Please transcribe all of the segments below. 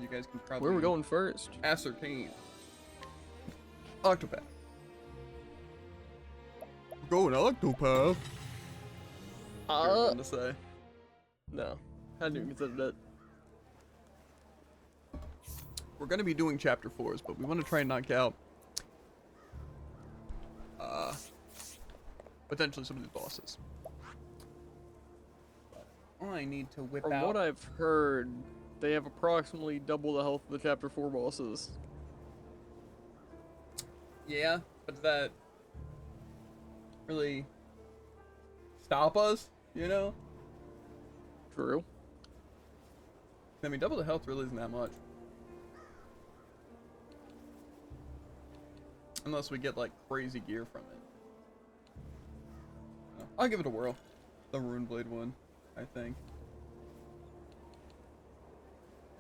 guys can probably Where are we going first? ascertain. Octopath. Going Octopath. To say. No. Hadn't even considered that. We're gonna be doing chapter 4s, but we want to try and knock out potentially some of these bosses. I need to whip From out. what I've heard, they have approximately double the health of the chapter 4 bosses. Yeah, but does that really stop us? You know? True. I mean, double the health really isn't that much. Unless we get, like, crazy gear from it. I'll give it a whirl. The Rune Blade one, I think.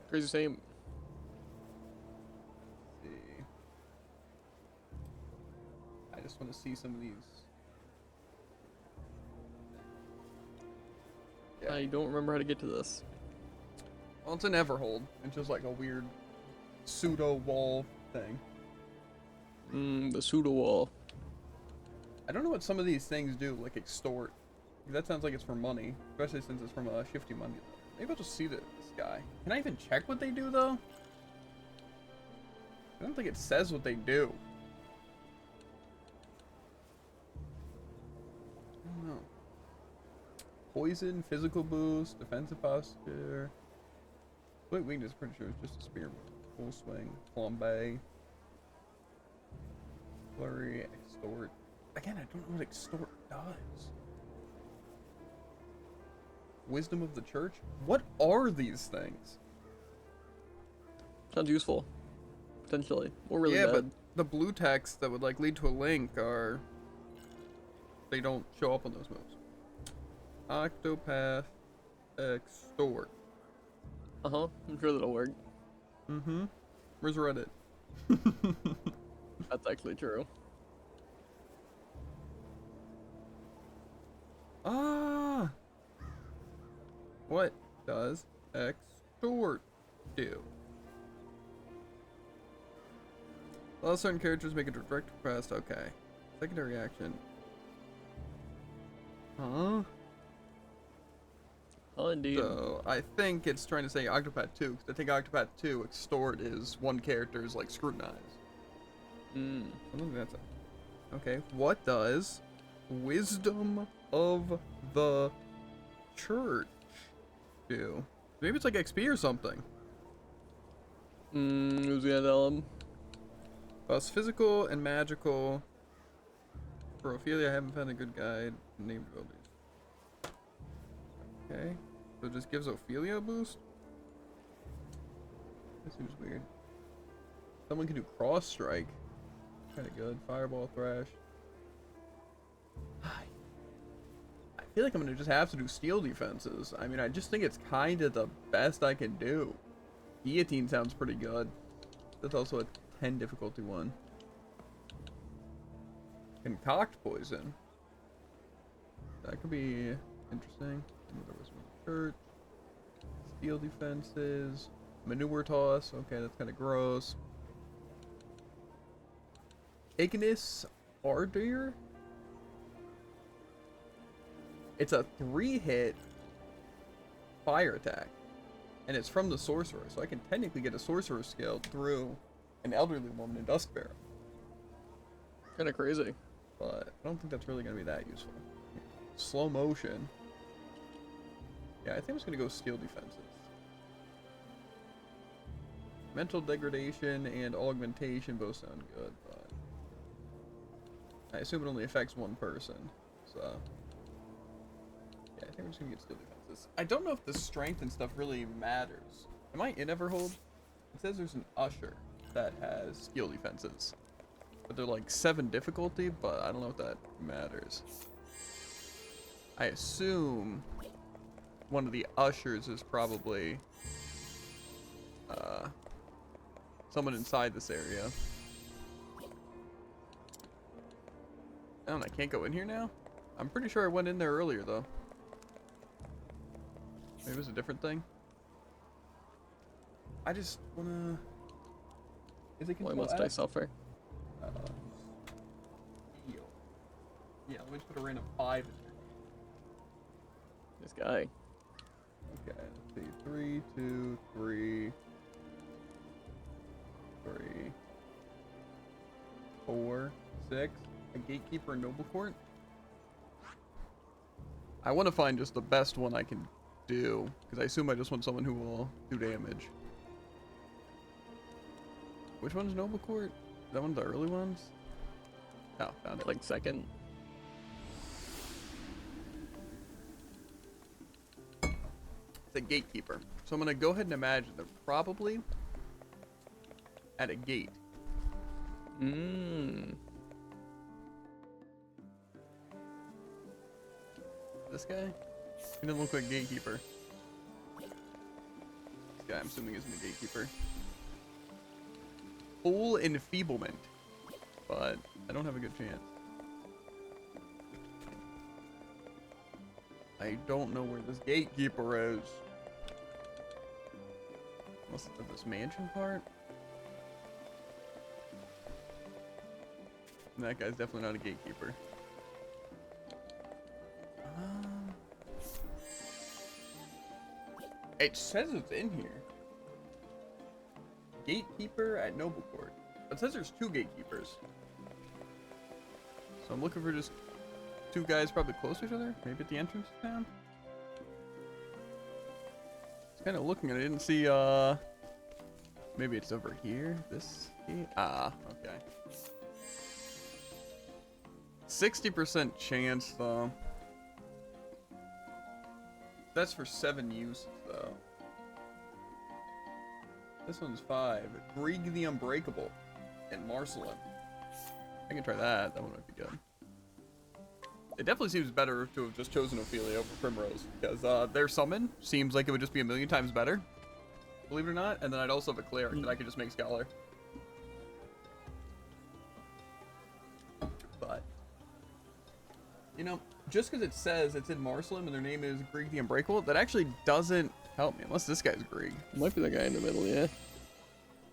Crazy same. Let's see. I just want to see some of these. Yeah. I don't remember how to get to this. Well, it's an Everhold. It's just like a weird pseudo wall thing. The pseudo wall. I don't know what some of these things do, like extort. That sounds like it's for money, especially since it's from a shifty money. Maybe I'll just see this guy. Can I even check what they do, though? I don't think it says what they do. I don't know. Poison, physical boost, defensive posture. Split weakness, pretty sure it's just a spear. Full swing, flambe. Flurry, extort. Again, I don't know what extort does. Wisdom of the Church? What are these things? Sounds useful. Potentially. Or really yeah, bad. but the blue text that would like lead to a link are... They don't show up on those moves. Octopath extort. Uh-huh. I'm sure that'll work. Mm-hmm. Where's Reddit? That's actually true. Ah! What does extort do? Well, certain characters make a direct request. Okay. Secondary action. Huh? Oh, indeed. So, I think it's trying to say Octopath 2, because I think Octopath 2 extort is one character's, like, scrutinize. I don't think that's it. Okay, what does Wisdom of the Church do? Maybe it's like XP or something. Who's gonna tell him? Plus physical and magical. For Ophelia, I haven't found a good guide. Named abilities. Okay, so it just gives Ophelia a boost? That seems weird. Someone can do cross strike. Kinda good. Fireball, thrash. I feel like I'm gonna just have to do steel defenses. I mean, I just think it's kinda the best I can do. Guillotine sounds pretty good. That's also a 10 difficulty one. Concoct poison. That could be interesting. There was church. Steel defenses. Manure toss. Okay, that's kind of gross. Ignis Ardor. It's a 3-hit fire attack. And it's from the sorcerer, so I can technically get a sorcerer skill through an elderly woman in Duskbearer. Kinda crazy. But I don't think that's really going to be that useful. Slow motion. Yeah, I think I'm just going to go steel defenses. Mental degradation and augmentation both sound good, but I assume it only affects one person. So yeah, I think we're just going to get steel defenses. I don't know if the strength and stuff really matters. Am I in Everhold? It says there's an usher that has skill defenses. But they're like 7 difficulty, but I don't know if that matters. I assume one of the ushers is probably someone inside this area. Oh, and I can't go in here now? I'm pretty sure I went in there earlier though. Maybe it was a different thing. I just wanna. Is it Why control must I F? suffer? Heal. Yeah, let me just put a random 5 in This guy. there. Okay, let's see. 3, 2, 3, 3, 4, 6. A gatekeeper in Noble Court. I want to find just the best one I can do, because I assume I just want someone who will do damage. Which one's Noble Court? Is that one of the early ones? Oh, found it. Like second. It's a gatekeeper. So I'm going to go ahead and imagine they're probably at a gate. Mmm. This guy? He doesn't look like a gatekeeper. This guy, I'm assuming, isn't a gatekeeper. Full enfeeblement. But I don't have a good chance. I don't know where this gatekeeper is. Unless it's at this mansion part. And that guy's definitely not a gatekeeper. It says it's in here. Gatekeeper at Noble Court. It says there's 2 gatekeepers. So I'm looking for just 2 guys probably close to each other. Maybe at the entrance to town. It's kind of looking at it. I didn't see, maybe it's over here. This gate? Ah, okay. 60% chance, though. That's for 7 uses, though. This one's 5. Grieg the Unbreakable and Marcelin. I can try that. That one might be good. It definitely seems better to have just chosen Ophelia over Primrose, because their summon seems like it would just be a million times better, believe it or not. And then I'd also have a cleric that I could just make Scholar. But, you know, just because it says it's in Marcelin and their name is Grieg the Unbreakable, that actually doesn't help me, unless this guy's Grieg. Might be the guy in the middle, yeah.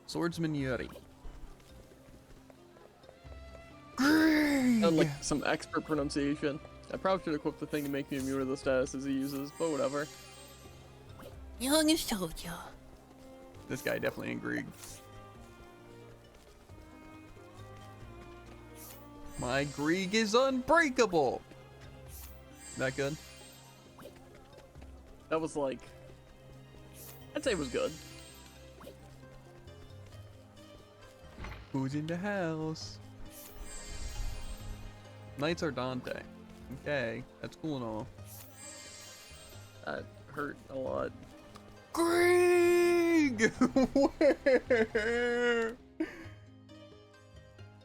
Swordsman Yuri. Sound like some expert pronunciation. I probably should equip the thing to make me immune to the statuses he uses, but whatever. Young soldier. This guy definitely ain't Grieg. My Grieg is unbreakable. That good? That was like... I'd say it was good. Who's in the house? Knights are Dante. Okay, that's cool and all. That hurt a lot. Grieg! Where?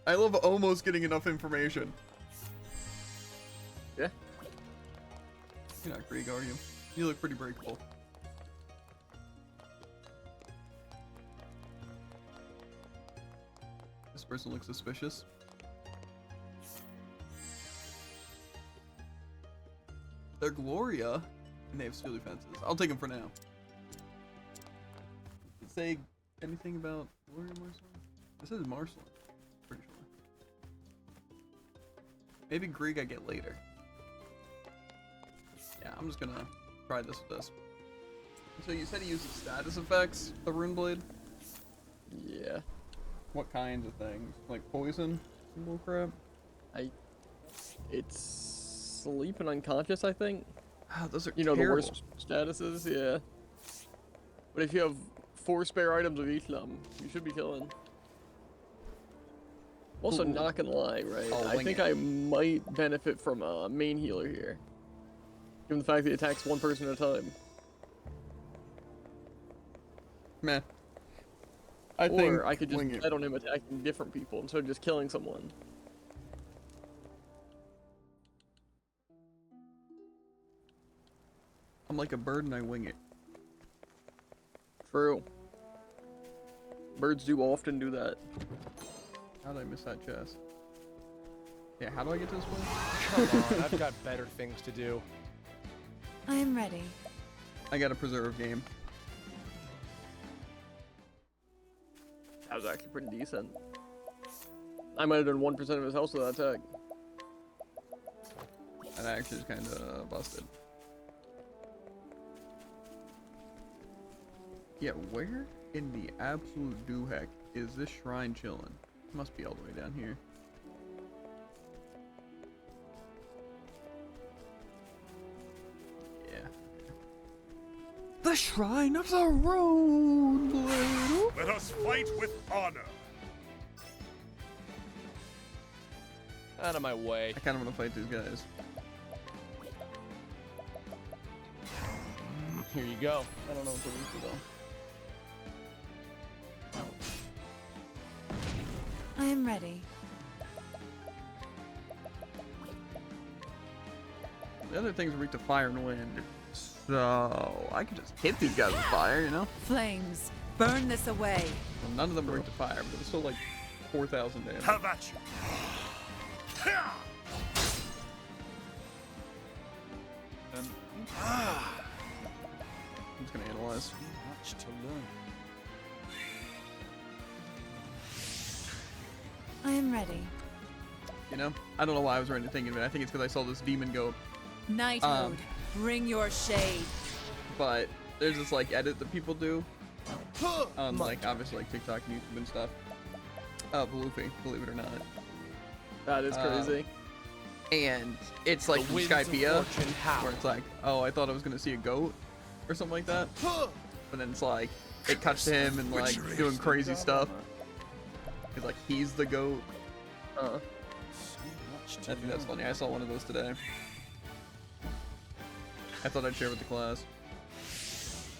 I love almost getting enough information. Yeah. You're not Grieg, are you? You look pretty breakable. This person looks suspicious. They're Gloria, and they have steel defenses. I'll take them for now. Does it say anything about Gloria Marcelin? This is Marcelin, pretty sure. Maybe Grieg I get later. Yeah, I'm just gonna try this with this. So you said he uses status effects, the Rune Blade? Yeah. What kinds of things? Like poison? Some bull crap? It's sleep and unconscious, I think. Ah, those are You know, terrible. the worst statuses, yeah. But if you have 4 spare items of each of them, you should be killing. Also, Ooh. not gonna lie, right? I'll I wing think it. I might benefit from a main healer here. Given the fact that he attacks 1 person at a time. Meh. I think Or I could just wing it. bet on him attacking different people instead of just killing someone. I'm like a bird and I wing it. True. Birds do often do that. How did I miss that chest? Yeah, how do I get to this place? Come on, I've got better things to do. I'm ready. I got a preserve game. That was actually pretty decent. I might have done 1% of his health with that attack. That actually is kind of busted. Yeah, where in the absolute dooheck is this shrine chilling? It must be all the way down here. Yeah. The Shrine of the Rune Blade. Let us fight with honor. Out of my way. I kind of want to fight these guys. Here you go. I don't know what to do though. I am ready. The other things are weak to fire and wind. So I can just hit these guys with fire, you know? Flames, burn this away. Well, none of them are weak to fire, but it was still like 4,000 damage. Have at you. I'm just gonna analyze. Much to learn. I am ready. You know? I don't know why I was already thinking of it. I think it's because I saw this demon goat. Knighthood, bring your shade. But there's this like edit that people do on like obviously like TikTok and YouTube and stuff. Of Luffy, believe it or not. That is crazy. And it's like The winds from of Skypiea, fortune howl. where it's like, oh, I thought I was gonna see a goat or something like that. But then it's like it cuts to him and like doing crazy stuff. Cause like he's the goat. Uh-huh. I think that's funny. I saw one of those today. I thought I'd share with the class.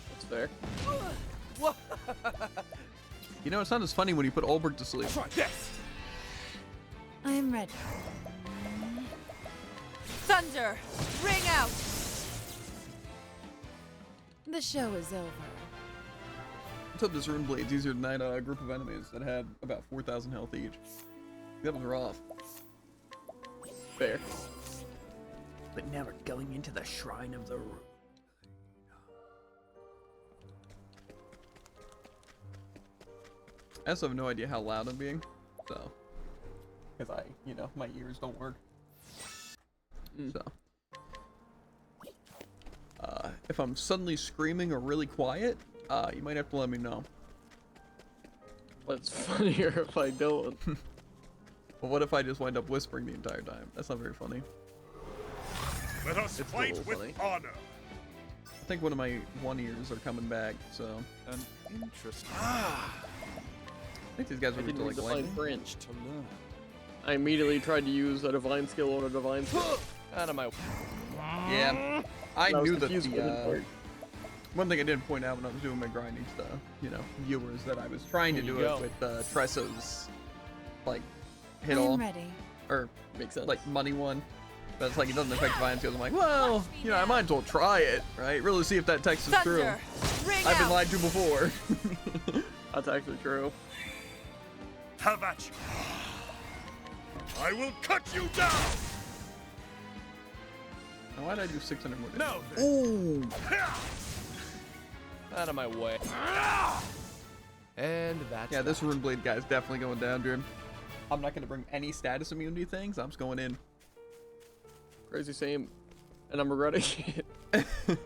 That's fair. You know, it's not as funny when you put Olbert to sleep. Try this. I am ready. Thunder, ring out. The show is over. What's up, this Rune Blade's easier than that group of enemies that had about 4,000 health each. That was rough. Fair. But now we're going into the Shrine of the Rune. I also have no idea how loud I'm being, so. Because you know, my ears don't work. So. If I'm suddenly screaming or really quiet, you might have to let me know. But it's funnier if I don't. But what if I just wind up whispering the entire time? That's not very funny. Let us It's a fight little with funny. honor. I think one of my one ears are coming back, so. An interesting I think these guys I are weak didn't to read like the fine lightning. print. to learn. I immediately tried to use a divine skill on a divine skill. Out of my way. Yeah, I was knew that confused with it, the part. one thing I didn't point out when I was doing my grinding stuff, you know, viewers, that I was trying to Here do you it go. with Tressa's, like, I hit am all, ready. or Makes sense. like money one, but it's like it doesn't affect divine skills. I'm like, well, you know, I might as well try it, right? Really see if that text is true. Thunder, ring I've been out. lied to before. That's actually true. Have at you. I will cut you down. Now, why did I do 600 more damage? No. Ooh. Out of my way. And that's Yeah, this Rune Blade guy is definitely going down, dude. I'm not gonna bring any status immunity things. I'm just going in. Crazy same. And I'm regretting it. Too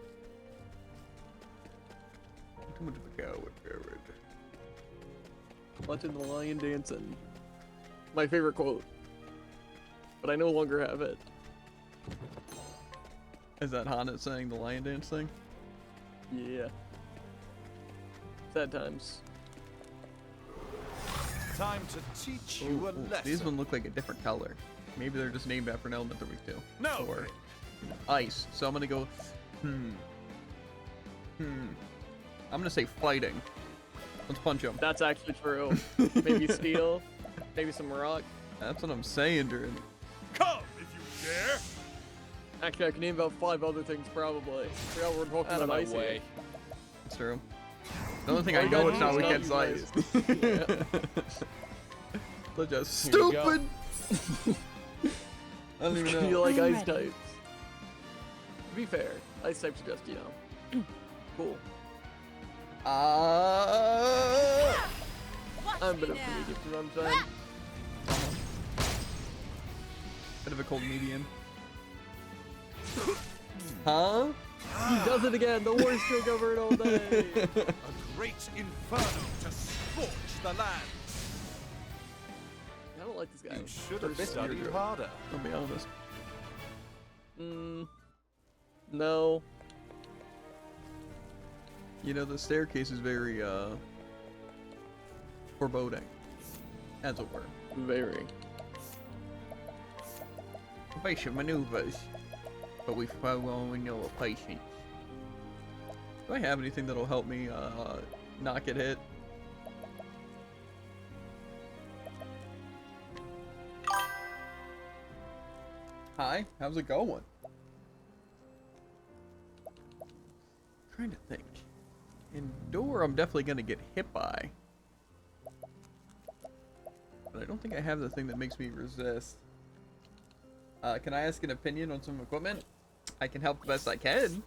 much of a coward. Watching the lion dancing. My favorite quote. But I no longer have it. Is that Hana saying the lion dance thing? Yeah. Sad times. Time to teach you Ooh, a ooh, lesson. these one look like a different color. Maybe they're just named after an element they're weak to. No. Or ice. So I'm gonna go. I'm gonna say fighting. Let's punch him. That's actually true. Maybe steel. Maybe some rock. That's what I'm saying, dude. Come if you dare. Actually, I can name about 5 other things probably. Forgot we're talking out of about my ice way. here. That's true. The only thing I Oh, know yeah, is how it's we not get you size. Such a Here you stupid. I don't even You know. like I'm ice ready. types. To be fair, ice types are just, you know, cool. I'm a bit of now. a medium for what I'm saying. Bit of a cold medium. Huh? He does it again, the worst joke ever in all day. A great inferno to scorch the land. I don't like this guy. You should For have this studied year, harder. I'll be honest. No. You know, the staircase is very, foreboding. As it were. Very. Basic maneuvers. But we follow in your patience. Do I have anything that'll help me, not get hit? Hi, how's it going? Trying to think. Indoor, I'm definitely gonna get hit by. But I don't think I have the thing that makes me resist. Can I ask an opinion on some equipment? I can help the best I can.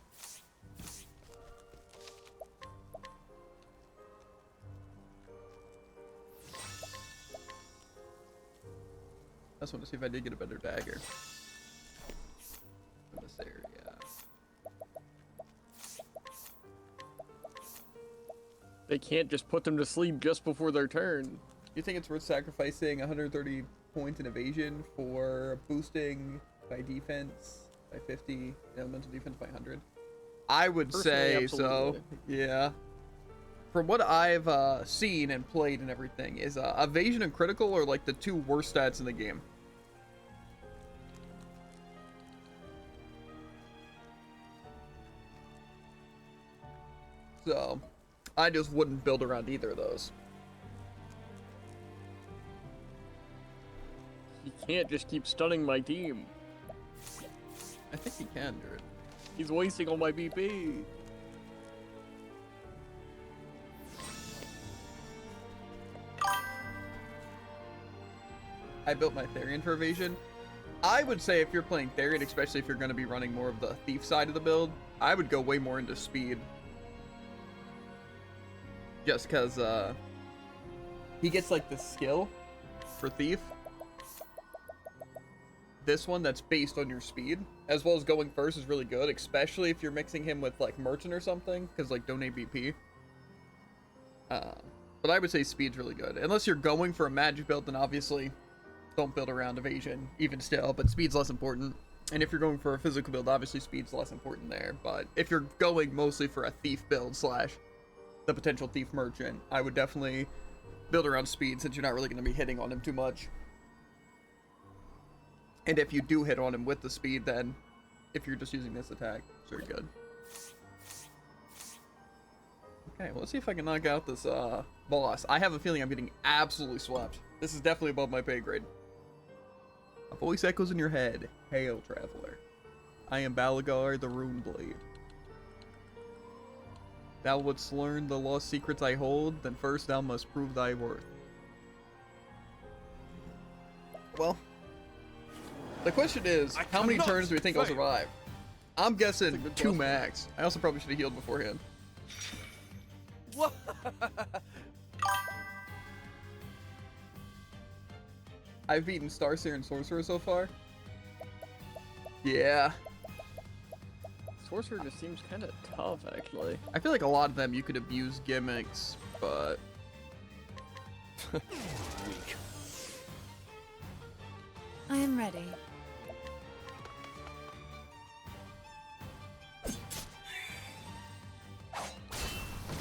I just want to see if I did get a better dagger. In this area. They can't just put them to sleep just before their turn. You think it's worth sacrificing 130 points in evasion for boosting my defense by 50, elemental defense by 100? I would Personally, say absolutely. so. Yeah. From what I've seen and played and everything, is evasion and critical are like the two worst stats in the game. So, I just wouldn't build around either of those. He can't just keep stunning my team. I think he can do it. He's wasting all my BP. I built my Therian for evasion. I would say if you're playing Therian, especially if you're going to be running more of the thief side of the build, I would go way more into speed. Just because he gets like the skill for thief. This one that's based on your speed, as well as going first, is really good, especially if you're mixing him with like merchant or something, because like donate BP. But I would say speed's really good. Unless you're going for a magic build, then obviously don't build around evasion, even still, but speed's less important. And if you're going for a physical build, obviously speed's less important there. But if you're going mostly for a thief build slash the potential thief merchant, I would definitely build around speed, since you're not really going to be hitting on him too much. And if you do hit on him with the speed, then if you're just using this attack, it's very good. Okay, well, let's see if I can knock out this boss. I have a feeling I'm getting absolutely swept. This is definitely above my pay grade. A voice echoes in your head. Hail, traveler. I am Balagar the Runeblade. Thou wouldst learn the lost secrets I hold, then first thou must prove thy worth. Well, the question is, how many turns do we think I'll survive? I'm guessing 2 max. I also probably should have healed beforehand. What? I've beaten Starseer and Sorcerer so far. Yeah. Sorcerer just seems kind of tough, actually. I feel like a lot of them you could abuse gimmicks, but... Weak. I am ready.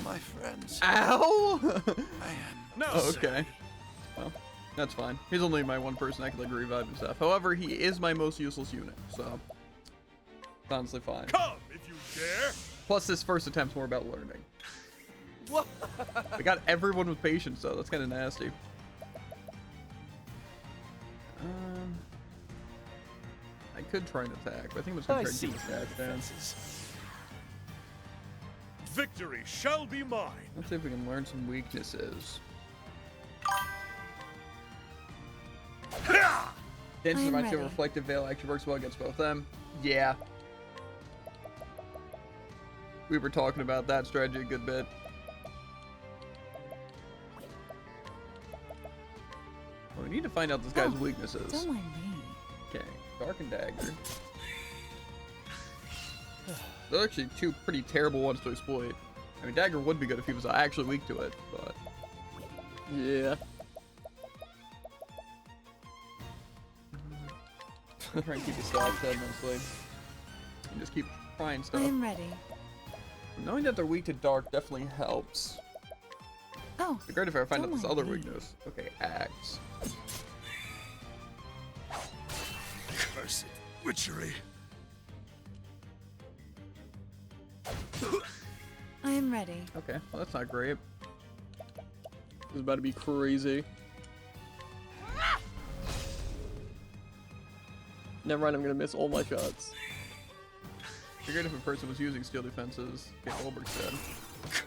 My friends, Ow! I am no Oh, okay. Well, that's fine. He's only my one person I can like revive and stuff. However, he is my most useless unit, so it's honestly fine. Come if you dare. Plus, this first attempt's more about learning. What? We got everyone with patience, though. That's kind of nasty. I could try and attack, but I think I'm just gonna try and keep his stats down. Victory shall be mine. Let's see if we can learn some weaknesses. Ha! Dance I'm reminds me of ready. Reflective Veil actually works well against both them. Yeah. We were talking about that strategy a good bit. find out this guy's Oh, weaknesses. Don't mind me. Okay, Dark and Dagger. Those are actually two pretty terrible ones to exploit. I mean, Dagger would be good if he was actually weak to it, but... Yeah. Try and keep the stats dead mostly. And just keep trying stuff. I am ready. Knowing that they're weak to Dark definitely helps. Oh, It'd be great if I find out don't this mind other me. weakness. Okay, Axe. Cursed witchery. I am ready. Okay, well that's not great. This is about to be crazy. Never mind, I'm gonna miss all my shots. It'd be great if a person was using steel defenses. Okay, Goldberg's dead.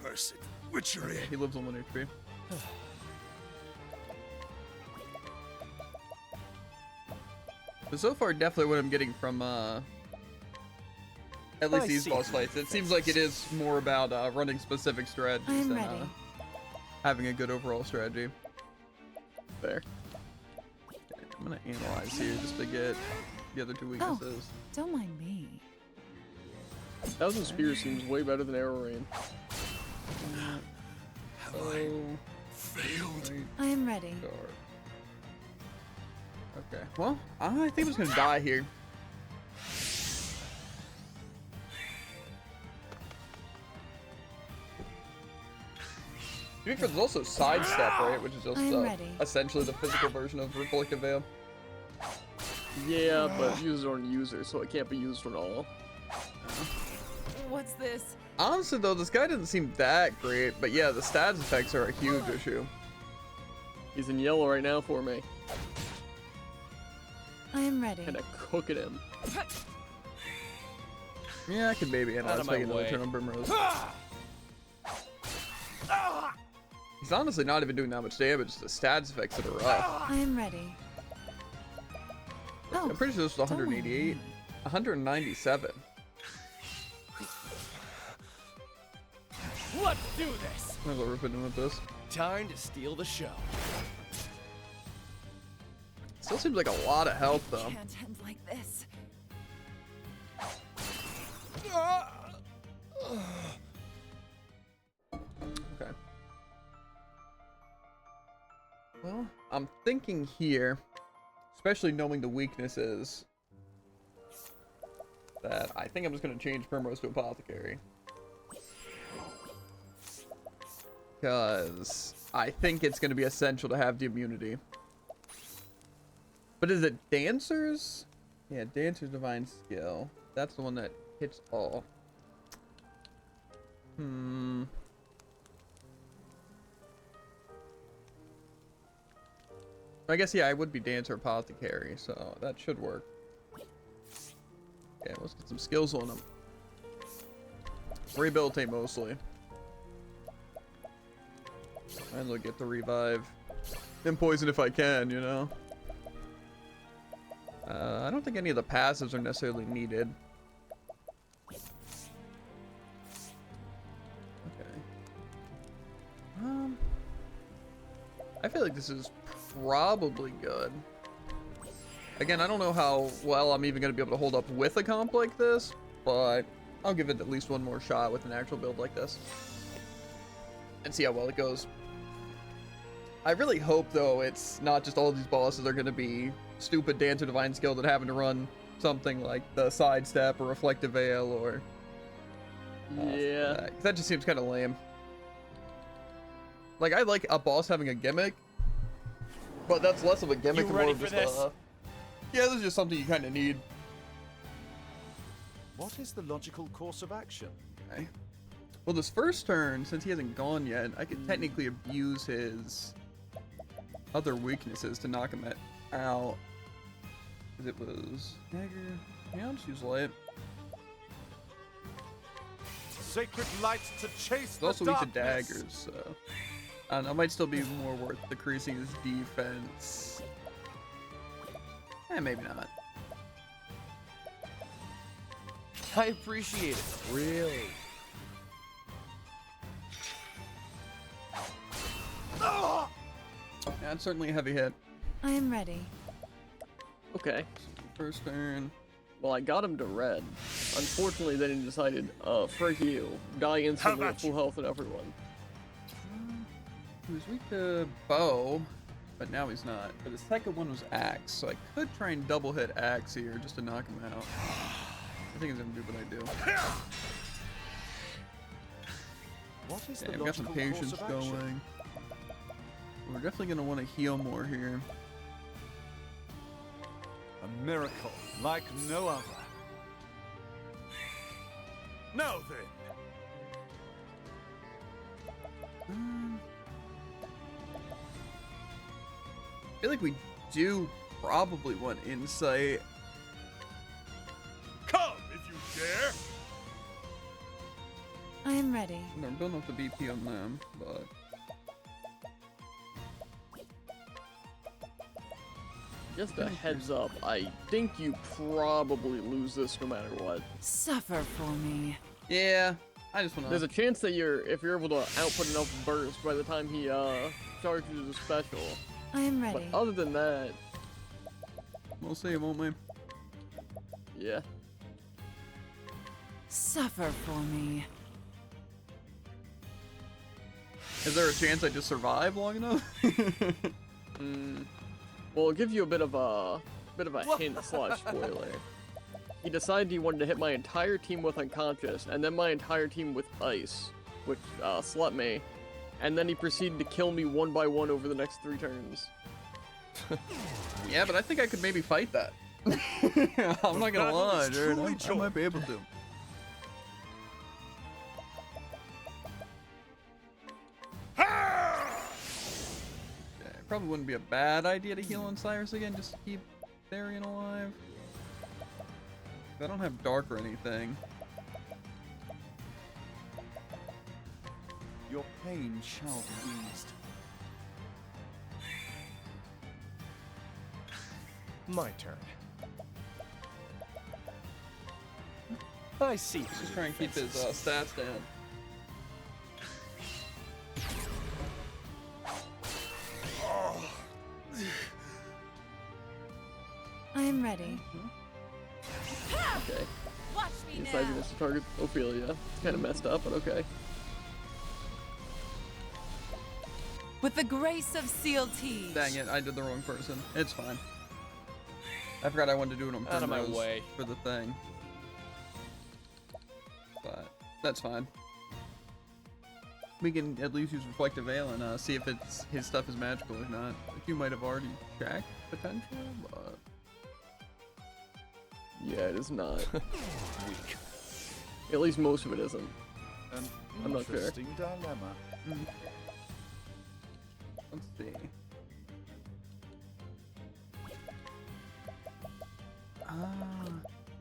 Cursed witchery. He lives on 1 HP. But so far, definitely what I'm getting from at least these boss fights. It seems like it is more about running specific strategies I'm than ready. having a good overall strategy. There. Okay, I'm gonna analyze here just to get the other two weaknesses. Don't mind me. Thousand Spears seems way better than Arrow Rain. Have Oh, I failed? I am ready. Dark. Okay, well, I think I'm just gonna die here. To be fair, there's also sidestep, right? Which is just I'm ready. essentially the physical version of Reflective Veil. Yeah, but users on user, so it can't be used on all. What's this? Honestly, though, this guy doesn't seem that great, but yeah, the stats effects are a huge issue. He's in yellow right now for me. I am ready. Kinda cooking him. Yeah, I could maybe Out analyze of if I my get another way. turn on Brimrose. He's honestly not even doing that much damage, the stats effects that are rough. I am ready. Oh, I'm pretty sure this was don't mind 188. me. 197. Let's do this. That's what we're putting with this. Time to steal the show. Still seems like a lot of health, though. Can't end like this. Okay. Well, I'm thinking here, especially knowing the weaknesses, that I think I'm just going to change Primrose to Apothecary. Because I think it's going to be essential to have the immunity. But is it Dancers? Yeah, Dancer's Divine Skill. That's the one that hits all. I guess, yeah, I would be Dancer Apothecary, so that should work. Okay, let's get some skills on them. Rehabilitate mostly. And look, get the revive. And poison if I can, you know? I don't think any of the passives are necessarily needed. Okay. I feel like this is probably good. Again, I don't know how well I'm even going to be able to hold up with a comp like this, but I'll give it at least one more shot with an actual build like this. And see how well it goes. I really hope, though, it's not just all these bosses are going to be stupid Dancer Divine Skill that having to run something like the Sidestep or Reflective Veil or... Yeah. that just seems kind of lame. Like, I like a boss having a gimmick, but that's less of a gimmick You and more ready of for just this? yeah, this is just something you kind of need. What is the logical course of action? Okay. Well, this first turn, since he hasn't gone yet, I could technically abuse his other weaknesses to knock him out. Because it was dagger. Yeah, I'll just use light. Sacred light to chase It's also the weak to darkness. daggers, so I don't know, it might still be more worth decreasing his defense. Maybe not. I appreciate it. Really. Yeah, it's certainly a heavy hit. I am ready. Okay. First turn. Well, I got him to red. Unfortunately, then he decided, frick you. Die instantly at full health and everyone. He was weak to bow, but now he's not. But the second one was axe, so I could try and double hit axe here just to knock him out. I think he's gonna do what I do. What is Yeah, the we've got some logical course patience of action? going. We're definitely gonna want to heal more here. A miracle like no other. Now then, I feel like we do probably want insight. come if you dare. I am ready. I'm building up the BP on them, but Just a heads up, I think you probably lose this no matter what. Suffer for me. yeah, I just want There's to. a chance that if you're able to output enough burst by the time he charges a special. I am But ready. other than that, We'll see, won't we? yeah. Suffer for me. Is there a chance I just survive long enough? Well, I'll give you a bit of a hint / spoiler. He decided he wanted to hit my entire team with unconscious, and then my entire team with ice, which slept me, and then he proceeded to kill me one by one over the next 3 turns. Yeah, but I think I could maybe fight that. I'm not gonna battle lie, is dude. truly I might be able to. Yeah, it probably wouldn't be a bad idea to heal on Cyrus again, just to keep Therian alive. I don't have dark or anything. Your pain shall be eased. My turn. I see. Just try and keep his stats down. I am ready. Okay. Watch me He decided he wants to target Ophelia. It's kind of messed up, but okay. With the grace of sealed teeth. Dang it, I did the wrong person. It's fine. I forgot I wanted to do it on Out of my Primrose way. for the thing. But that's fine. We can at least use Reflective Veil and see if his stuff is magical or not. Which you might have already checked, potentially, but... Yeah, it is not. Weak. At least most of it isn't. An I'm not sure. interesting dilemma. Let's see.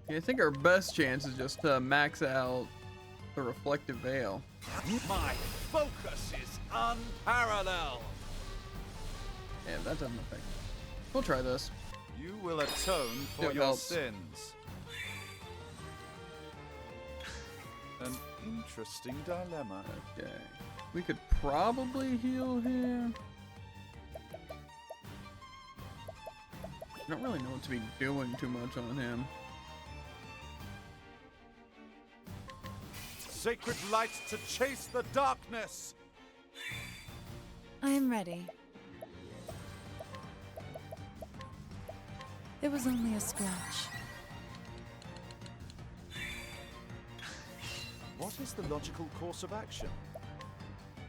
Yeah, I think our best chance is just to max out the Reflective Veil. My focus is unparalleled. Yeah, that doesn't affect. We'll try this. You will atone for It your helps. sins. An interesting dilemma. Okay. We could probably heal here. I don't really know what to be doing too much on him. Sacred light to chase the darkness. I am ready. It was only a scratch. What is the logical course of action?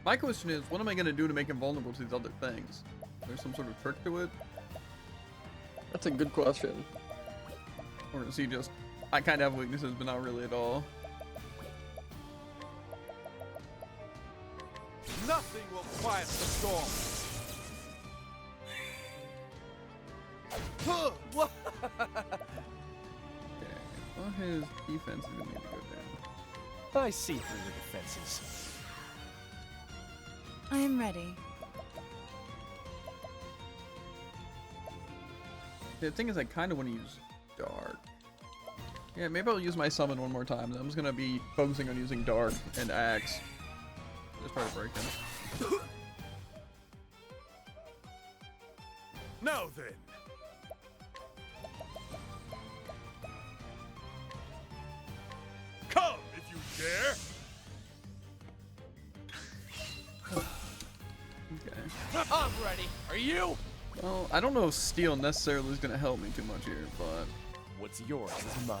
My question is, what am I going to do to make him vulnerable to these other things? There's some sort of trick to it? That's a good question. Or is he just, I kind of have weaknesses, but not really at all? Nothing will quiet the storm. What? Okay. Well, his defense is going to need to go down. I see through the defenses. I am ready. The thing is, I kind of want to use Dark. Yeah, maybe I'll use my summon one more time. I'm just going to be focusing on using Dark and Axe. Just try to break him. Now then. Come if you dare. Okay. I'm ready. Are you? Well, I don't know if steel necessarily is going to help me too much here, but What's yours is mine.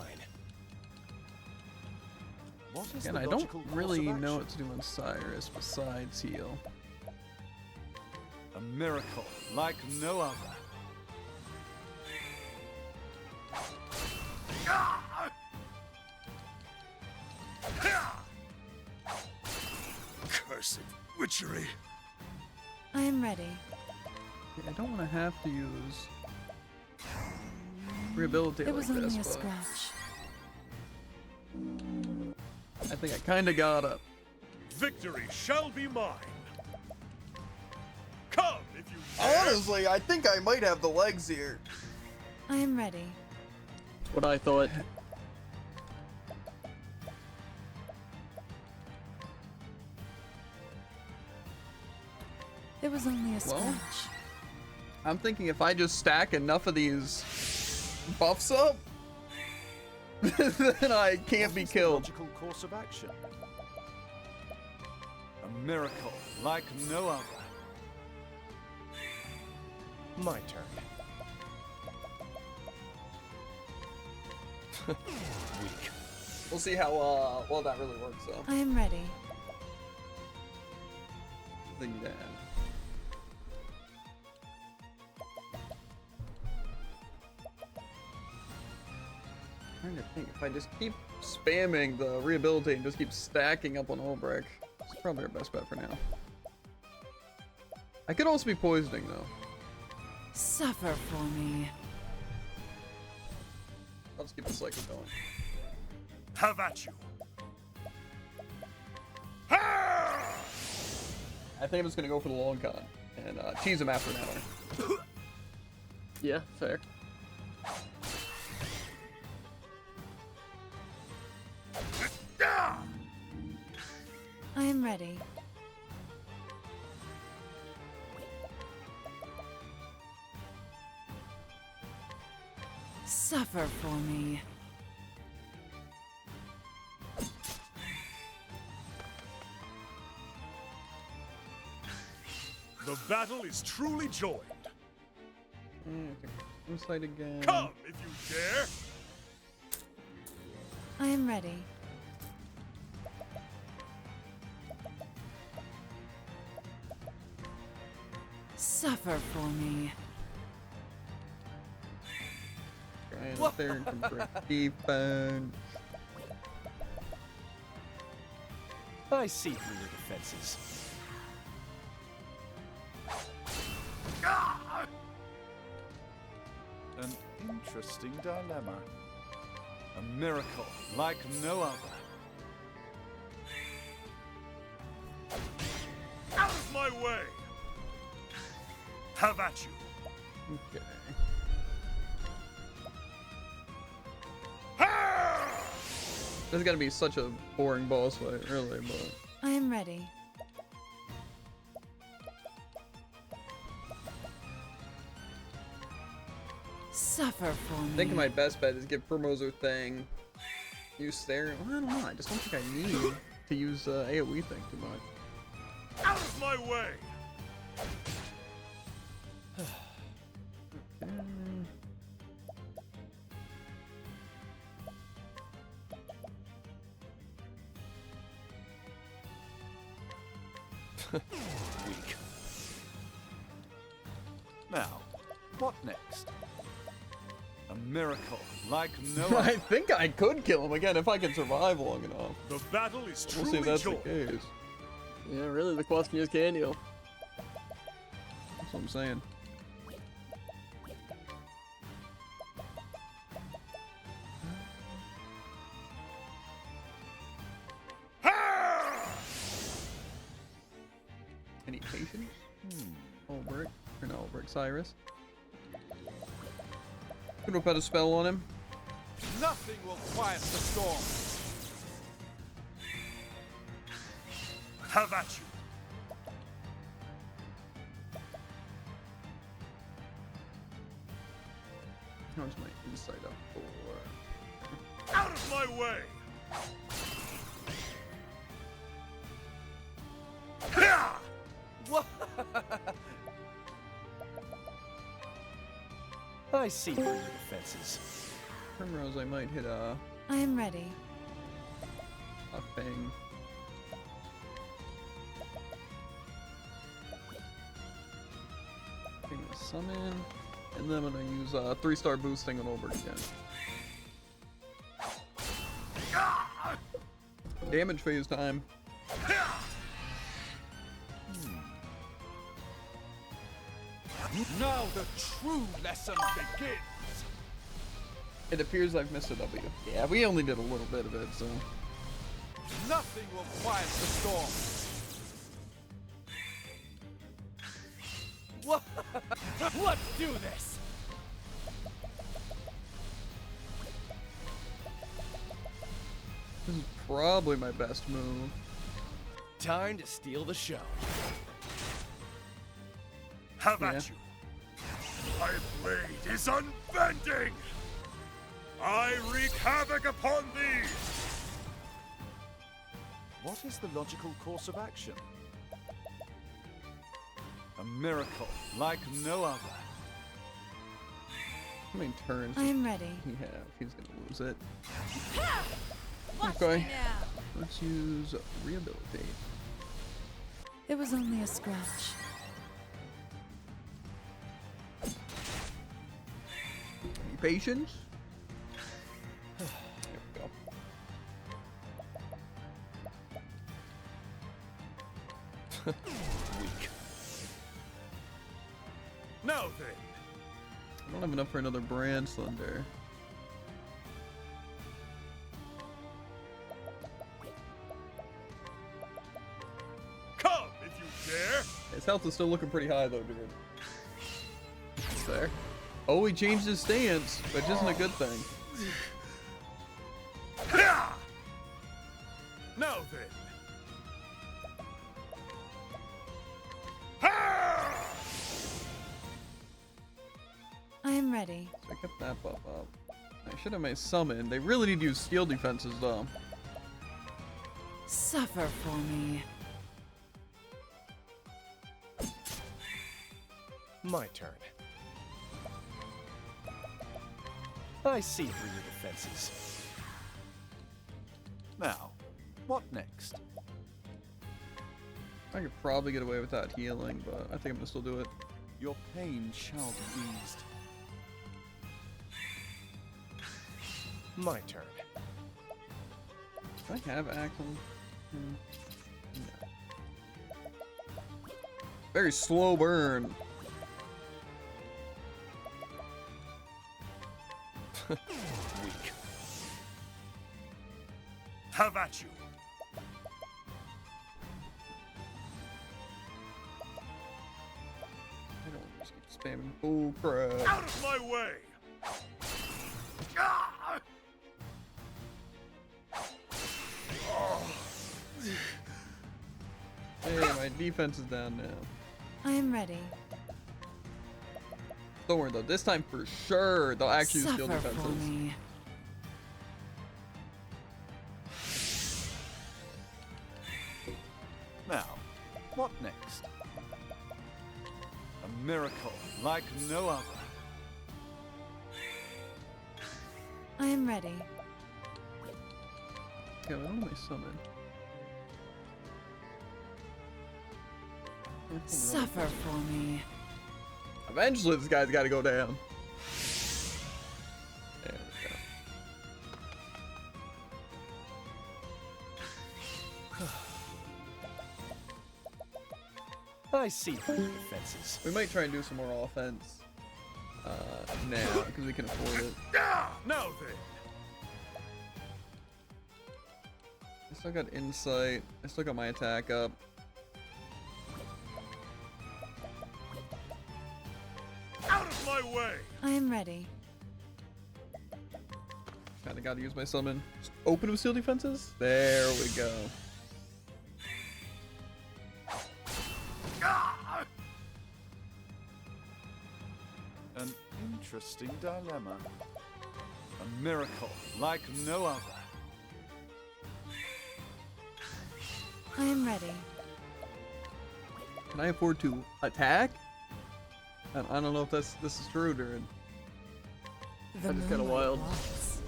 What is again, the I don't logical course really of know action? what to do on Cyrus besides heal. A miracle like no other. Cursed witchery. I am ready. Yeah, I don't want to have to use rehabilitate It was like only this, a but scratch. I think I kind of got it. Victory shall be mine. Come if you dare. Honestly, I think I might have the legs here. I am ready. That's what I thought. It was only a Well, scratch. I'm thinking if I just stack enough of these buffs up, then I can't What be is the killed. logical course of action? A miracle like no other. My turn. Weak. We'll see how well that really works, though. I am ready. Thing to add. Trying to think if I just keep spamming the rehabilitate and just keep stacking up on Ulbrich, it's probably our best bet for now. I could also be poisoning though. Suffer for me. I'll just keep the cycle going. Have at you. I think I'm just gonna go for the long con and tease him after an hour. Yeah, fair. I am ready. Suffer for me. The battle is truly joined. Okay. Insight again. Come if you dare. I am ready. Suffer for me. Trying up there and convert defense. I see through your defenses. An interesting dilemma. A miracle like no other. Out of my way. Have at you. Okay. This is gonna be such a boring boss fight, really, but I am ready. Suffer for me. I think my best bet is give Formoser Thing. Use Stare. Well, I don't know. I just don't think I need to use AoE thing too much. Out of my way. Weak. Now, what next? A miracle like no I other. think I could kill him again if I can survive long enough. The battle is We'll see truly if that's the joined. case. Yeah, really, the question is, can you? That's what I'm saying. Any patience? Ulbrich. Or no, Ulbrich, Cyrus. Could have put a spell on him. Nothing will quiet the storm. Have at you. How much my insight up for? Out of my way! Ha! What? I see through your defenses. Primrose, I might hit a I am ready. thing. I'm gonna summon, and then I'm gonna use 3-star boosting on over again. Damage phase time. Now the true lesson begins. It appears I've missed a W. Yeah, we only did a little bit of it, so. Nothing will quiet the storm. What? Let's do this. This is probably my best move. Time to steal the show. Have at you. My blade is unbending. I wreak havoc upon thee. What is the logical course of action? A miracle like no other. How many turns I does am ready. he have? He's gonna lose it. Watch Okay. me now. Let's use rehabilitate. It was only a scratch. Any patience? There we go. Weak. Now then, I don't have enough for another brand slender. come if you dare. His health is still looking pretty high though, dude. It's there. Oh, he changed his stance, which isn't a good thing. Ha! Now then. Ha! I am ready. So I kept that buff up. I should have made summon. They really need to use steel defenses though. Suffer for me. My turn. I see through your defenses. Now, what next? I could probably get away without healing, but I think I'm gonna still do it. Your pain shall be eased. My turn. Do I have Axum? No. Very slow burn. Weak. Have at you. I don't want to just keep spamming bull crap. Out of my way. Ah! Hey, my defense is down now. I am ready. Don't worry though, this time for sure they'll actually use steel Suffer for defenses. me. Now, what next? A miracle like no other. I am ready. Yeah, I don't know my summon. Suffer for me. Eventually this guy's gotta go down. There we go. I see through your defenses. We might try and do some more offense now, because we can afford it. Ah! Now then. I still got insight. I still got my attack up. Out of my way. I am ready. Kinda gotta use my summon. Just open with steel defenses? There we go. Ah! An interesting dilemma. A miracle like no other. I am ready. Can I afford to attack? I don't know if this is true, dude. The That is kinda moonlight wild. walks.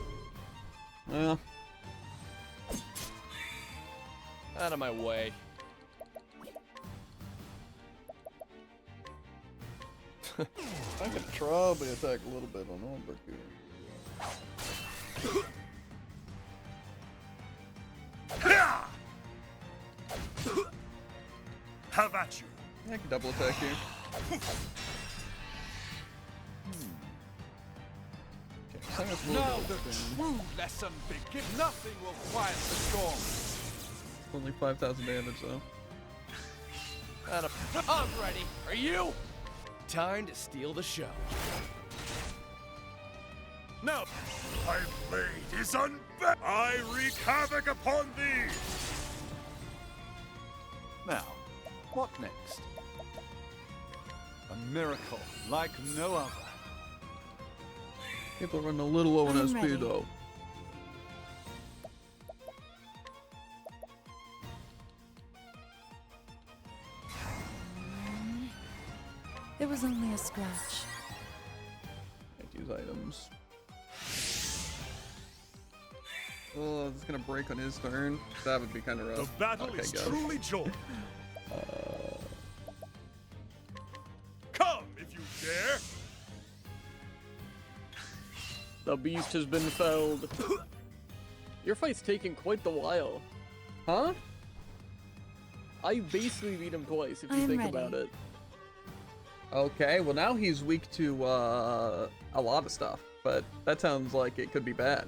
Well, Out of my way. I could probably attack a little bit on Overkill. Have at you. I can double attack you. Okay, so that's a little Now bit the of true lesson begins. Nothing will quiet the storm. only 5,000 damage though. I'm ready. Are you? Time to steal the show. No. My blade is unbent. I wreak havoc upon thee. Now, what next? A miracle like no other. People are running a little low on I'm SP ready. though. It was only a scratch. Can't use items. Oh, it's gonna break on his turn. That would be kind of rough. The battle Okay, is go. truly joined. Come if you dare. The beast has been felled. Your fight's taking quite the while. Huh? I basically beat him twice if I you am think ready. about it. Okay, well now he's weak to a lot of stuff, but that sounds like it could be bad.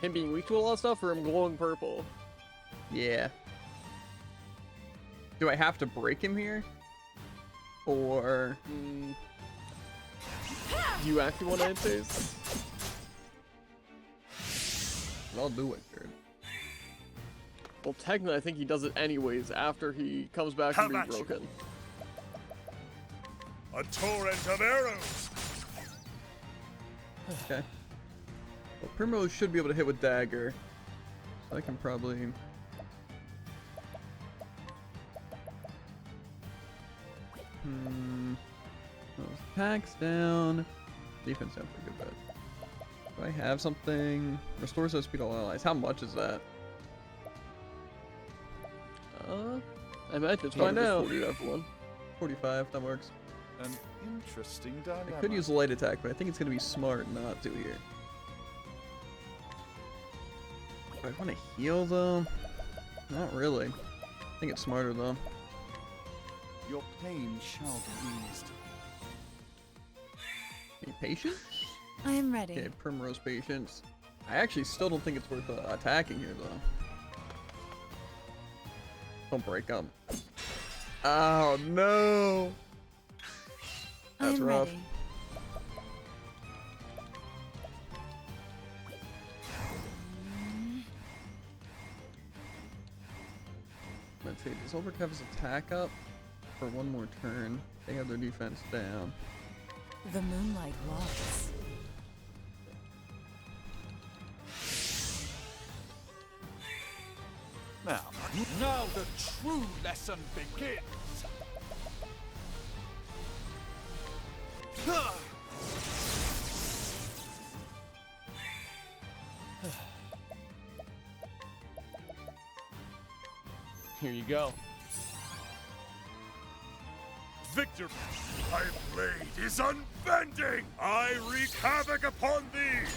Him being weak to a lot of stuff or him glowing purple? Yeah. Do I have to break him here? Or Do you actually want answers? I'll do it, dude. Well, technically, I think he does it anyways after he comes back How from being about you? broken. A torrent of arrows. Okay. Well, Primrose should be able to hit with dagger, so I can probably. Those attacks down. Defense down for a good bit. Do I have something? Restores speed all allies. How much is that? I imagine it's Find probably out. just 40 everyone. 45, that works. An interesting dilemma. I could use light attack, but I think it's gonna be smart not to here. Do I want to heal though? Not really. I think it's smarter though. Your pain shall be eased. Any patience? I am ready. Okay, Primrose patience. I actually still don't think it's worth attacking here though. Don't break them. Oh no! I That's am rough. ready. Let's see, does Overcap have his attack up for one more turn? They have their defense down. The moonlight walks. Now the true lesson begins. Here you go. Victor, my blade is unbending. I wreak havoc upon thee.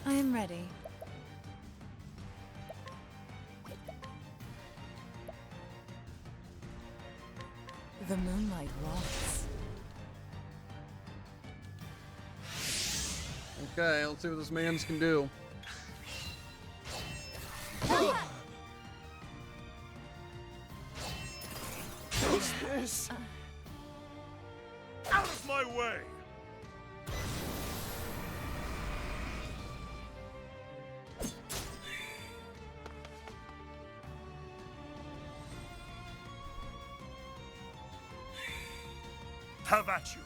I am ready. The moonlight walks. Okay, let's see what this man's can do. What's this? Out of my way. Have at you.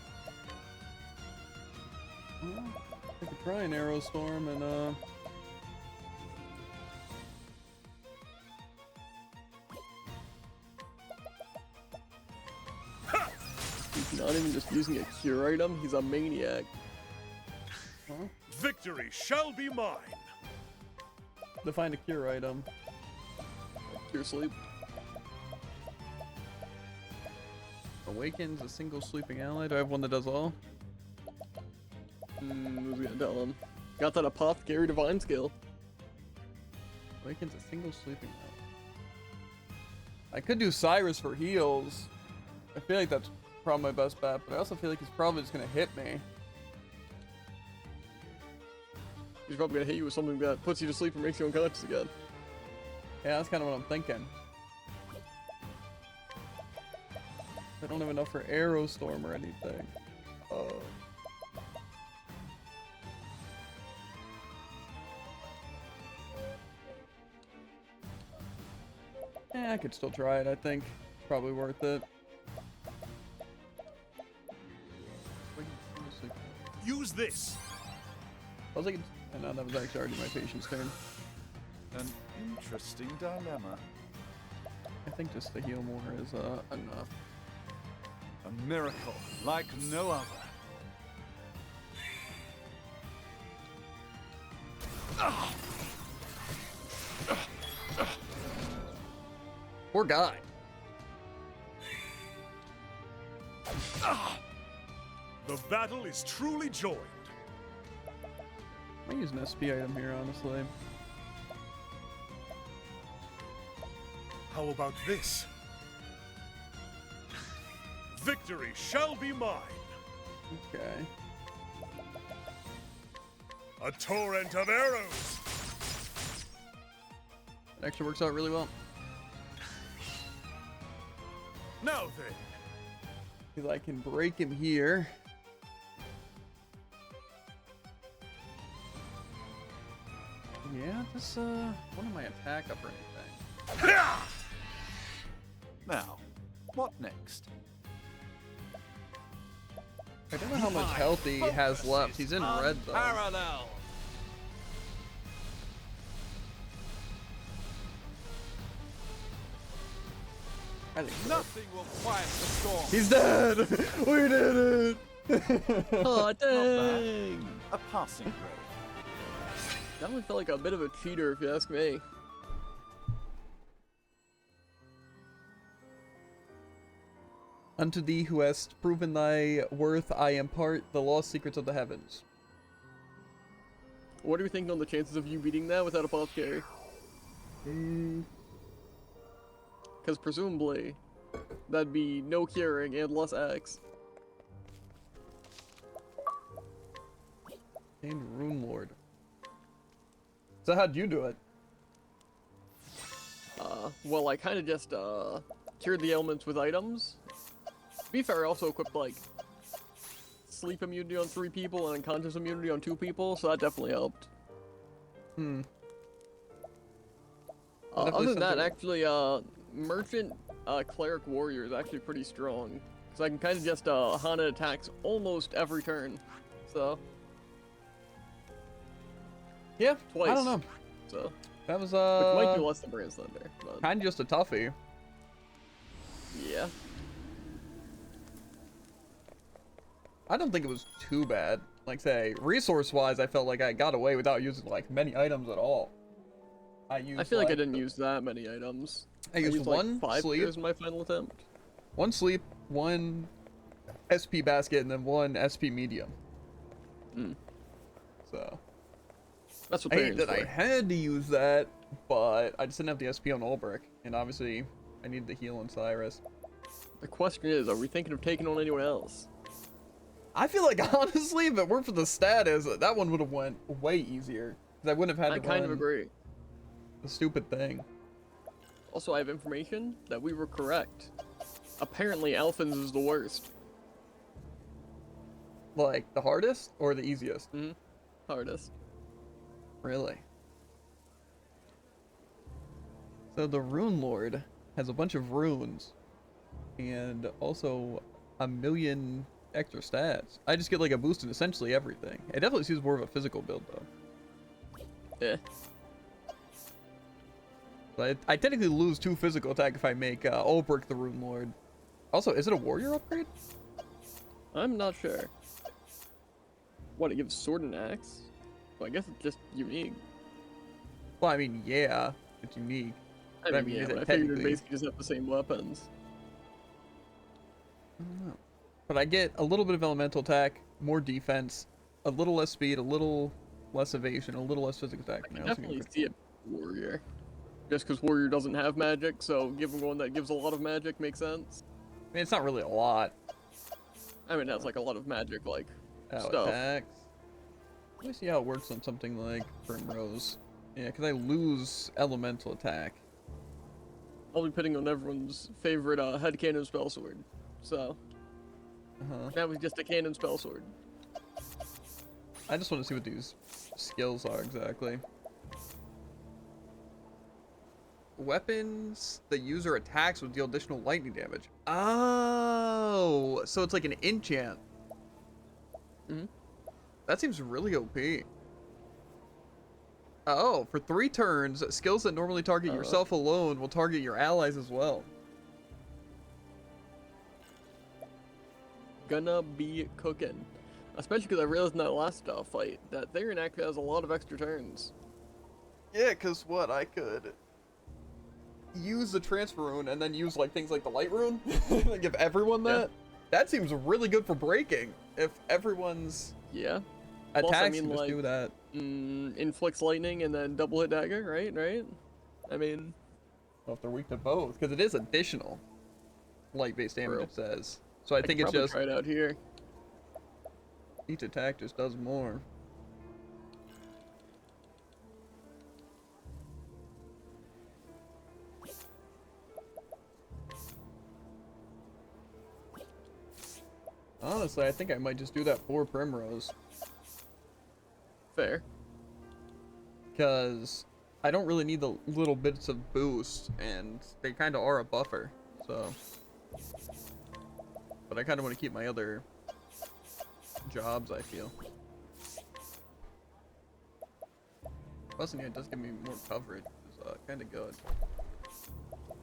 I could try an arrow storm and He's not even just using a cure item, he's a maniac. Victory shall be mine. define a cure item. Cure sleep. Awakens a single sleeping ally. Do I have one that does all? Who's gonna tell him? Got that apothecary divine skill. Awakens a single sleeping ally. I could do Cyrus for heals. I feel like that's probably my best bet, but I also feel like he's probably just gonna hit me. He's probably gonna hit you with something that puts you to sleep and makes you unconscious again. Yeah, that's kind of what I'm thinking. I don't have enough for arrow storm or anything. Oh. Yeah, I could still try it, I think. Probably worth it. Use this. I was like, no, that was actually already my patient's turn. An interesting dilemma. I think just the heal more is enough. A miracle like no other. Poor guy. The battle is truly joined. I might use an SP item here, honestly. How about this? Victory shall be mine. Okay. A torrent of arrows. That actually works out really well. Now then. Because I can break him here. Yeah, just one of my attack up or anything. Now, what next? I don't know how much health he has left. He's in red though. Parallel. I think Nothing will quiet the storm. he's dead. We did it. Oh dang! A passing grade. That one felt like a bit of a cheater, if you ask me. Unto thee who hast proven thy worth, I impart the lost secrets of the heavens. What are you thinking on the chances of you beating that without apothecary? Because presumably, that'd be no curing and less X. And Rune Lord. So how'd you do it? Well, I kind of just, cured the elements with items. To be fair, I also equipped, like, sleep immunity on 3 people and unconscious immunity on 2 people, so that definitely helped. Other than that, actually, Merchant, Cleric Warrior is actually pretty strong. Because I can kind of just, Hana attacks almost every turn. So. Yeah, Twice. I don't know. So. That was Which might do less than Brand's Thunder. But kind of just a toughie. yeah. I don't think it was too bad. Like say, resource-wise, I felt like I got away without using like many items at all. I feel like I didn't use that many items. I used one like 5 sleep. cures in my final attempt. One sleep, one SP basket, and then one SP medium. So That's what I hate Baron's that I for. had to use that, but I just didn't have the SP on Ulbrich, and obviously I needed the heal on Cyrus. The question is, are we thinking of taking on anyone else? I feel like honestly, if it weren't for the status, that one would have went way easier. Because I wouldn't have had I to kind of run agree. the stupid thing. Also, I have information that we were correct. Apparently, Alphins is the worst. Like the hardest or the easiest? Hardest. Really? So the Rune Lord has a bunch of runes, and also a million extra stats. I just get like a boost in essentially everything. It definitely seems more of a physical build though. Yeah. But I technically lose 2 physical attack if I make Ulbrich the Rune Lord. Also, is it a warrior upgrade? I'm not sure. What, it gives sword and axe? Well, I guess it's just unique. Well, I mean, yeah, it's unique. I But mean, yeah, is it but I figured technically- it basically just have the same weapons. I don't know. But I get a little bit of elemental attack, more defense, a little less speed, a little less evasion, a little less physical attack. I and can I also get definitely critical. see a warrior. Just because warrior doesn't have magic, so giving one that gives a lot of magic makes sense. I mean, it's not really a lot. I mean, that's like a lot of magic, like, Oh, stuff. attacks. Let me see how it works on something like Primrose. Yeah, because I lose elemental attack. I'll be pitting on everyone's favorite headcanon spell sword. So, that was just a cannon spell sword. I just want to see what these skills are exactly. Weapons the user attacks will deal additional lightning damage. Oh, so it's like an enchant. Mhm. That seems really OP. Oh, for 3 turns, skills that normally target yourself alone will target your allies as well. Gonna be cooking. Especially because I realized in that last fight that Theron actually has a lot of extra turns. Yeah, because what? I could use the transfer rune and then use like things like the light rune and give everyone Yeah. that. That seems really good for breaking. If everyone's Yeah. attacks Plus, I can mean, just like, do that. Inflicts lightning and then double hit dagger, right? Right? I mean, Well, if they're weak to both, because it is additional light-based damage, True. it says. So I think could it's probably just try it out here. each attack just does more. Honestly, I think I might just do that for Primrose, Fair. because I don't really need the little bits of boost, and they kind of are a buffer, so. But I kind of want to keep my other jobs, I feel. Plus, yeah, it does give me more coverage, which is kind of good.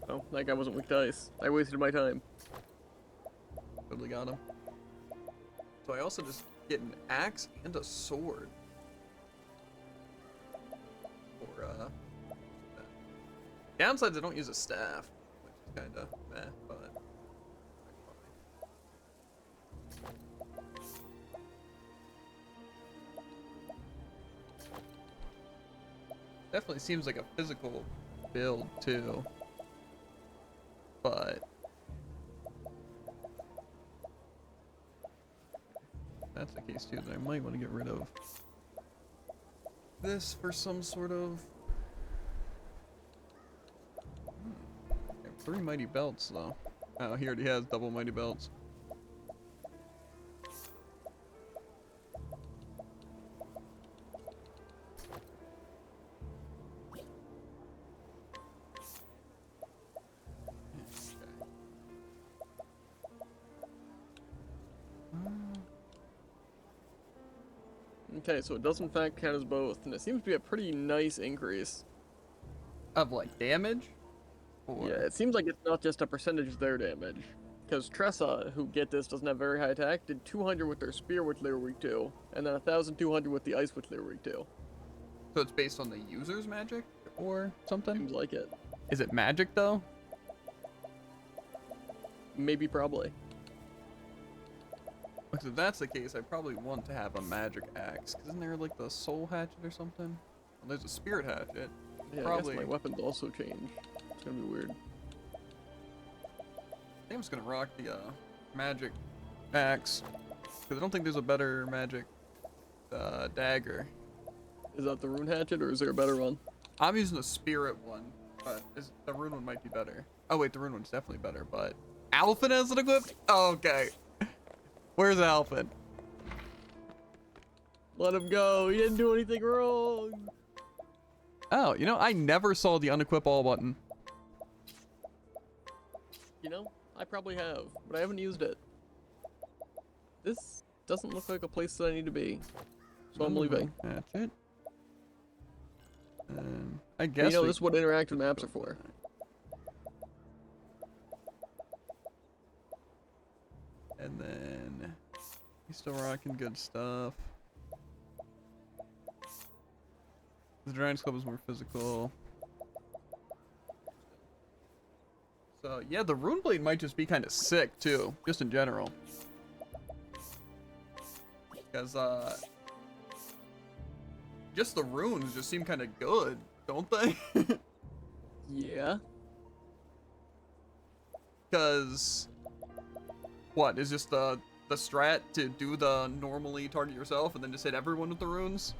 Oh, that guy wasn't weak to ice. I wasted my time. Totally got him. So I also just get an axe and a sword. Or, downsides, I don't use a staff, which is kind of meh, but. Definitely seems like a physical build, too. But. That's the case too, then I might want to get rid of this for some sort of I have 3 mighty belts though. Oh, he already has double mighty belts. Okay, so it does in fact count as both, and it seems to be a pretty nice increase. Of like damage? Or Yeah, it seems like it's not just a percentage of their damage. Because Tressa, who get this, doesn't have very high attack, did 200 with their spear, which they were weak to, and then 1,200 with the ice, which they were weak to. so it's based on the user's magic or something? Seems like it. Is it magic though? Maybe, probably. Because if that's the case, I probably want to have a magic axe. 'Cause isn't there like the soul hatchet or something? Well, there's a spirit hatchet. Yeah, Probably. I guess my weapons also change. It's gonna be weird. I think I'm just gonna rock the magic axe. Because I don't think there's a better magic dagger. Is that the rune hatchet, or is there a better one? I'm using the spirit one, but the rune one might be better. Oh wait, the rune one's definitely better, but Alphen has it equipped? Oh, okay. Where's Alphen? Let him go. He didn't do anything wrong. Oh, you know, I never saw the unequip all button. You know, I probably have, but I haven't used it. This doesn't look like a place that I need to be. So I'm leaving. That's it. I But guess you know, we- this is what interactive maps are for. And then he's still rocking good stuff. The Giants Club is more physical. So yeah, the Rune Blade might just be kind of sick too, just in general. Because just the runes just seem kind of good, don't they? Yeah. Because what is just the strat to do the normally target yourself and then just hit everyone with the runes?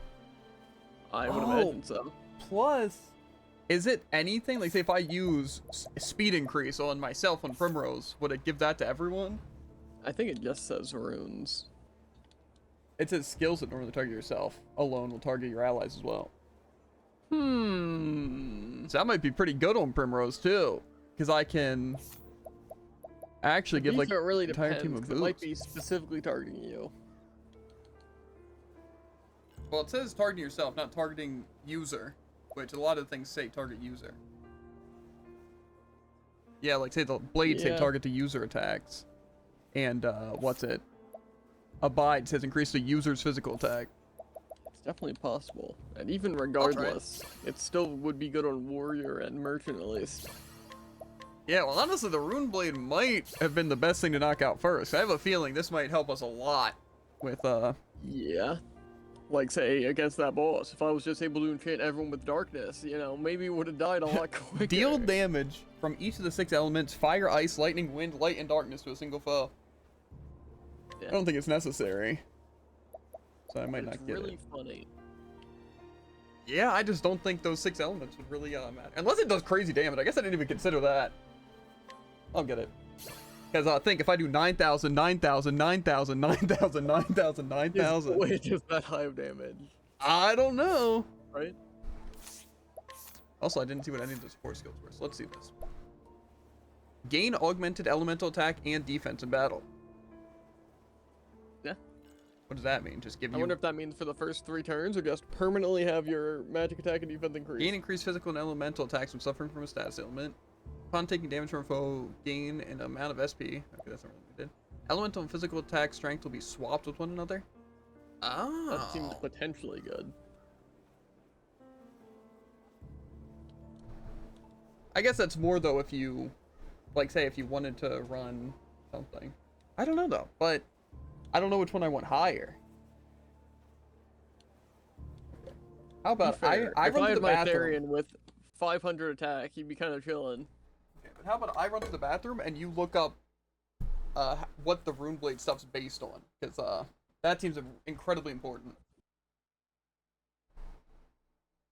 I would Oh. imagine so. Plus, is it anything like say if I use speed increase on myself on Primrose, would it give that to everyone? I think it just says runes. It says skills that normally target yourself alone will target your allies as well. Hmm. So that might be pretty good on Primrose too, because I can actually give like These don't really entire depend, team of 'cause it might boosts. be specifically targeting you. Well, it says targeting yourself, not targeting user, which a lot of things say target user. Yeah, like say the blades say Yeah. target to user attacks, and what's it? Abide says increase the user's physical attack. It's definitely possible. And even regardless, it still would be good on Warrior and Merchant at least. Yeah, well, honestly, the Rune Blade might have been the best thing to knock out first. I have a feeling this might help us a lot with Yeah. Like, say, against that boss, if I was just able to enchant everyone with darkness, you know, maybe it would have died a lot quicker. deal damage from each of the 6 elements: fire, ice, lightning, wind, light, and darkness to a single foe. Yeah. I don't think it's necessary, so I might It's not get really it. funny. Yeah, I just don't think those 6 elements would really matter. Unless it does crazy damage. I guess I didn't even consider that. I'll get it. Because I think if I do 9,000, 9,000, 9,000, 9,000, 9,000, 9,000. Wait, just that high of damage, I don't know. right? Also, I didn't see what any of the support skills were, so let's see this. Gain augmented elemental attack and defense in battle. Yeah. What does that mean? Just give I you wonder if that means for the first 3 turns, or just permanently have your magic attack and defense increase. gain increased physical and elemental attacks when suffering from a status ailment. Upon taking damage from a foe, gain an amount of SP. Okay, that's not really what we did. Elemental and physical attack strength will be swapped with one another. Oh. That seems potentially good. I guess that's more though if you, like, say if you wanted to run something. I don't know though, but I don't know which one I want higher. How about Fair. I if run I to had the my bathroom? Therian with 500 attack, he'd be kind of chilling. Okay, but how about I run to the bathroom and you look up what the Rune Blade stuff's based on, because that seems incredibly important.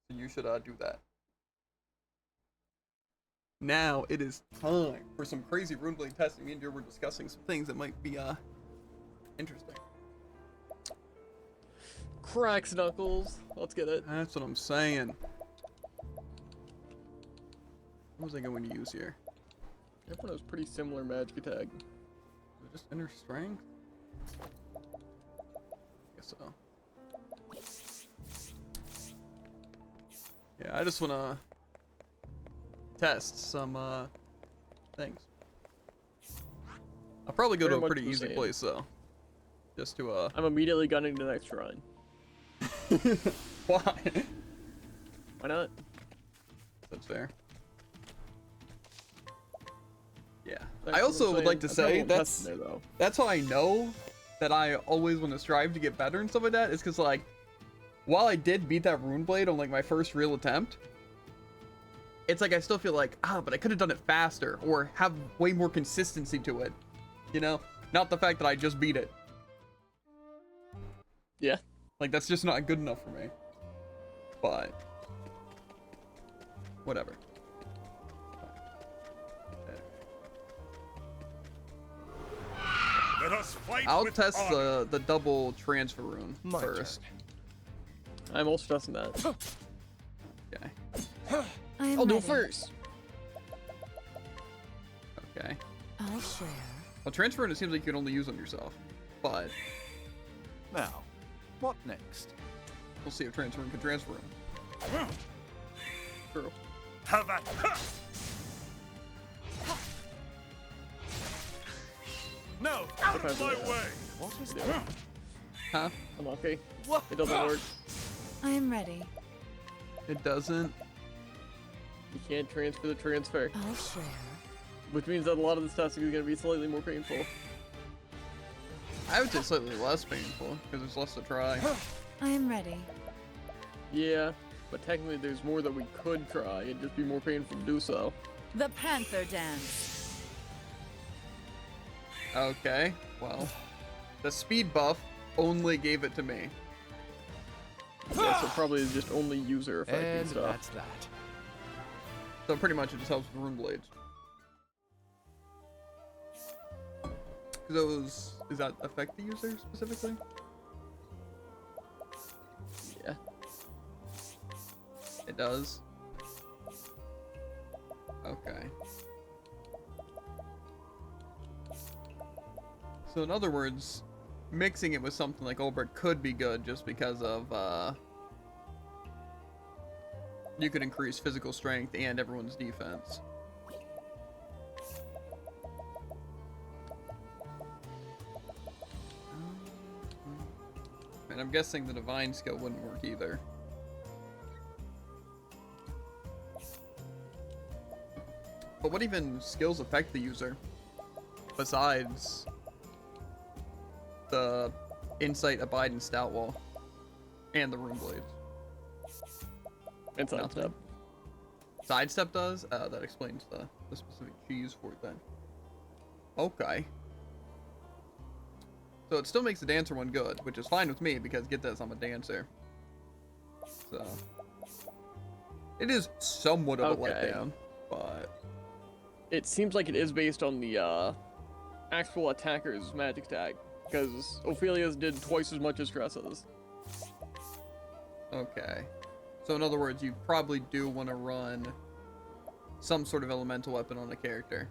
So you should do that. Now it is time for some crazy Rune Blade testing. Me and Deer were discussing some things that might be interesting. Cracks Knuckles. Let's get it. That's what I'm saying. What was I going to use here? Everyone has pretty similar magic attack. Was it just inner strength? Guess so. Yeah, I just wanna test some things. I'll probably go Very to a much pretty the easy same. place though. Just to I'm immediately gunning the next shrine. why? Why not? That's fair. Yeah. That's I what also I'm would like to saying. say Everyone tests there, though. that's how I know that I always want to strive to get better and stuff like that, is because, like, while I did beat that Rune Blade on, like, my first real attempt, it's like I still feel like, but I could have done it faster, or have way more consistency to it, you know? Not the fact that I just beat it. Yeah. Like, that's just not good enough for me. But whatever. Let us fight I'll with test honor. the double transfer rune My first. I'm also testing that. Okay. I'll do it first. Okay. I'll share. Well, transfer rune, it seems like you can only use on yourself. but Now, what next? we'll see if transfer room can transfer him. True. Have at No! out of my way! What is Yeah. that? Huh? Unlucky. What? It doesn't work. I am ready. It doesn't. You can't transfer the transfer, I'll share. which means that a lot of this testing is going to be slightly more painful. I would say slightly less painful because there's less to try. I am ready. Yeah, but technically there's more that we could try. It'd just be more painful to do so. The Panther Dance. Okay, well, the speed buff only gave it to me. Yeah, so probably it's just only user effect and And stuff. that's that. So pretty much it just helps with rune blades. Does that affect the user specifically? Yeah. It does. Okay. So in other words, mixing it with something like Ulbrich could be good just because of you could increase physical strength and everyone's defense. And I'm guessing the divine skill wouldn't work either. But what even skills affect the user? Besides the insight, abide, and stout wall. And the rune blades. And Nothing. sidestep. Sidestep does? That explains the specific cheese for it then. Okay. So it still makes the dancer one good, which is fine with me because get this, I'm a dancer. So it is somewhat of a Okay. letdown, but It seems like it is based on the actual attacker's magic attack, because Ophelia's did twice as much as Tressa's. okay. So in other words, you probably do want to run some sort of elemental weapon on a character.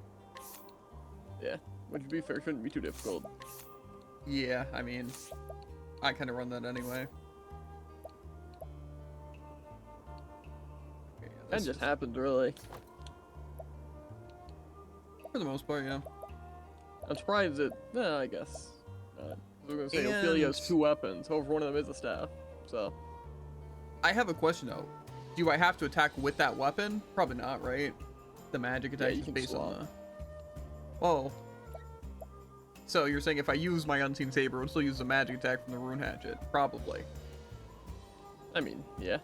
Yeah, which to be fair shouldn't be too difficult. Yeah, I mean, I kind of run that anyway. Okay, yeah, That this just is- happens, really. for the most part, yeah. I'm surprised that, I guess. I was gonna say And- Ophelia has 2 weapons, however one of them is a staff, so. I have a question though. Do I have to attack with that weapon? Probably not, right? The magic attack you is can based on swap. the. Well. So you're saying if I use my unseen saber, it would still use the magic attack from the rune hatchet? Probably. I mean, yeah.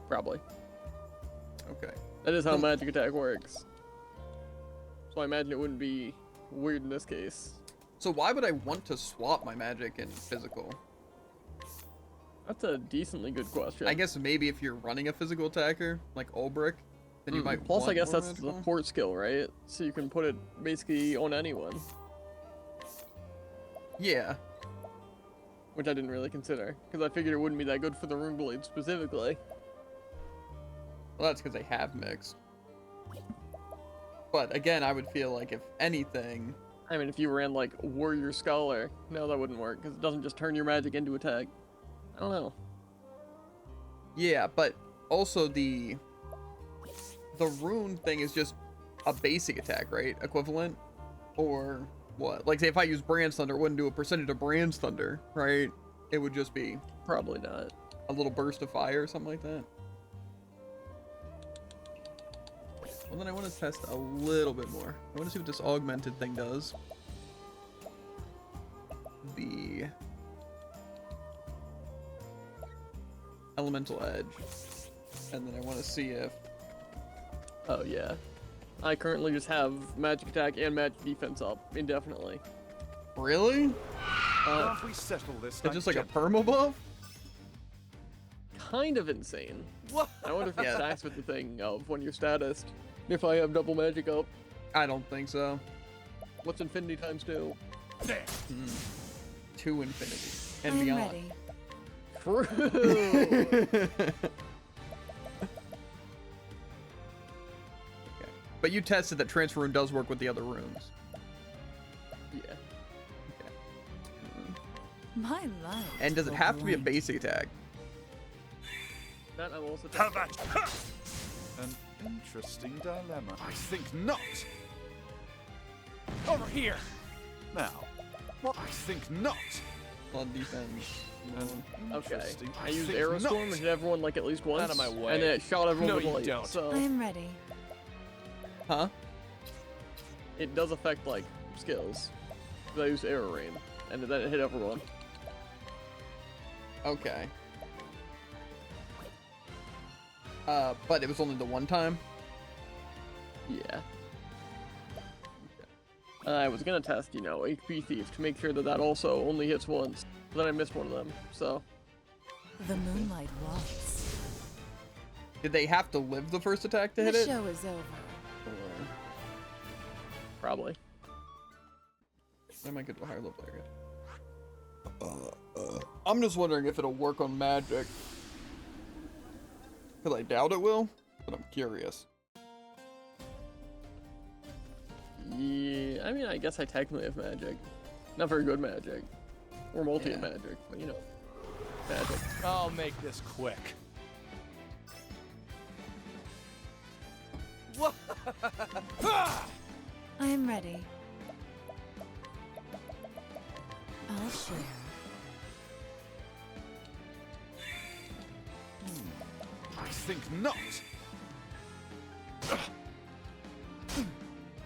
Probably. Okay. That is how So- magic attack works. So I imagine it wouldn't be weird in this case. So why would I want to swap my magic and physical? That's a decently good question. I guess maybe if you're running a physical attacker like Ulbrich, then you might. Plus, I want guess more that's the magical. port skill, right? So you can put it basically on anyone, Yeah. which I didn't really consider, because I figured it wouldn't be that good for the rune blade specifically. Well, that's because they have mixed. But again, I would feel like if anything, I mean, if you ran like Warrior Scholar, no, that wouldn't work, because it doesn't just turn your magic into attack. I don't know. yeah, but also the rune thing is just a basic attack, right? Equivalent? Or what? Like, say if I use Brand's Thunder, it wouldn't do a percentage of Brand's Thunder, right? It would just be Probably not. a little burst of fire or something like that. Well, then I want to test a little bit more. I want to see what this augmented thing does. The elemental edge. And then I want to see if Oh yeah. I currently just have magic attack and magic defense up indefinitely. really? Can't we settle this? It's just like a gentlemen? perma buff? Kind of insane. What? I wonder if it Yeah. stacks with the thing of when you're statist. If I have double magic up, I don't think so. what's infinity times 2? There. To infinity I and am beyond. ready. True. Okay. But you tested that transfer rune does work with the other runes. Yeah. Okay. My life. And does it will have to be a blink. basic attack? That I will also Have test. at ha! An interesting dilemma. I think not. Over here. Now, I think not. On defense. An Okay. interesting- I used think Aerostorm not. and hit everyone like at least once. Out of my way. And then it shot everyone No, with you light. don't. I So am ready. Huh? it does affect like skills. 'Cause I used Aero Rain, and then it hit everyone. Okay. But it was only the one time? Yeah. I was gonna test, you know, HP Thief to make sure that that also only hits once. But then I missed one of them, so. The moonlight waltz. Did they have to live the first attack to hit The it? show is over. Or... Probably. I might get to a higher level area. I'm just wondering if it'll work on magic. Because I doubt it will, but I'm curious. Yeah, I mean, I guess I technically have magic. Not very good magic. Or multi-magic, but you know. Magic. I'll make this quick. I am ready. I'll share. I think not.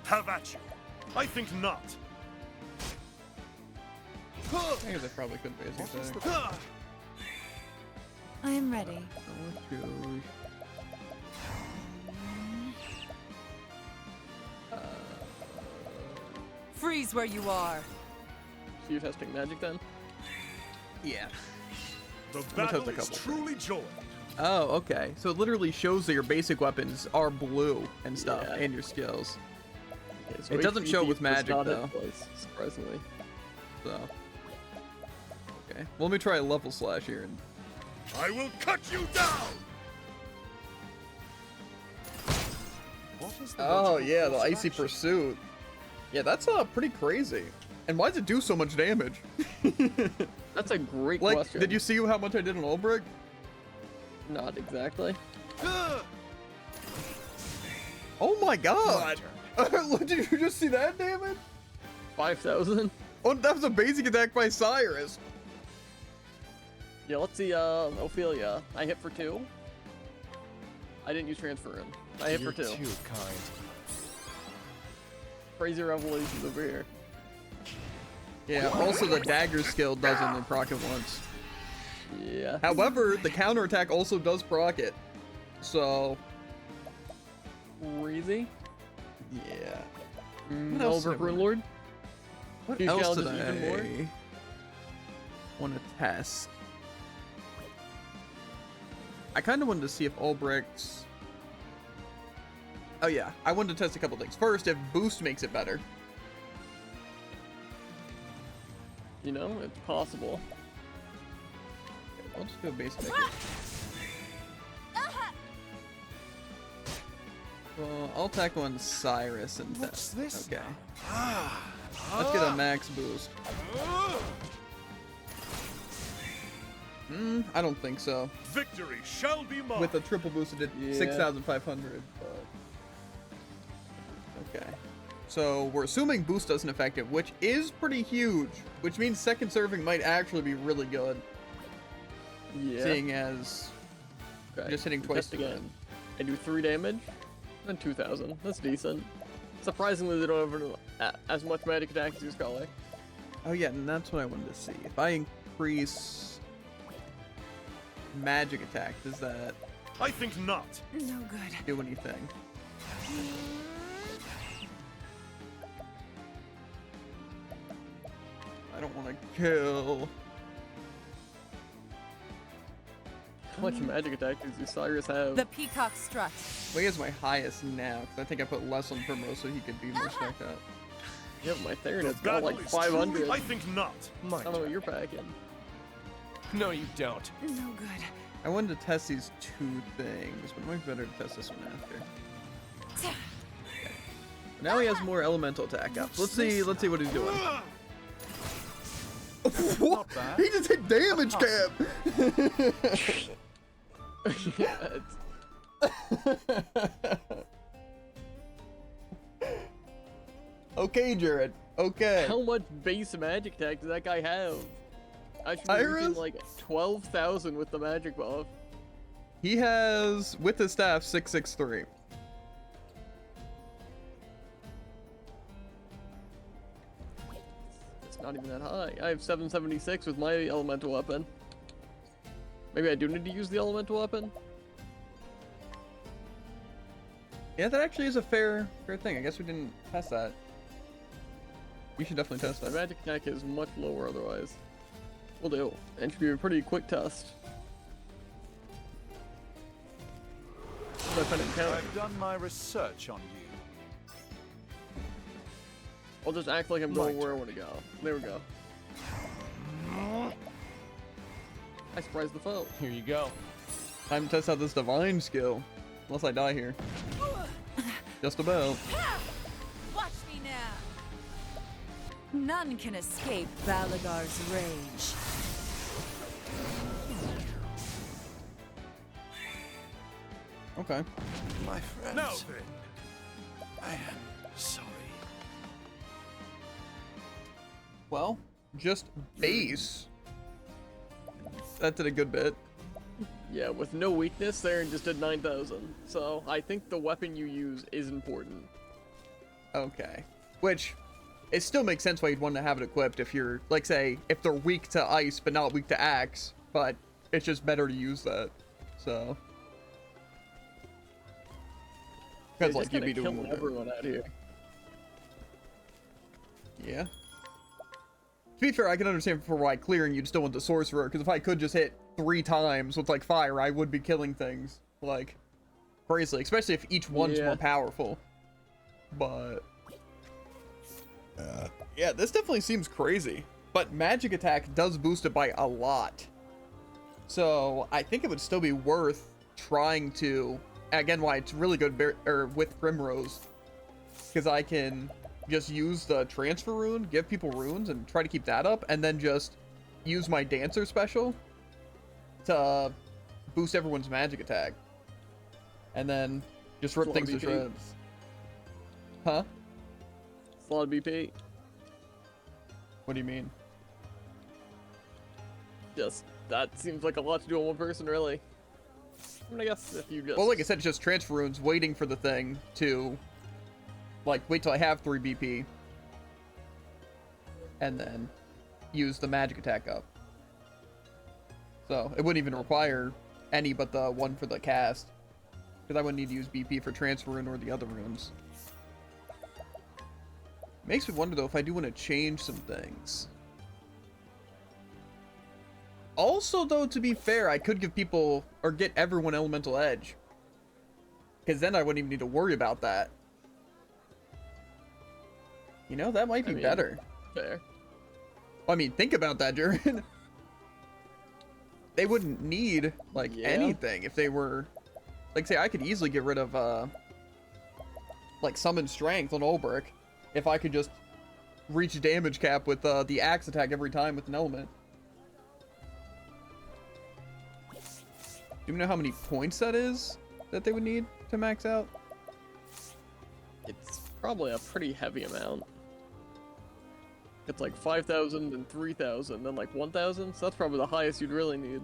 Have at you. I think not. I guess I probably could basic attack. I am ready. Freeze where you are. So you're testing magic then? Yeah. The test battle a is couple truly joined. Oh, okay. So it literally shows that your basic weapons are blue and stuff, Yeah. and your skills. Okay, so It doesn't HP show Thief with does magic, not hit though. twice, surprisingly. So. Okay. Well, let me try a level slash here. And... I will cut you down. What is the Oh, logical yeah, the course of icy action? pursuit. Yeah, that's pretty crazy. And why does it do so much damage? That's a great Like, question. did you see how much I did on Ulbrich? Not exactly. Oh my god! Did you just see that damage? 5,000? Oh, that was a basic attack by Cyrus. Yeah, let's see, Ophelia. I hit for 2. I didn't use transfer in. I hit You're for 2. too kind. Crazy revelations over here. Yeah, also the dagger skill does only proc it once. Yeah. However, the counterattack also does proc it. So, Crazy. yeah. Mm, else Oliver did I Rune want? Lord. What Two else did challenges even more? I want to test? I kind of wanted to see if Ulbricht's... Oh yeah, I wanted to test a couple things. First, if boost makes it better. You know, it's possible. Okay, I'll just do a basic attack. Well, I'll attack on Cyrus and What's this Okay. now? Let's get a max boost. I don't think so. Victory shall be mine. With a triple boost, it did Yeah. 6,500. But... Okay. So we're assuming boost doesn't affect it, which is pretty huge. Which means second serving might actually be really good, Yeah. seeing as Okay. just hitting we twice test again. again. I do 3 damage, then 2,000. That's decent. Surprisingly, they don't have as much magic attack as your Scholar. Oh yeah, and that's what I wanted to see. If I increase magic attack, does that I think not. No good. do anything? I don't want to kill. How much magic attack does Osiris have? The peacock strut. Well, he has my highest now, because I think I put less on Primrose so he could be more stacked up. Yeah, but my Theron The has got battle like is 500. truly- I think not. My I don't know what turn. you're packing. No, you don't. No good. I wanted to test these two things, but it might be better to test this one after. Okay. Now he has more elemental attack up. Let's see what he's doing. What? Not bad. He just hit damage cap. Yeah, Okay, Jared. Okay. how much base magic attack does that guy have? I should be Iris? reaching like 12,000 with the magic buff. He has, with his staff, 663. It's not even that high. I have 776 with my elemental weapon. Maybe I do need to use the elemental weapon? Yeah, that actually is a fair thing. I guess we didn't test that. We should definitely test My that. magic attack is much lower otherwise. Will do. And should be a pretty quick test. If I didn't count. I've done my research on you. I'll just act like I'm going Right. where I want to go. There we go. I surprised the foe. Here you go. Time to test out this divine skill. Unless I die here. Just about. Watch me now. None can escape Balagar's rage. Okay. My friends. Now then, I am sorry. Well, just base. That did a good bit. Yeah, with no weakness there and just did 9,000. So I think the weapon you use is important. Okay. Which, it still makes sense why you'd want to have it equipped if you're, like, say, if they're weak to ice but not weak to axe, but it's just better to use that. So. Because, like, you'd be doing more. everyone out here. Yeah. To be fair, I can understand for why clearing you'd still want the sorcerer, because if I could just hit 3 times with, like, fire, I would be killing things, like, crazily, especially if each one's Yeah. more powerful. But yeah, this definitely seems crazy. But magic attack does boost it by a lot. So I think it would still be worth trying to, again, why it's really good with Primrose, because I can just use the transfer rune, give people runes, and try to keep that up, and then just use my dancer special to boost everyone's magic attack, and then just rip Slot things to BP. shreds. Huh? It's a lot of BP. What do you mean? Just, that seems like a lot to do on one person, really. I mean, I guess if you just... Well, like I said, it's just transfer runes waiting for the thing to, like, wait till I have 3 BP, and then use the magic attack up. So it wouldn't even require any but the one for the cast, because I wouldn't need to use BP for transfer rune or the other runes. Makes me wonder though if I do want to change some things. Also though, to be fair, I could give people, or get everyone elemental edge, because then I wouldn't even need to worry about that. You know, that might be mean, better. Fair. I mean, think about that, Jared. They wouldn't need, like, Yeah. anything if they were... Like, say, I could easily get rid of, like, summon strength on Ulbrich if I could just reach damage cap with, the axe attack every time with an element. Do you know how many points that is that they would need to max out? It's probably a pretty heavy amount. It's like 5,000 and 3,000, then like 1,000, so that's probably the highest you'd really need.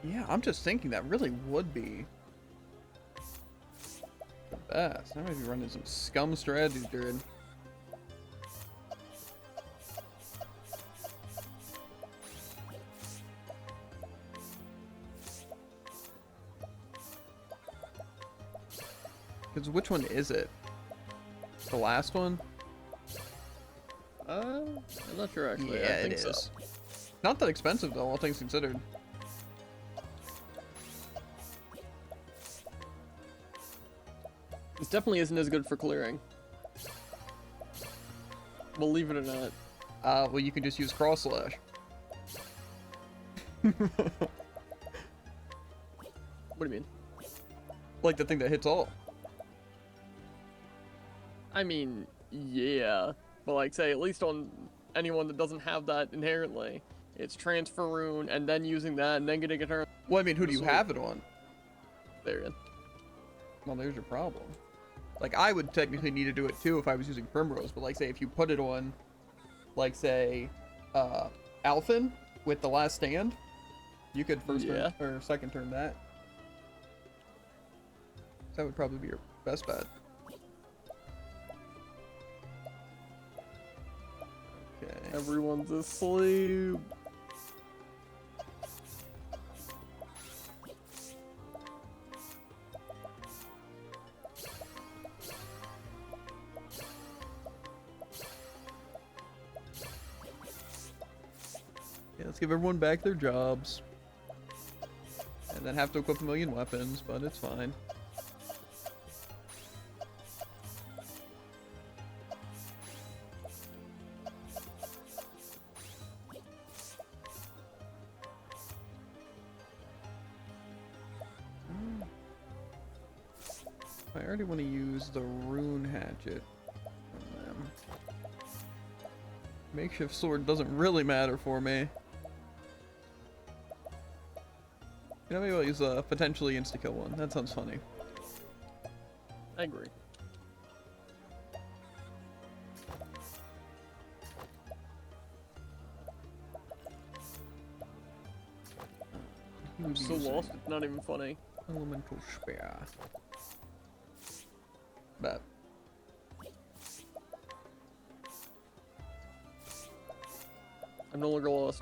Yeah, I'm just thinking that really would be the best. I might be running some scum strategies, Jared. Because which one is it? The last one? I'm not sure actually. Yeah, I think it so. is. Not that expensive though, all things considered. This definitely isn't as good for clearing. Believe it or not. Well, you can just use cross slash. What do you mean? Like the thing that hits all. I mean, yeah. But like, say, at least on anyone that doesn't have that inherently. It's transfer rune, and then using that, and then getting a turn. Well, I mean, who do you Sweet. have it on? There. Well, there's your problem. Like, I would technically need to do it too if I was using Primrose, but like, say, if you put it on, like, say, Alphen with the last stand, you could first turn, or second turn that. That would probably be your best bet. Okay. Everyone's asleep. Yeah, let's give everyone back their jobs. And then have to equip a million weapons, but it's fine. I already want to use the rune hatchet on them. Makeshift sword doesn't really matter for me. You know, maybe I'll use a potentially insta-kill one. That sounds funny. I agree. I'm so lost, it's not even funny. Elemental spear. Bet. I'm no longer lost.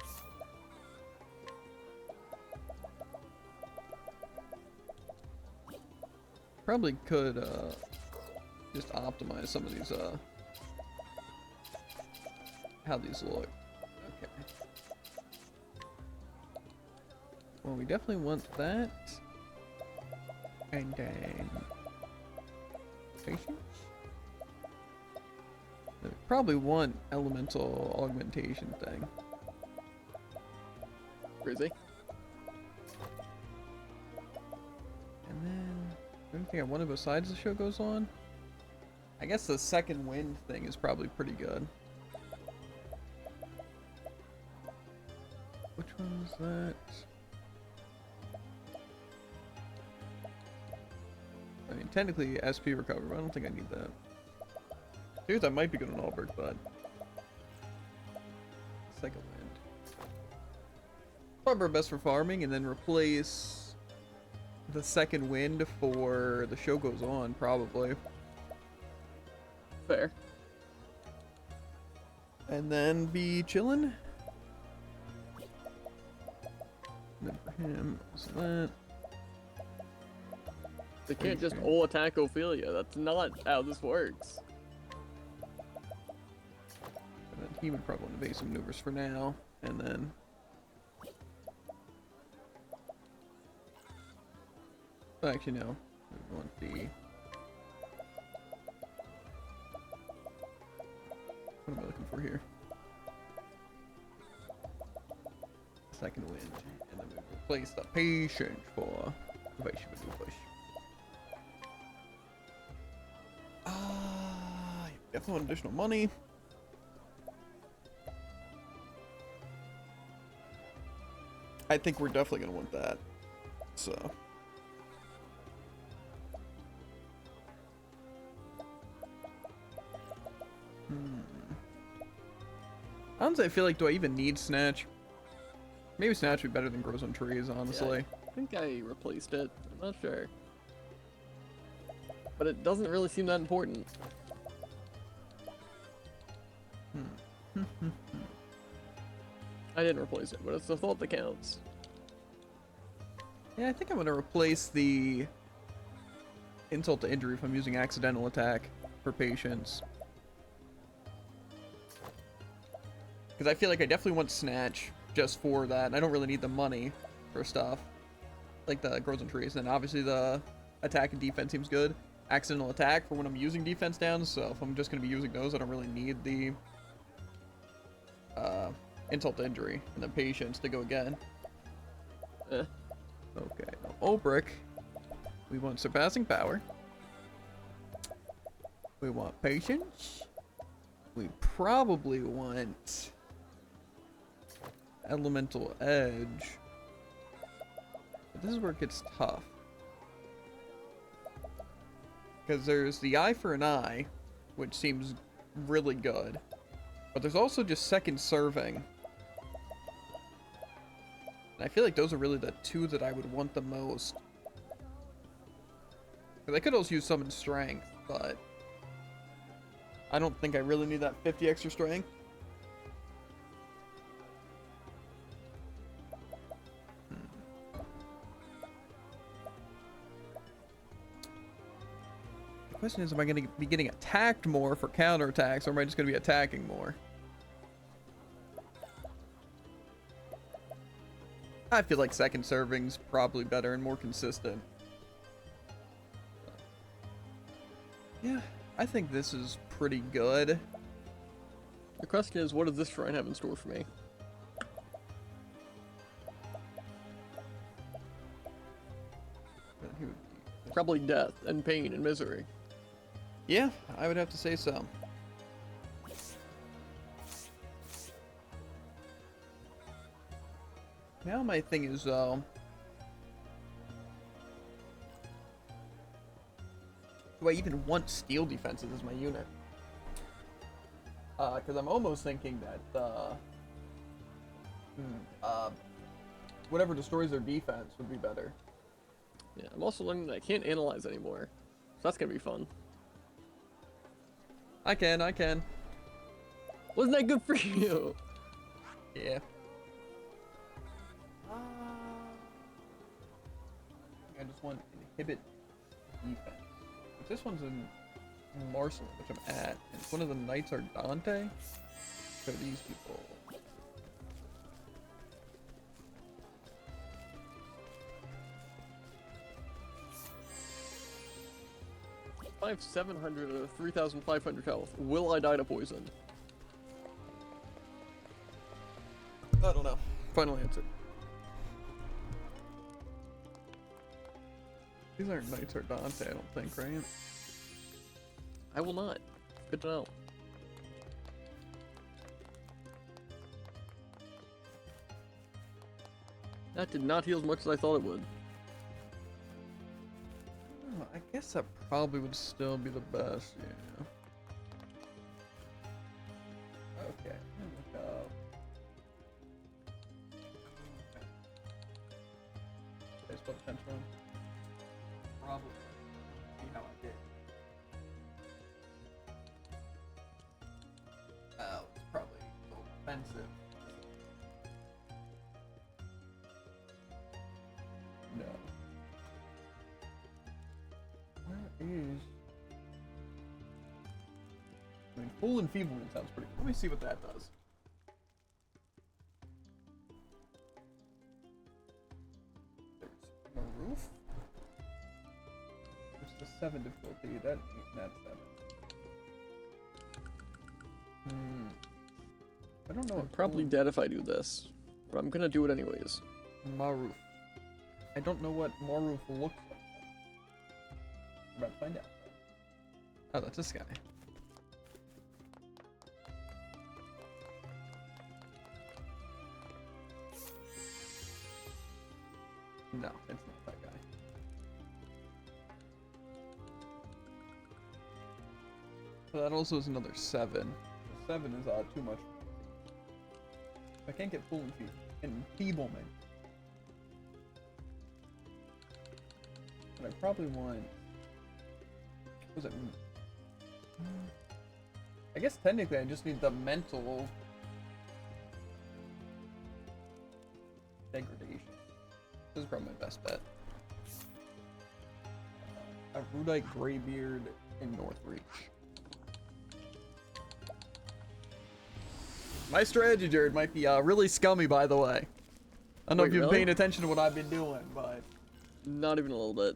Probably could just optimize some of these how these look. Okay. Well, we definitely want that. And then patience. We probably want elemental augmentation thing. Crazy. And then anything I want besides the show goes on? I guess the second wind thing is probably pretty good. Which one is that? I mean, technically SP recover, but I don't think I need that. Here's that might be good on Albert, but second wind. Probably best for farming, and then replace the second wind for the show goes on, probably. Fair. And then be chillin'. And then for him, so that. They can't just all attack Ophelia. That's not how this works. And then he would probably want evasive maneuvers for now, and then. Oh, actually, no. We want the. What am I looking for here? Second wind, and then we replace the patient for evasive maneuvers. Definitely want additional money. I think we're definitely gonna want that. So. Honestly, I feel like, do I even need Snatch? Maybe Snatch would be better than Grows on Trees, honestly. Yeah, I think I replaced it. I'm not sure. But it doesn't really seem that important. I didn't replace it, but it's the thought that counts. Yeah, I think I'm gonna replace the insult to injury if I'm using accidental attack for patience. Because I feel like I definitely want Snatch just for that. And I don't really need the money for stuff. Like the Grows on Trees. And obviously the attack and defense seems good. Accidental attack for when I'm using defense down. So if I'm just gonna be using those, I don't really need the insult to injury and then patience to go again. Okay, now Ulbrich. We want surpassing power. We want patience. we probably want Elemental Edge. But this is where it gets tough. Because there's the eye for an eye, which seems really good. But there's also just second serving. And I feel like those are really the two that I would want the most. Because I could also use summon strength, but I don't think I really need that 50 extra strength. The question is, am I going to be getting attacked more for counterattacks, or am I just going to be attacking more? I feel like second serving's probably better and more consistent. Yeah, I think this is pretty good. The question is, what does this shrine have in store for me? Probably death and pain and misery. Yeah, I would have to say so. Now my thing is, do I even want steel defenses as my unit? Because I'm almost thinking that, whatever destroys their defense would be better. Yeah, I'm also learning that I can't analyze anymore. So that's gonna be fun. I can. Wasn't that good for you? Yeah. I just want inhibit defense. But this one's in Marcel, which I'm at. And one of the knights are Dante. So these people. 700 or 3,500 health. Will I die to poison? I don't know. Final answer. These aren't Knights or Dante, I don't think, right? I will not. Good to know. That did not heal as much as I thought it would. Oh, I guess that probably would still be the best, yeah. Okay, look up. Okay, spell the fence run. Probably. See how I did. Oh, it's probably so expensive. No. Where is... I mean, full enfeeblement sounds pretty cool. Let me see what that does. There's Maroof. It's the 7 difficulty. That's 7. I don't know. I'm probably dead if I do this, but I'm gonna do it anyways. Maroof. I don't know what Maroof looks like. I'm about to find out. Oh, that's this guy. No, it's not that guy. So that also is another 7. The 7 is too much. I can't get full enfeeblement. But I probably want... What was it? I guess technically I just need the mental degradation. This is probably my best bet. A Rudite Greybeard in Northreach. My strategy, Jared, might be really scummy, by the way. I don't know if you've been paying attention to what I've been doing, but... Not even a little bit.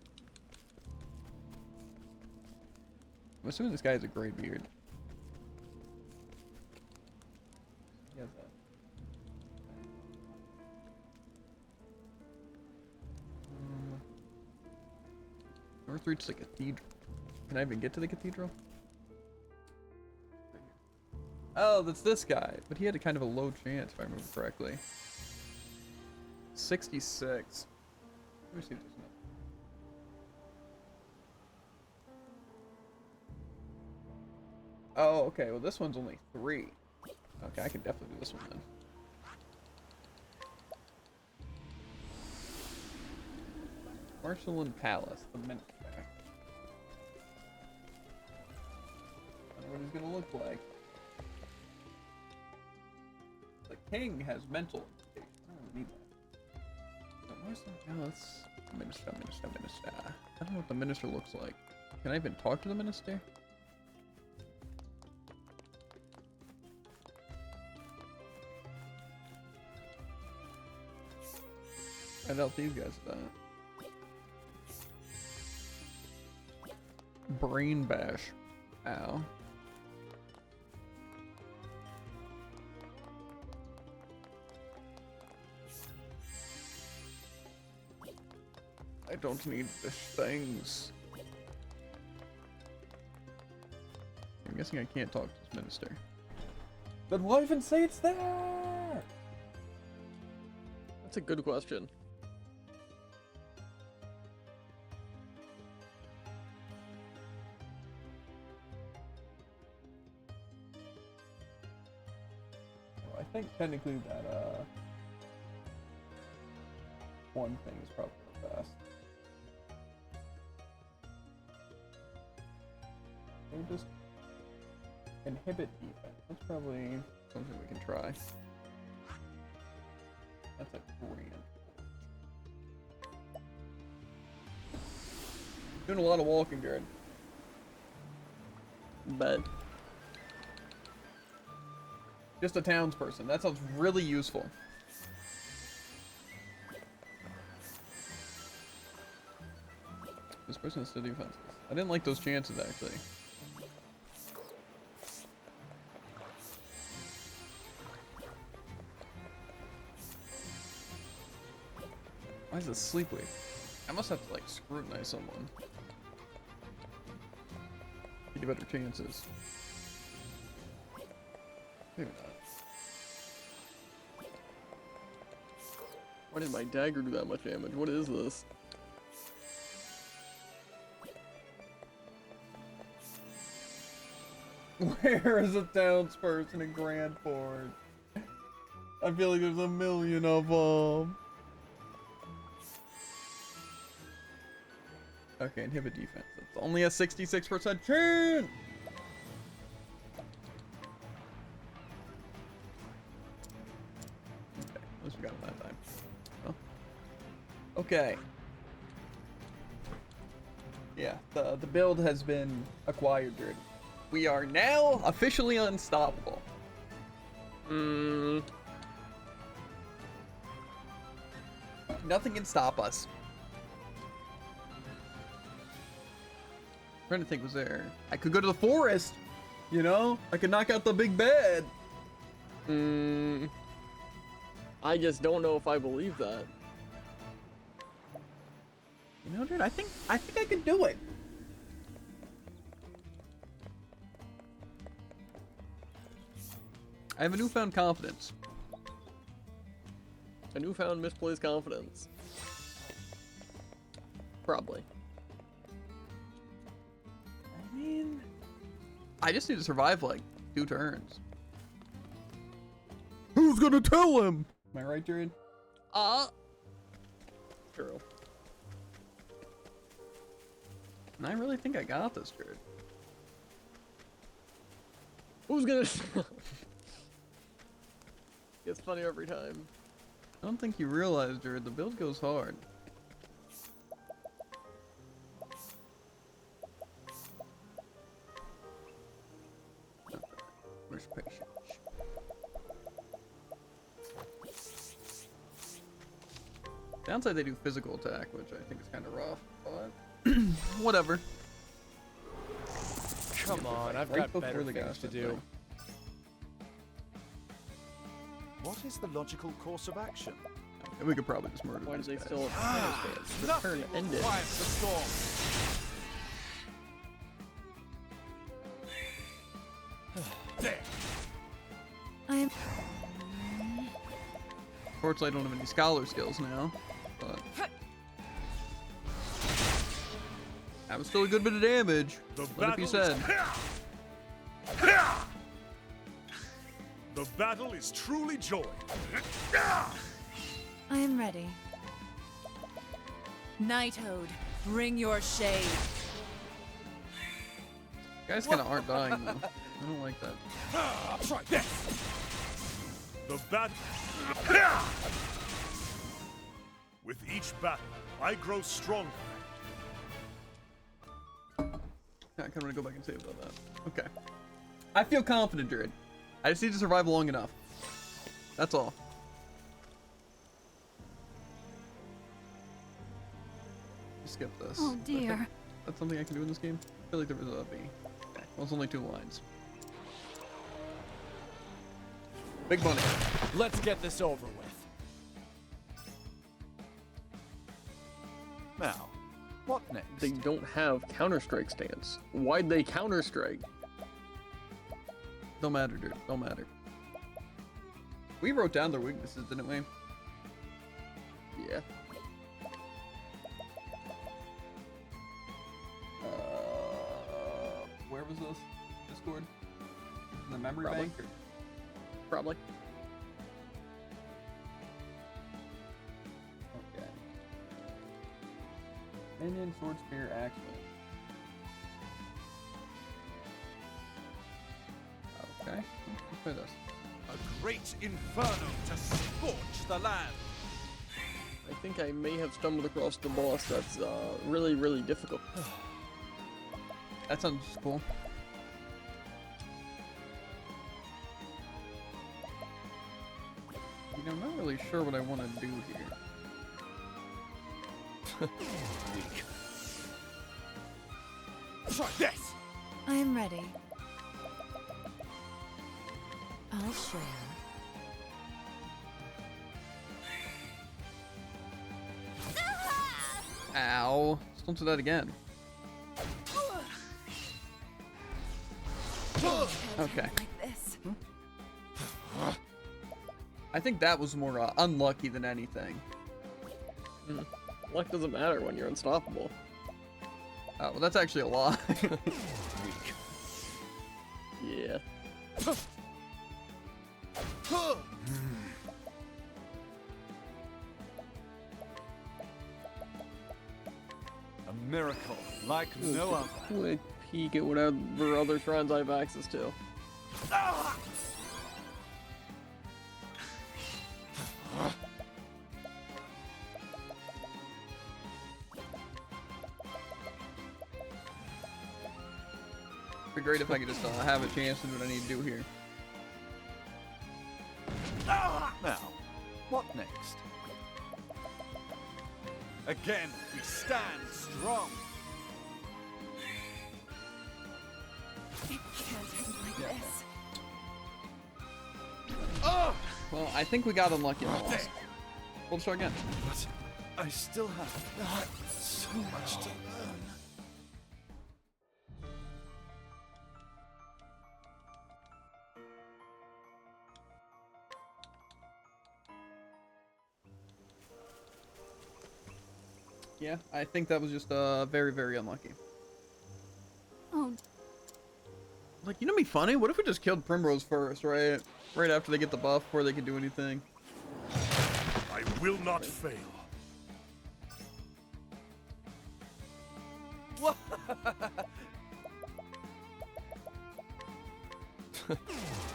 I'm assuming this guy has a gray beard. He has that. Northreach's the cathedral. Can I even get to the cathedral? Oh, that's this guy. But he had a kind of a low chance, if I remember correctly. 66. Let me see if there's another. Oh, okay. Well, this one's only 3. Okay, I can definitely do this one then. Porcelain Palace, the Minister. I wonder what he's gonna look like. The king has mental limitation. I don't need that. So where's the Minister? I don't know what the minister looks like. Can I even talk to the minister? I doubt these guys are that. Brain bash. Ow. I don't need the things. I'm guessing I can't talk to this minister. Then why even say it's there? That's a good question. Well, I think technically that one thing is probably the best. Maybe just inhibit defense. That's probably something we can try. That's a grand. Doing a lot of walking, Jared. Bet. Just a townsperson. That sounds really useful. This person is still defenseless. I didn't like those chances, actually. Why is this sleepy? I must have to, like, scrutinize someone. Get better chances. Maybe not. Why did my dagger do that much damage? What is this? Where is a townsperson in Grandport? I feel like there's a million of them. Okay, inhibit defense. It's only a 66% chance! Okay, at least we got it that time. Well, okay. Yeah, the build has been acquired, dude. We are now officially unstoppable. Nothing can stop us. I'm trying to think, was there? I could go to the forest, you know? I could knock out the big bed. I just don't know if I believe that. You know, dude, I think I could do it. I have a newfound confidence. A newfound misplaced confidence. Probably. I mean, I just need to survive like 2 turns. Who's gonna tell him? Am I right, Jared? True. And I really think I got this, Jared. Who's gonna... It's funny every time. I don't think you realize, Jared, the build goes hard. Where's patience? Downside, they do physical attack, which I think is kind of rough, but whatever. Come on, I've Right got better before the things gas to thing. do. What is the logical course of action? And we could probably just murder Why do these they guys. still have the turn ended? Quiet the storm. There! Unfortunately, I don't have any scholar skills now, but that was still a good bit of damage. Let it be said. The battle is truly joined. I am ready. Knighthood, bring your shade. You guys kind of aren't dying though. I don't like that. Try this. The battle. With each battle, I grow stronger. I kind of want to go back and save about that. Okay. I feel confident, Jared. I just need to survive long enough. That's all. Skip this. Oh dear. That's something I can do in this game? I feel like there was a B. Okay. Well, it's only 2 lines. Big money. Let's get this over with. Now, what next? They don't have Counter-Strike stance. Why'd they Counter-Strike? Don't matter, dude. Don't matter. We wrote down their weaknesses, didn't we? Yeah. Where was this? Discord? In the memory Probably. bank? Or? Probably. Okay. Minion, sword, spear, axeman. Okay. Let's play this. A great inferno to scorch the land. I think I may have stumbled across the boss that's really, really difficult. That sounds cool. You know, I'm not really sure what I want to do here. Weak. Try this. I am ready. I'll share. Ow. Just don't do that again. Okay. Like this. I think that was more unlucky than anything. Luck doesn't matter when you're unstoppable. Oh, well, that's actually a lie. Weak. Yeah. A miracle like no other. Quick peek at whatever other shrines I have access to. It'd be great if I could just have a chance to do what I need to do here. Now, what next? Again, we stand strong. It can't end like this. Well, I think we got unlucky and lost. We'll try again. But I still have so much to learn. Yeah, I think that was just very, very unlucky. Oh, Like, you know, what'd be funny? What if we just killed Primrose first, right? Right after they get the buff, before they can do anything. I will not fail.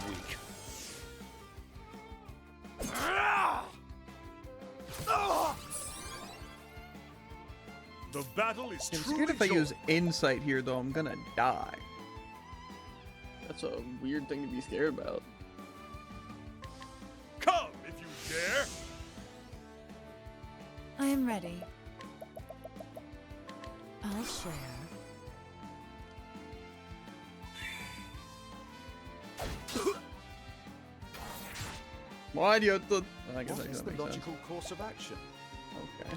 Weak. The battle is It's truly good if I joined. use Insight here, though. I'm gonna die. That's a weird thing to be scared about. Come if you dare. I am ready. I'll share. Why do you have to... I guess What that is the makes sense. logical course of action? Okay.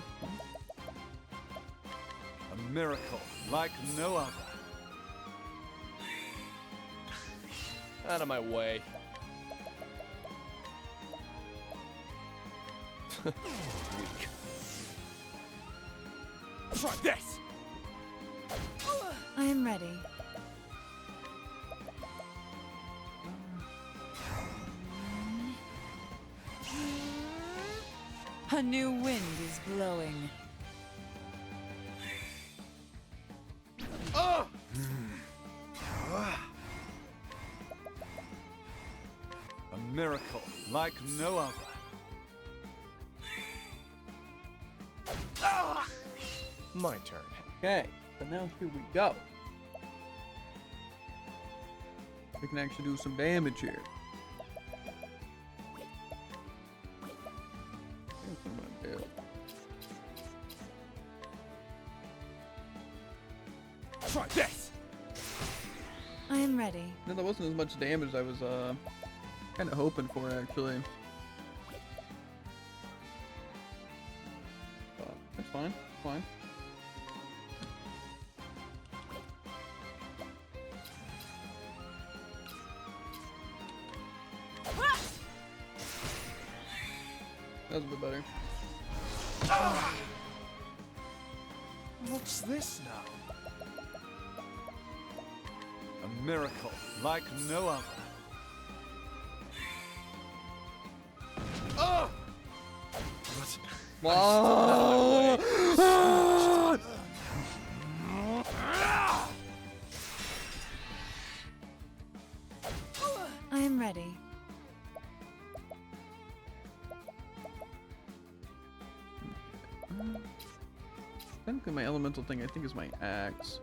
A miracle like no other. Out of my way. Weak. Try this! I am ready. A new wind is blowing. A miracle like no other. My turn. Okay, so now here we go. We can actually do some damage here. Here's what I'm gonna do. Try this! I am ready. No, that wasn't as much damage as I was kind of hoping for, actually. But it's fine. It's fine. That was a bit better. What's this now? A miracle like no other. Wow! I am ready. Technically, my elemental thing, I think, is my axe.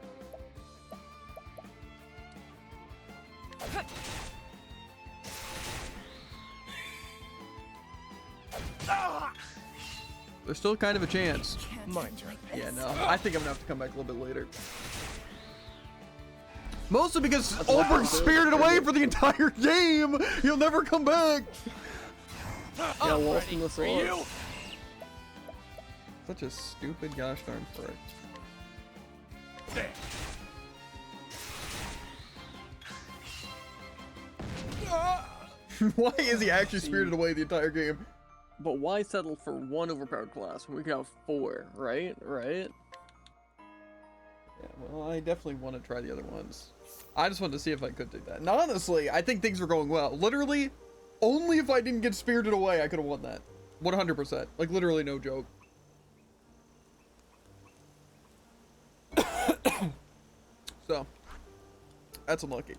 There's still kind of a chance. My turn. Yeah, no, I think I'm gonna have to come back a little bit later. Mostly because Ulberg's spirited away for the entire game. He'll never come back. Yeah, lost in the For sauce. you! Such a stupid gosh darn frick. There. Why is he actually spirited away the entire game? But why settle for one overpowered class when we could have 4, right? Right? Yeah, well, I definitely want to try the other ones. I just wanted to see if I could do that. And honestly, I think things were going well. Literally, only if I didn't get spirited away, I could have won that. 100%. Like, literally no joke. So, that's unlucky.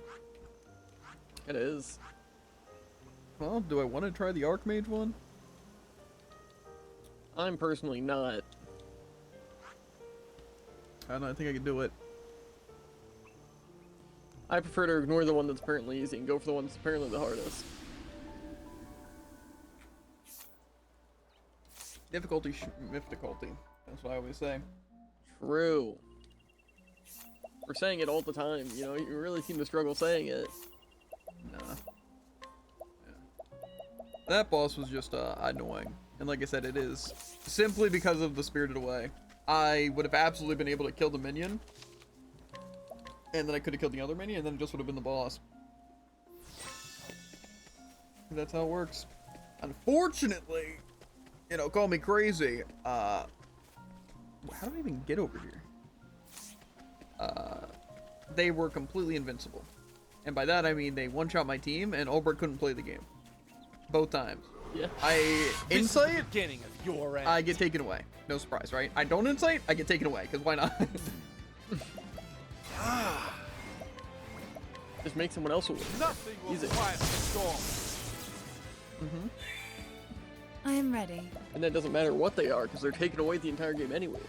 It is. Well, do I want to try the Archmage one? I'm personally not. I don't know, I think I can do it. I prefer to ignore the one that's apparently easy and go for the one that's apparently the hardest. Difficulty, difficulty. That's what I always say. True. We're saying it all the time, you know, you really seem to struggle saying it. Nah. Yeah. That boss was just annoying. And like I said, it is. Simply because of the Spirited Away. I would have absolutely been able to kill the minion. And then I could have killed the other minion, and then it just would have been the boss. And that's how it works. Unfortunately, you know, call me crazy. How do I even get over here? They were completely invincible. And by that I mean they one-shot my team, and Ulberg couldn't play the game. Both times. Yeah. This is the Insight, beginning of your end. I get taken away. No surprise, right? I don't insight, I get taken away, because why not? Just make someone else a winner. Nothing will Easy. quiet the storm. I am ready. And that doesn't matter what they are, because they're taking away the entire game anyway.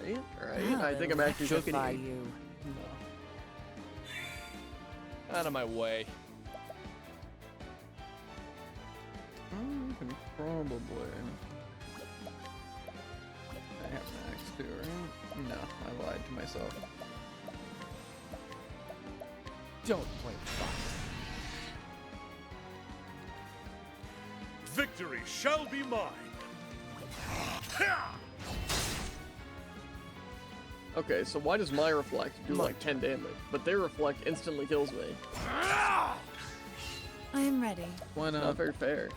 Right? Right? I think I'm actually joking. Electrify you. Out of my way. I can probably. I have an axe too, right? No, I lied to myself. Don't play with fire. Victory shall be mine. Okay, so why does my reflect do like 10 damage, but their reflect instantly kills me? I am ready. Why Not not? very fair.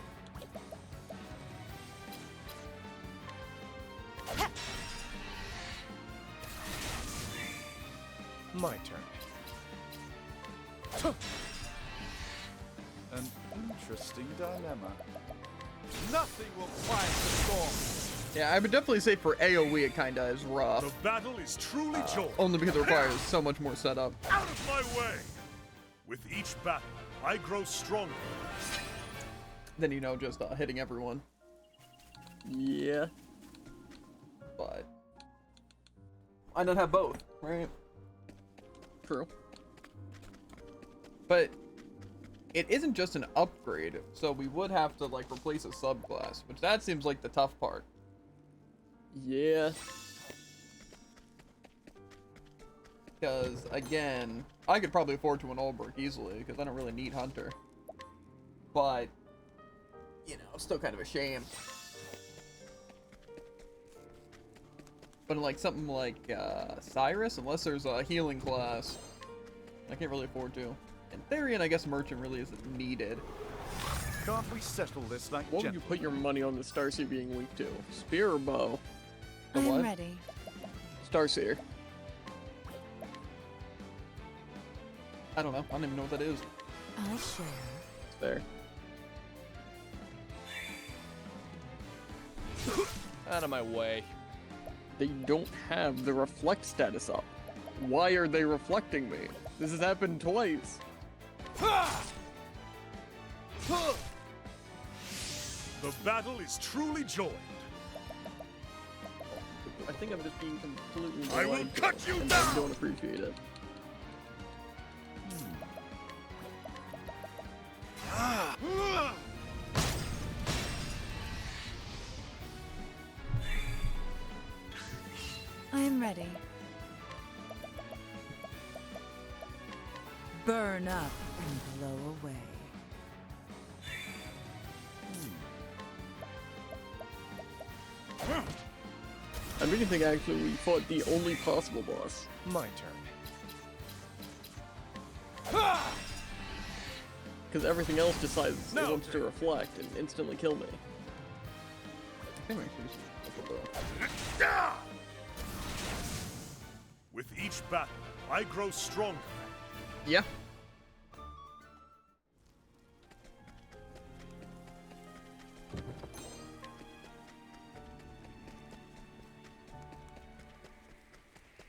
My turn. An interesting dilemma. Nothing will quiet the storm. Yeah, I would definitely say for AoE it kinda is rough. The battle is truly joined. Only because it requires so much more setup. Out of my way! With each battle, I grow stronger. Than, you know, just hitting everyone. Yeah. But why not have both, right? True. But it isn't just an upgrade, so we would have to like replace a subclass, which that seems like the tough part. Yeah. Because again, I could probably afford to an Ulbrich easily, because I don't really need Hunter. But you know, still kind of a shame. But like something like Cyrus, unless there's a healing class, I can't really afford to. In theory, and I guess Merchant really isn't needed. Can't we settle this like What would you gentlemen? put your money on the Starseer being weak to? Spear or bow? The what? I'm ready. Starseer. I don't know. I don't even know what that is. I'll share. There. Out of my way. They don't have the reflect status up. Why are they reflecting me? This has happened twice. The battle is truly joined. I think I'm just being completely I will delightful, cut you and down! I don't appreciate it. I am ready. Burn up and blow away. I really think actually we fought the only possible boss. My turn. Because everything else decides it No. wants to reflect and instantly kill me. I think we should just Yeah! With each battle, I grow stronger. Yeah.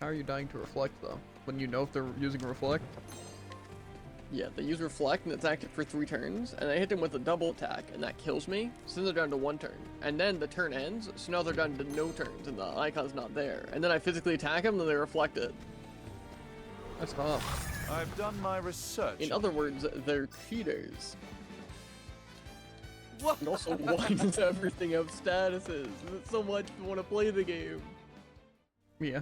How are you dying to reflect though? When you know if they're using reflect? Yeah, they use reflect and it's active for 3 turns, and I hit them with a double attack, and that kills me, so then they're down to 1 turn. And then the turn ends, so now they're down to no turns, and the icon's not there. And then I physically attack them, and they reflect it. That's tough. I've done my research. In other words, they're cheaters. What? And also, why does everything have statuses? It's so much to want to play the game. Yeah.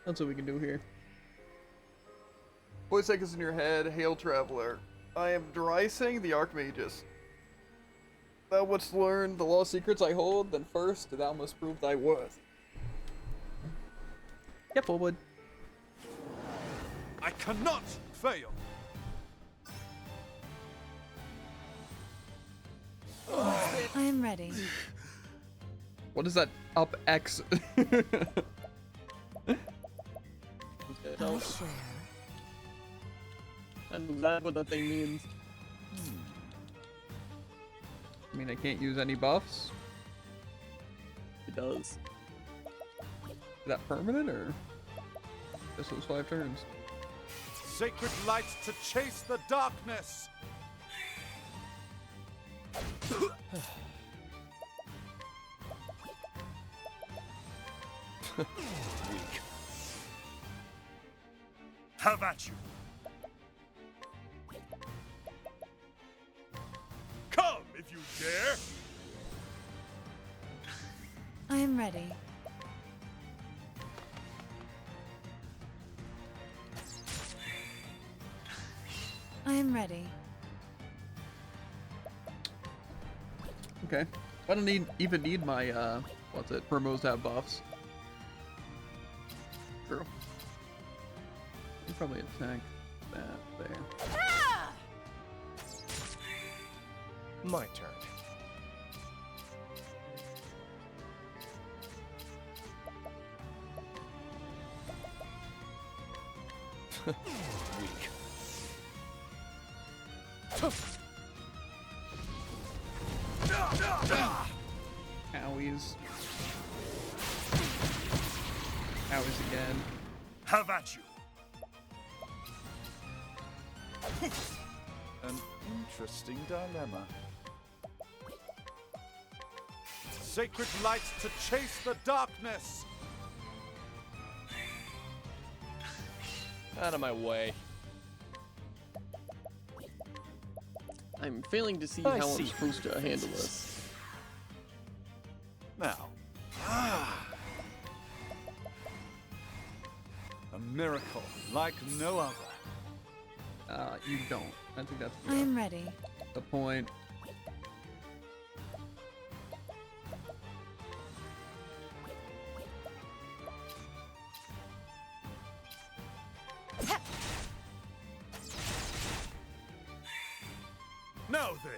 That's what we can do here. Voice echoes in your head, Hail Traveler. I am Drysing the Archmagus. Thou wouldst learn the lost secrets I hold, then first thou must prove thy worth. Yep, I would. I cannot fail. I am ready. What is that up X? I'll share. And that's what that thing means. I mean, I can't use any buffs. It does. Is that permanent or just those 5 turns? Sacred light to chase the darkness. Weak. Have at you. Come if you dare. I am ready. I am ready. Okay. I don't even need my what's it? Promos to have buffs. True. You probably attack that there. My turn. Weak. Owies. Owies again. Have at you. An interesting dilemma. Sacred light to chase the darkness! Out of my way. I'm failing to see I how see I'm supposed to your handle defenses. this. Now. A miracle like no other. You don't. I think that's I am ready. the point. Now then.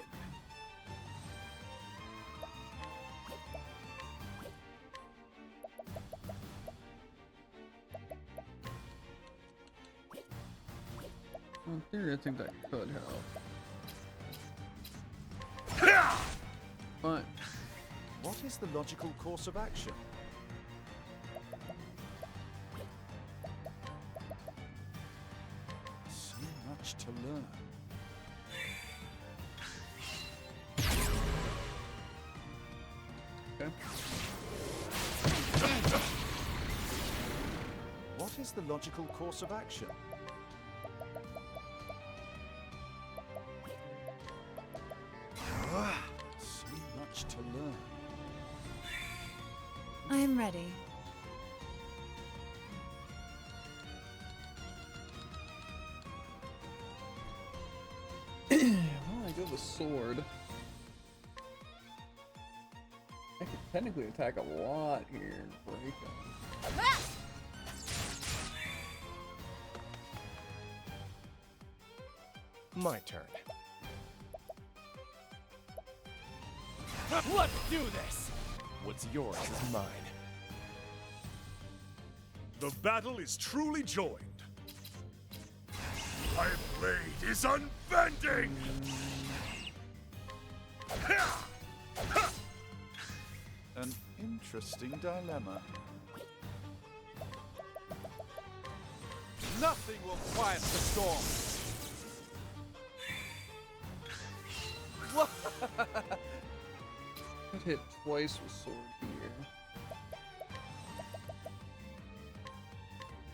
Well, in theory, I think that could help. But What is the logical course of action? So much to learn. okay. What is the logical course of action? So much to learn. I am ready. Well, I go with sword. I could technically attack a lot here and break them. My turn. Let's do this! What's yours is mine. The battle is truly joined. My blade is unbending! An interesting dilemma. Nothing will quiet the storm. I'd hit twice with sword here.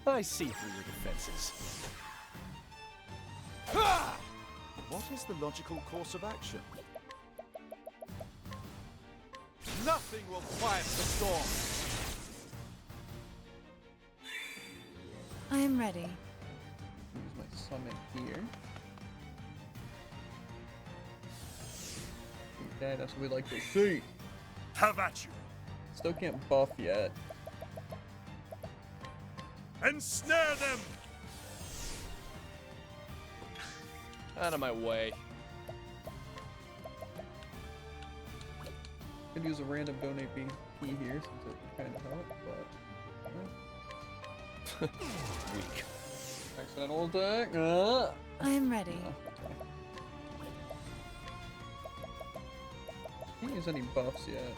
I see through your defenses. What is the logical course of action? Nothing will quiet the storm. I am ready. Use my summon here. Okay, that's what we like to see. Have at you. Still can't buff yet. Ensnare them! Out of my way. Could use a random donate BP here since it would kind of help, but Weak. accidental attack. I am ready. Okay. Can't use any buffs yet.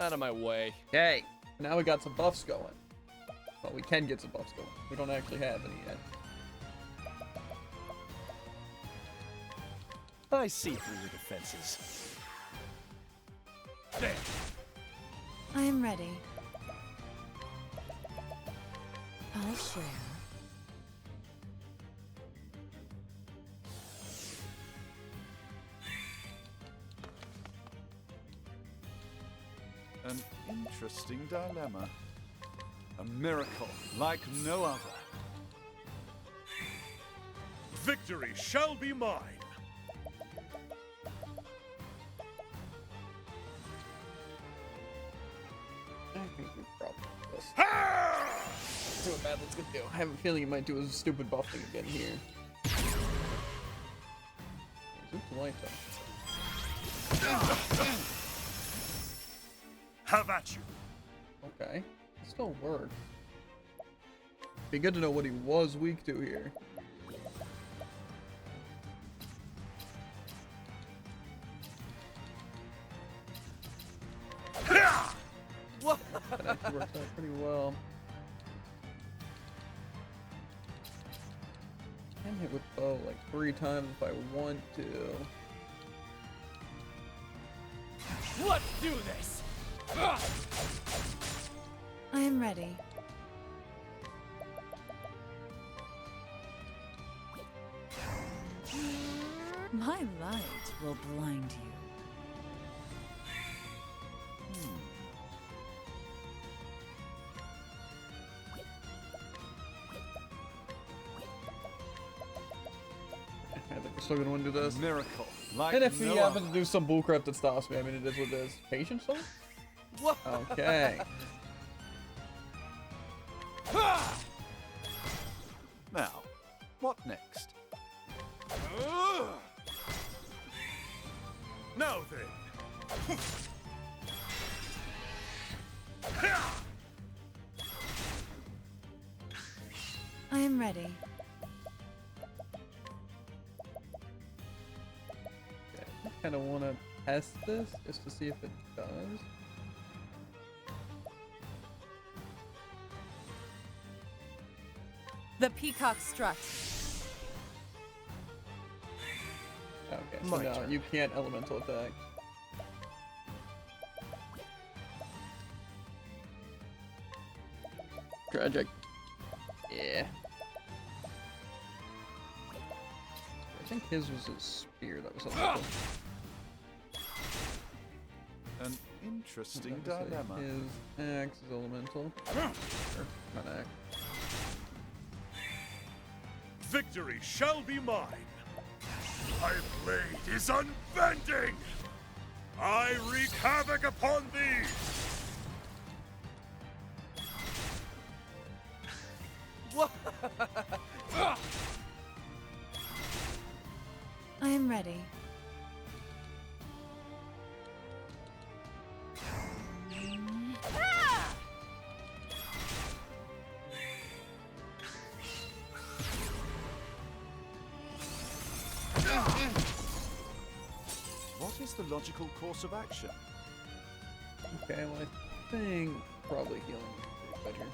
Out of my way. Okay, now we got some buffs going. Well, we can get some buffs going. We don't actually have any yet. I see through your defenses. There. I am ready. I'll share. interesting dilemma. A miracle like no other. Victory shall be mine. I think we probably this. Ha! See what Madeline's gonna do. I have a feeling he might do his stupid buff thing again here. Zoop light though. Have at you. Okay. It still works. Be good to know what he was weak to here. That actually works out pretty well. I can hit with bow like 3 times if I want to. Let's do this! I am ready. My light will blind you. I think we're still gonna want to do this. Miracle like And if no we happen other. to do some bullcrap that stops me, I mean, it is what it is. Patience, though? Okay. Now, what next? Now then. I am ready. I kind of want to test this just to see if it does. The peacock strut. Okay, so My no, turn. you can't elemental attack. Tragic. Yeah. I think his was a spear that was elemental. An interesting That was like dilemma. his axe is elemental. Or, not axe. Victory shall be mine. My blade is unbending. I wreak havoc upon thee. I am ready. What is the logical course of action? Okay, well, I think probably healing is better.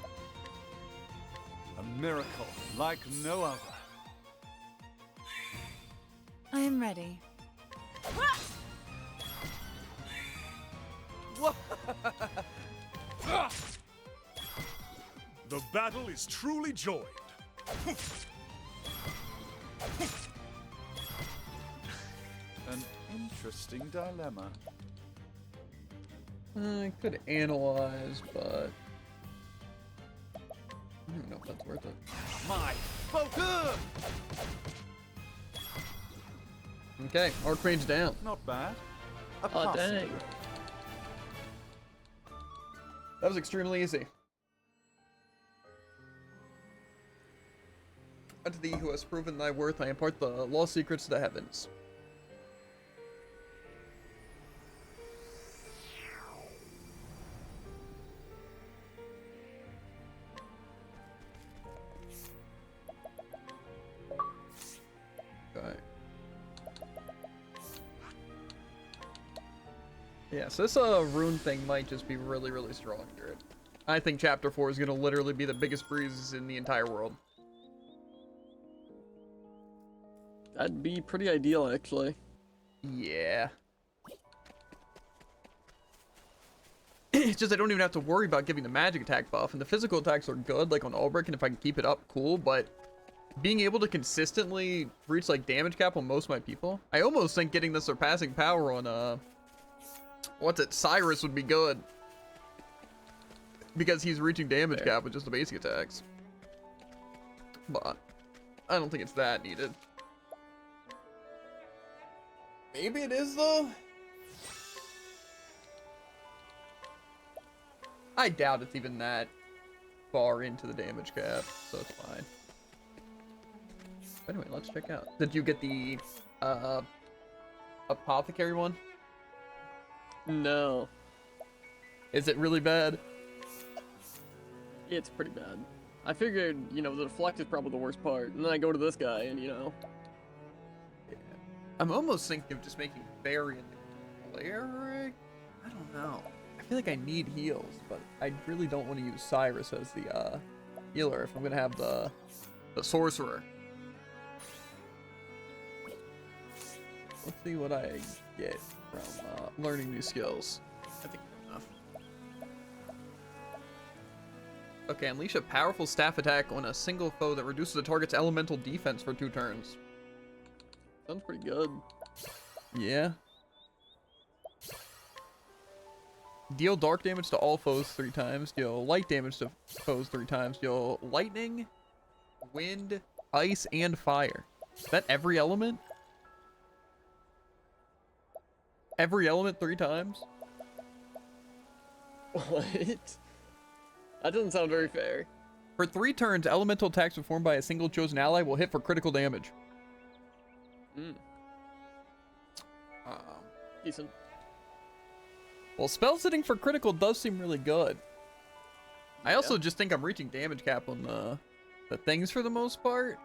A miracle like no other. I am ready. The battle is truly joined. An interesting dilemma. I could analyze, but I don't know if that's worth it. My focus! Okay, Archmage down. Not bad. A Oh, passing dang. grade. That was extremely easy. Unto thee who has proven thy worth, I impart the lost secrets to the heavens. Okay. Yeah, so this rune thing might just be really, really strong here. I think Chapter 4 is going to literally be the biggest breeze in the entire world. That'd be pretty ideal, actually. Yeah. It's just I don't even have to worry about giving the magic attack buff, and the physical attacks are good, like on Ulbrich, and if I can keep it up, cool, but being able to consistently reach, like, damage cap on most of my people, I almost think getting the surpassing power on, what's it, Cyrus would be good. because he's reaching damage Fair. cap with just the basic attacks. But I don't think it's that needed. Maybe it is though. I doubt it's even that far into the damage cap, so it's fine. But anyway, let's check out. Did you get the apothecary one? No. Is it really bad? It's pretty bad. I figured, you know, the deflect is probably the worst part. And then I go to this guy and, you know. Yeah. I'm almost thinking of just making Barry and the cleric. I don't know. I feel like I need heals, but I really don't want to use Cyrus as the healer if I'm gonna have the sorcerer. Let's see what I get from learning new skills. I think enough. Okay, unleash a powerful staff attack on a single foe that reduces the target's elemental defense for 2 turns. Sounds pretty good. Yeah. Deal dark damage to all foes 3 times. Deal light damage to foes 3 times. Deal lightning, wind, ice, and fire. Is that every element? Every element 3 times? What? That doesn't sound very fair. For 3 turns, elemental attacks performed by a single chosen ally will hit for critical damage. Decent. Well, spell sitting for critical does seem really good. I also just think I'm reaching damage cap on the things for the most part.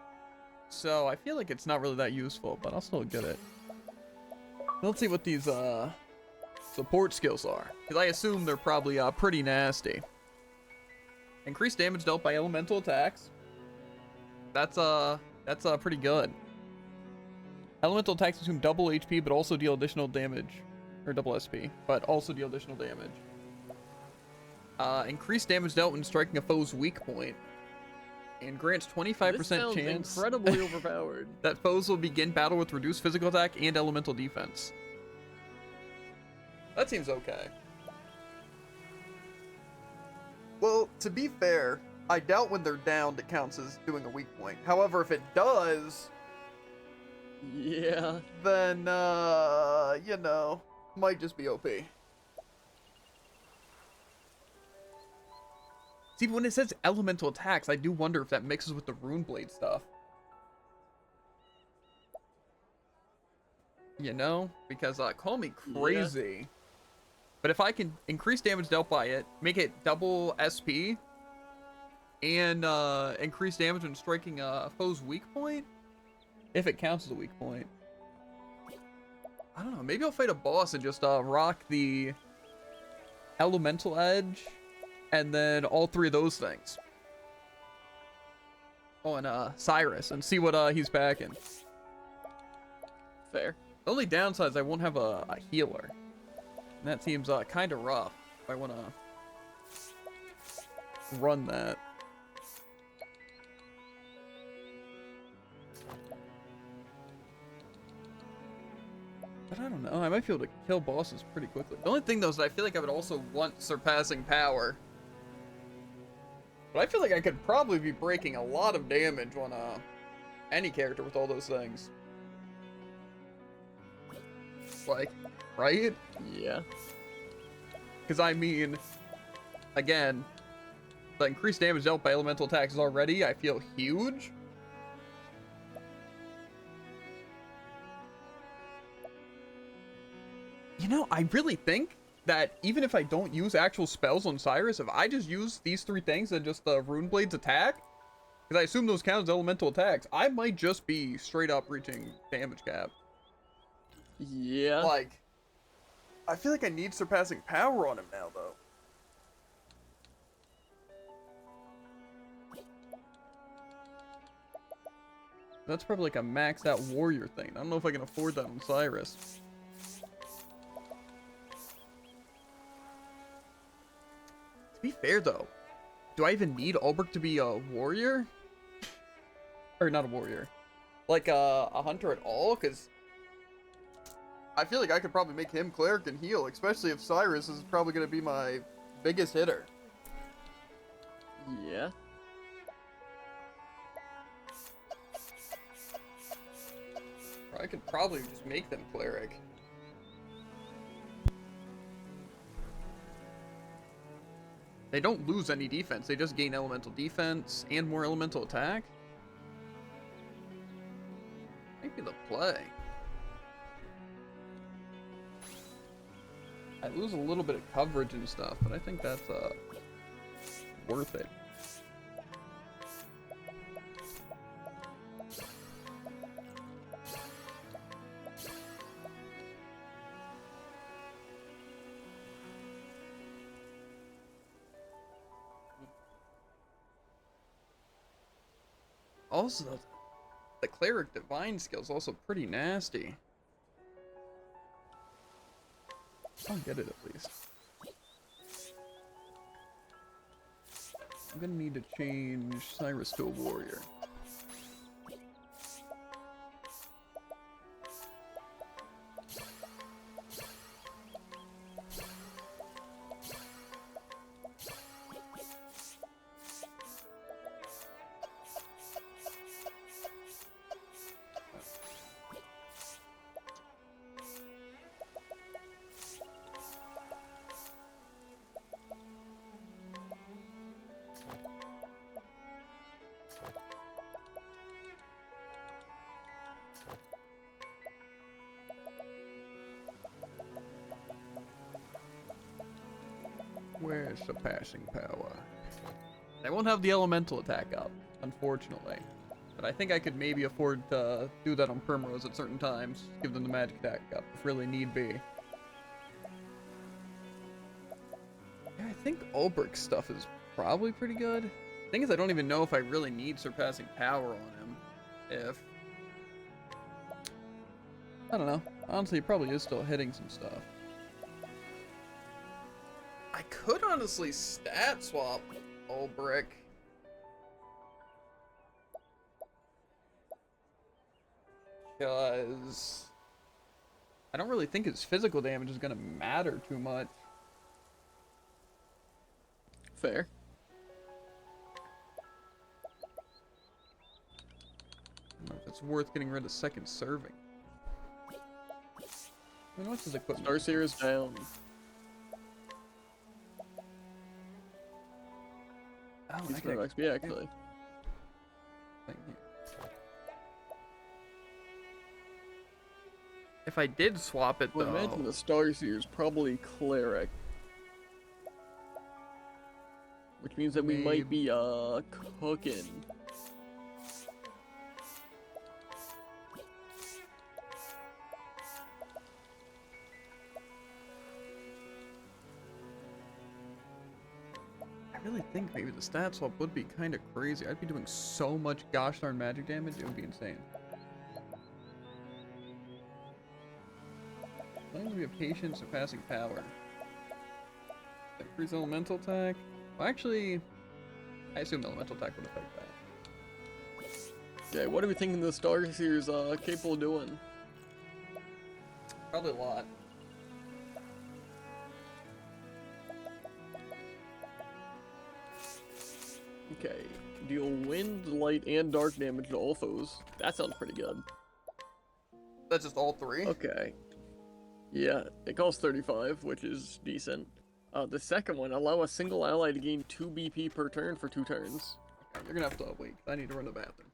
So I feel like it's not really that useful, but I'll still get it. Let's see what these support skills are, because I assume they're probably pretty nasty. Increased damage dealt by elemental attacks. That's pretty good. Elemental attacks consume double HP, but also deal additional damage, or double SP, but also deal additional damage. Increased damage dealt when striking a foe's weak point, and grants 25% This sounds chance incredibly overpowered. that foes will begin battle with reduced physical attack and elemental defense. That seems okay. Well, to be fair, I doubt when they're downed it counts as doing a weak point. However, if it does, Yeah. then, you know, might just be OP. See, when it says elemental attacks, I do wonder if that mixes with the rune blade stuff. You know? Because, call me crazy. But if I can increase damage dealt by it, make it double SP, and increase damage when striking a foe's weak point, if it counts as a weak point. I don't know, maybe I'll fight a boss and just rock the elemental edge, and then all 3 of those things on Cyrus, and see what he's packing. Fair. The only downside is I won't have a healer. And that seems kind of rough if I want to run that. But I don't know, I might be able to kill bosses pretty quickly. The only thing though is I feel like I would also want surpassing power. But I feel like I could probably be breaking a lot of damage on any character with all those things. Like, right? Yeah. Because I mean, again, the increased damage dealt by elemental attacks is already, I feel, huge. You know, I really think that even if I don't use actual spells on Cyrus, if I just use these 3 things and just the Rune Blade's attack, because I assume those count as elemental attacks, I might just be straight up reaching damage cap. Yeah. Like, I feel like I need surpassing power on him now, though. That's probably like a maxed out warrior thing. I don't know if I can afford that on Cyrus. To be fair, though, do I even need Ulbrich to be a warrior? Or not a warrior. Like a hunter at all? Because I feel like I could probably make him cleric and heal, especially if Cyrus is probably going to be my biggest hitter. Yeah. I could probably just make them cleric. They don't lose any defense, they just gain elemental defense and more elemental attack. Might be the play. I lose a little bit of coverage and stuff, but I think that's worth it. Also, the cleric divine skill is also pretty nasty. I'll get it at least. I'm gonna need to change Cyrus to a warrior. Where's surpassing power? I won't have the elemental attack up, unfortunately. But I think I could maybe afford to do that on Primrose at certain times. Give them the magic attack up, if really need be. Yeah, I think Ulbrich's stuff is probably pretty good. Thing is, I don't even know if I really need surpassing power on him. If... I don't know. Honestly, he probably is still hitting some stuff. I could honestly stat swap Ulbrich. Because I don't really think his physical damage is going to matter too much. Fair. I don't know if it's worth getting rid of second serving. I mean, what's his equipment? Starseer is down. Oh, He's I for can XP actually. Thank you. If I did swap it Well, though, imagine the Starseer is probably cleric. Which means that we might be cooking. I really think maybe the stat swap would be kind of crazy. I'd be doing so much gosh darn magic damage, it would be insane. As long as we have patience surpassing power. Increase elemental attack. Well, actually, I assume elemental attack would affect that. Okay, what are we thinking the Starseer is capable of doing? Probably a lot. Okay, deal wind, light, and dark damage to all foes. That sounds pretty good. That's just all three? Okay. Yeah, it costs 35, which is decent. The second one, allow a single ally to gain 2 BP per turn for 2 turns. Okay, you're gonna have to wait. I need to run to the bathroom.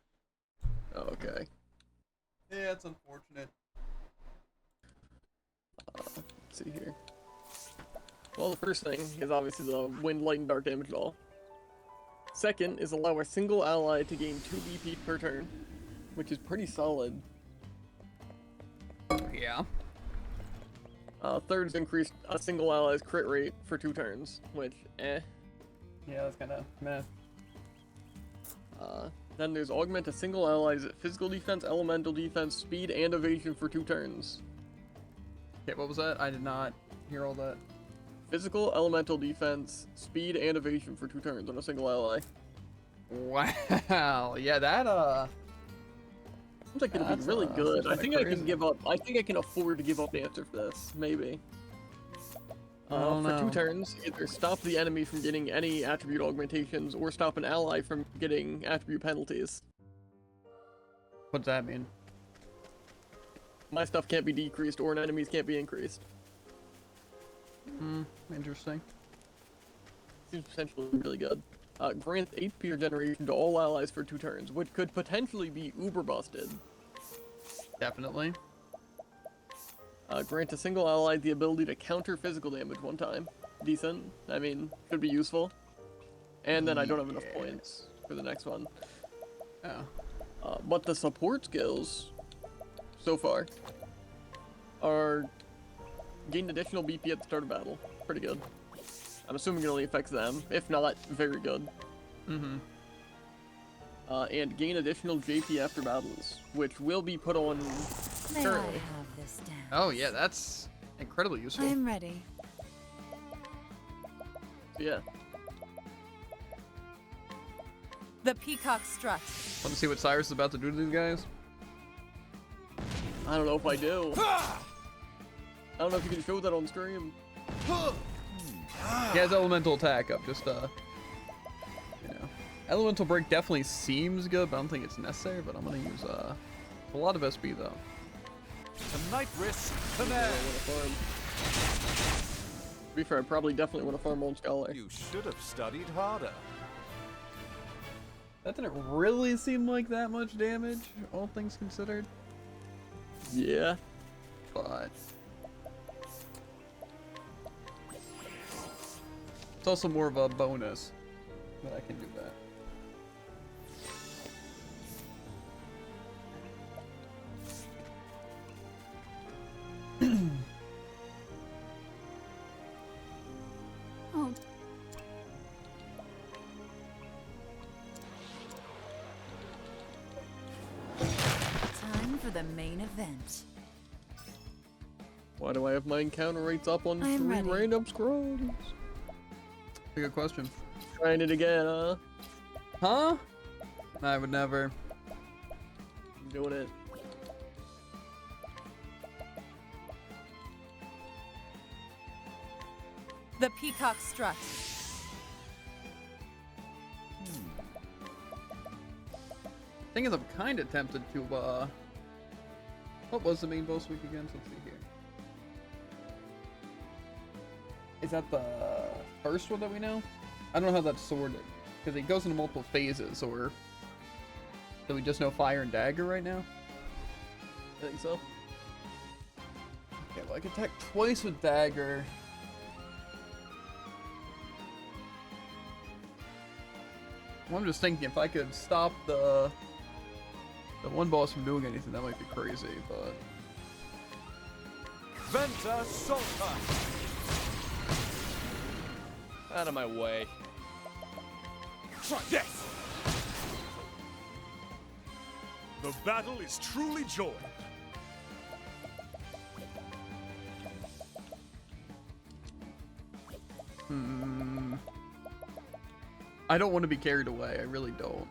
Okay. Yeah, it's unfortunate. Let's see here. Well, the first thing is obviously the wind, light, and dark damage at all. Second is allow a single ally to gain 2 BP per turn, which is pretty solid. Yeah. Third is increase a single ally's crit rate for 2 turns, which, eh. Yeah, that's kind of meh. Then there's augment a single ally's physical defense, elemental defense, speed, and evasion for 2 turns. Okay, what was that? I did not hear all that. Physical, elemental defense, speed, and evasion for 2 turns on a single ally. Wow. Yeah, that, Seems like it'll be That's, really good. I that's think I crazy. can give up. I think I can afford to give up the answer for this. Maybe. Oh, For 2 no. turns, either stop the enemy from getting any attribute augmentations, or stop an ally from getting attribute penalties. What's that mean? My stuff can't be decreased, or an enemy's can't be increased. Interesting. Seems potentially really good. Grant HP regeneration to all allies for 2 turns, which could potentially be uber busted. Definitely. Grant a single ally the ability to counter physical damage 1 time. Decent. I mean, could be useful. And then I don't have enough points for the next one. Oh. But the support skills, so far, are gain additional BP at the start of battle. Pretty good. I'm assuming it only affects them. If not, very good. Mm-hmm. And gain additional JP after battles, which will be put on May I currently. have this dance? Oh, yeah, that's incredibly useful. I'm ready. So yeah. The peacock strut. Want to see what Cyrus is about to do to these guys? I don't know if I do. I don't know if you can show that on stream. He has elemental attack up, just, you know. Elemental break definitely seems good, but I don't think it's necessary, but I'm gonna use, a lot of SB, though. Tonight risk I command. wanna farm. To be fair, I probably definitely want to farm on Scholar. You should have studied harder. That didn't really seem like that much damage, all things considered, Yeah. but... It's also more of a bonus that I can do that. Oh, time for the main event. Why do I have my encounter rates up on I'm 3 ready. random scrolls? A good question. Trying it again, huh? Huh? I would never. I'm doing it. The peacock strut. Thing is, I'm kind of tempted to, what was the main boss week again? Let's see here. Is that the first one that we know? I don't know how that's sorted. Because it goes into multiple phases, or... Do we just know Fire and Dagger right now? I think so. Okay, well I can attack twice with Dagger. Well, I'm just thinking, if I could stop the one boss from doing anything, that might be crazy, but... Venta Solta. Out of my way. Try this! The battle is truly joined. I don't want to be carried away, I really don't.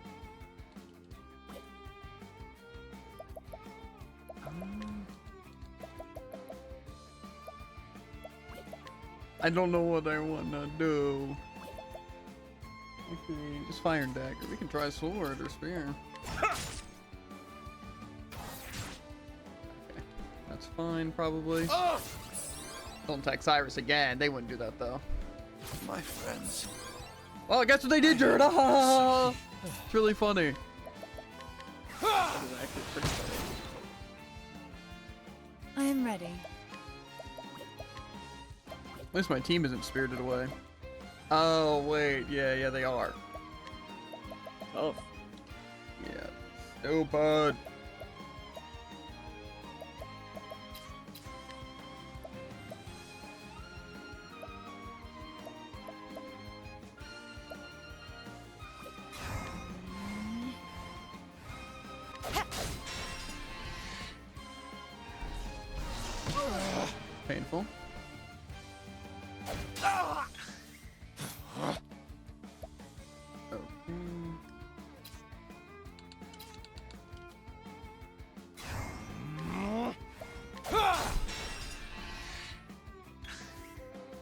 I don't know what I want to do. Okay, just Fire and Dagger. We can try Sword or Spear. Okay, that's fine, probably. Don't attack Cyrus again. They wouldn't do that, though. My friends. Well, guess what they did, Jared? Ah! It's really funny. That is actually pretty funny. I am ready. At least my team isn't spirited away. Oh, wait. Yeah, they are. Tough. Yeah. Stupid. Painful. Okay.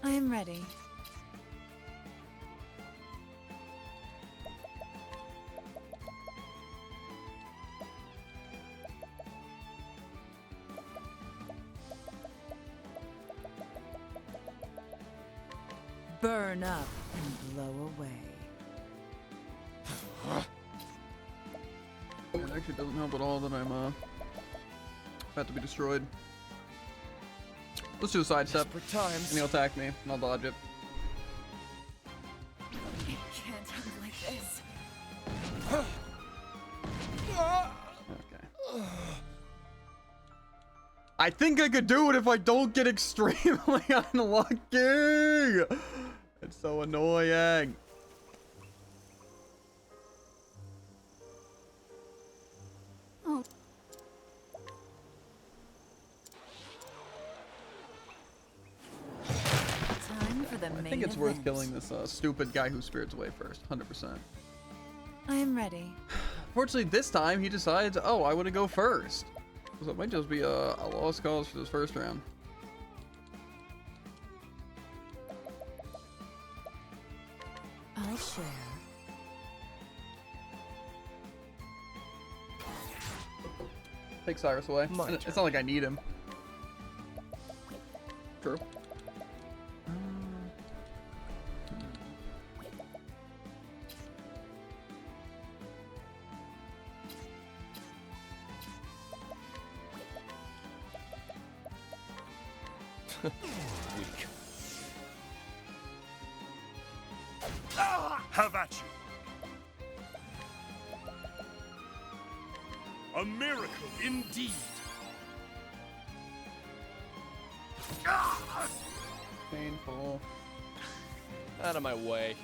I am ready. Burn up and blow away. It actually doesn't help at all that I'm about to be destroyed. Let's do a sidestep. Desperate times. And he'll attack me, and I'll dodge it. It can't end like this. Okay. I think I could do it if I don't get extremely unlucky. It's so annoying. Oh. Time for the main I think it's worth event. killing this stupid guy who spirits away first, 100%. I am ready. Fortunately, this time he decides, oh, I want to go first. So it might just be a lost cause for this first round. I'll share. Take Cyrus away. My It's turn. not like I need him. True. Weak. Have at you. A miracle indeed. Painful. Out of my way.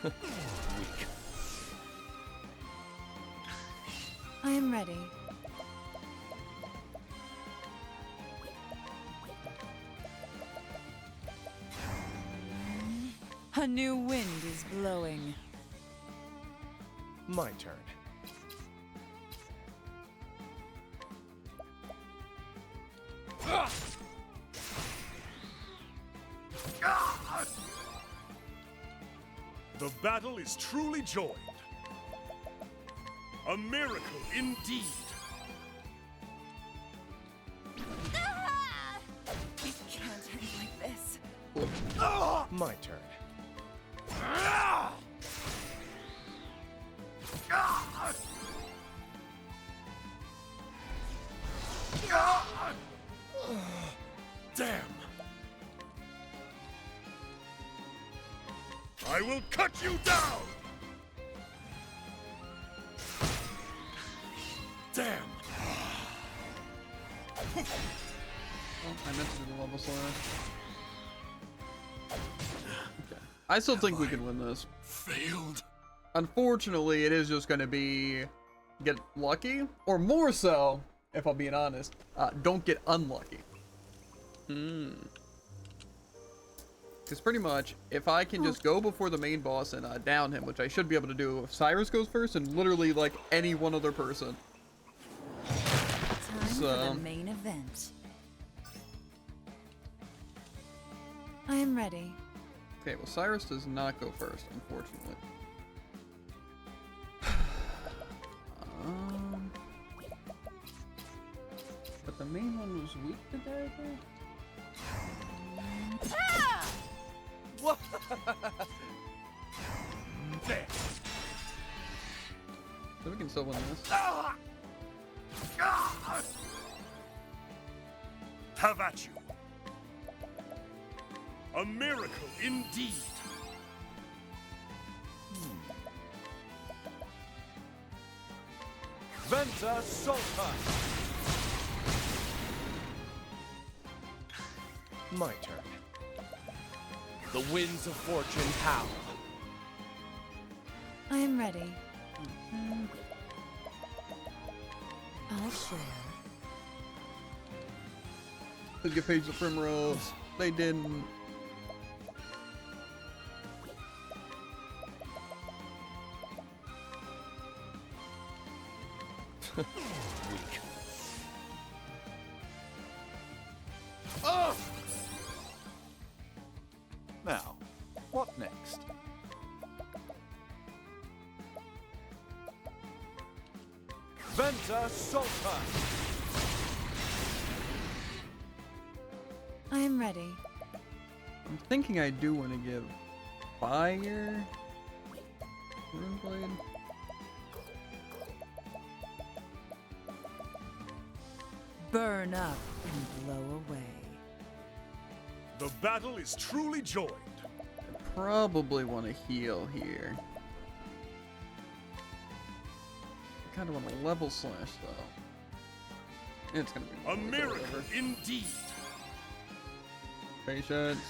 Weak. I am ready. A new wind is blowing. My turn. The battle is truly joined. A miracle indeed. It can't end like this. My turn. Damn. I will cut you down. Damn. Oh, I meant to do the level slayer. Okay. I still think we can win this. Failed. Unfortunately, it is just going to be get lucky, or more so, if I'm being honest, don't get unlucky. Because pretty much, if I can just go before the main boss and down him, which I should be able to do if Cyrus goes first, and literally like any one other person. Time for the main event. I am ready. Okay, well Cyrus does not go first, unfortunately. But the main one was weak to dagger? What? There. So we can still win this. Have at you. A miracle indeed. Venta Sultan. My turn. The winds of fortune howl. I am ready. I'll share. Let's get Page the Primrose. They didn't. Weak. Now, what next? Venta Sulta! I am ready. I'm thinking I do want to give fire Runeblade. Burn up and blow away. The battle is truly joined. Probably want to heal here. I kind of want to level slash though. It's gonna be A miracle indeed. Patience.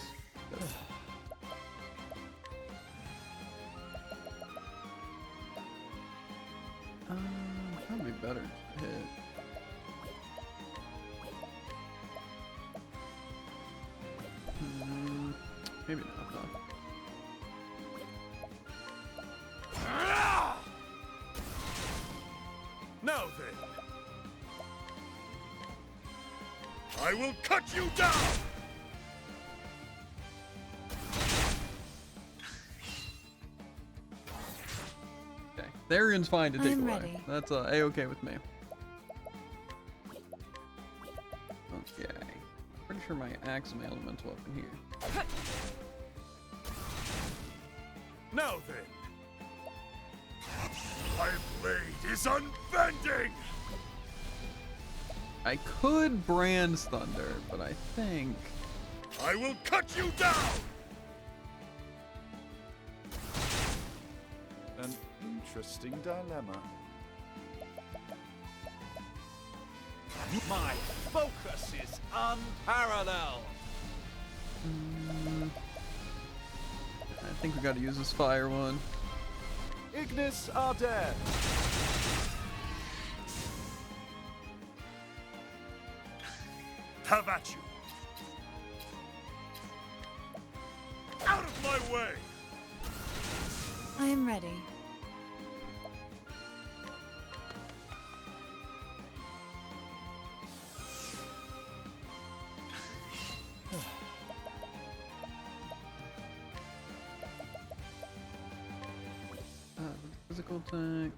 Probably better to hit. Maybe not though. Now then, I will cut you down. Okay, Tharion's fine to take I'm away. ready. That's a-okay with me. Okay, pretty sure my axe is my elemental weapon here. Now then, my blade is unbending. I could Brand's Thunder, but I think I will cut you down. An interesting dilemma. My focus is unparalleled. I think we gotta use this fire one. Ignis Arden. Have at you. Out of my way. I am ready. Physical attack.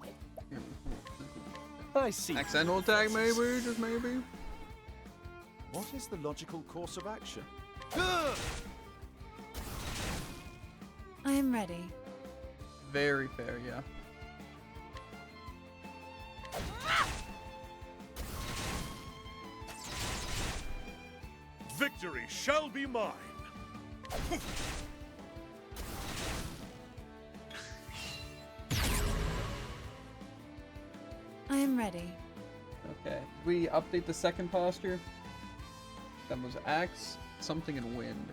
I see. Accidental attack, maybe, just maybe. What is the logical course of action? I am ready. Very fair, yeah. Victory shall be mine. I am ready. Okay. We update the second posture. That was axe, something, and wind.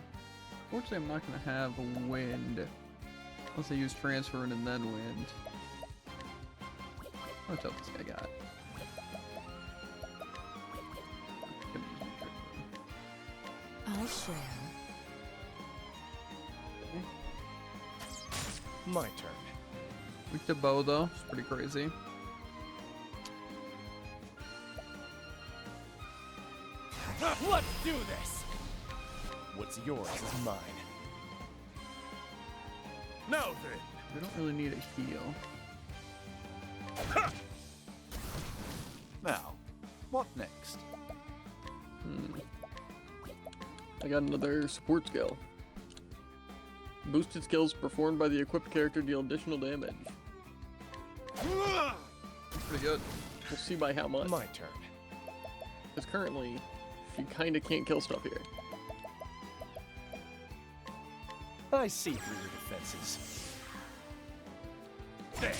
Fortunately, I'm not gonna have wind unless I use transfer and then wind. What's up this guy got? I'll share. Okay. My turn. Weak to bow though, it's pretty crazy. Let's do this! What's yours is mine. Now then, We don't really need a heal. Now, what next? I got another support skill. Boosted skills performed by the equipped character deal additional damage. That's pretty good. We'll see by how much. My turn. Because currently, you kinda can't kill stuff here. I see through your defenses. There.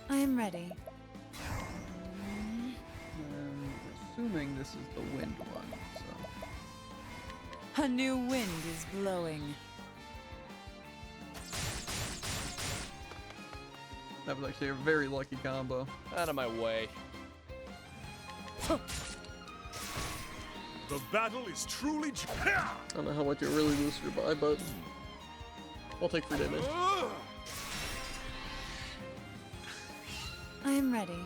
I am ready. Assuming this is the wind one, so. A new wind is blowing. That was actually a very lucky combo. Out of my way. the battle is truly. I don't know how much it really boosted her by, but I'll take 3 damage. I am ready.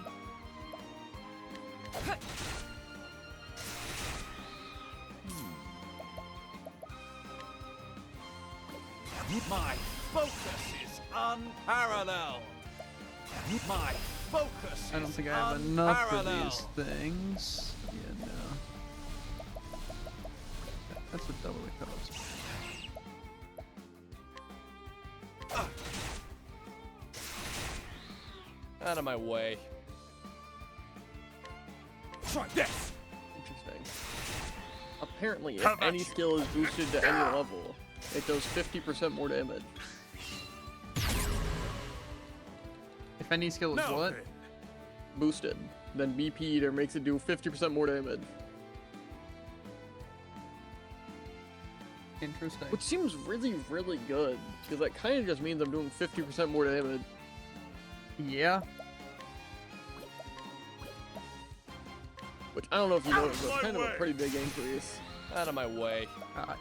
My focus is unparalleled. My focus is I don't think I have enough for unparalleled. these things. Yeah, no. That's what double it costs. Out of my way. Try this. Interesting. Apparently, if How about any you? skill is boosted to any level, it does 50% more damage. If any skill is Now what? then. Boosted. Then BP Eater makes it do 50% more damage. Interesting. Which seems really, really good. Because that kind of just means I'm doing 50% more damage. Yeah. Which I don't know if you Out noticed, of but my kind of a way. pretty big increase. Out of my way.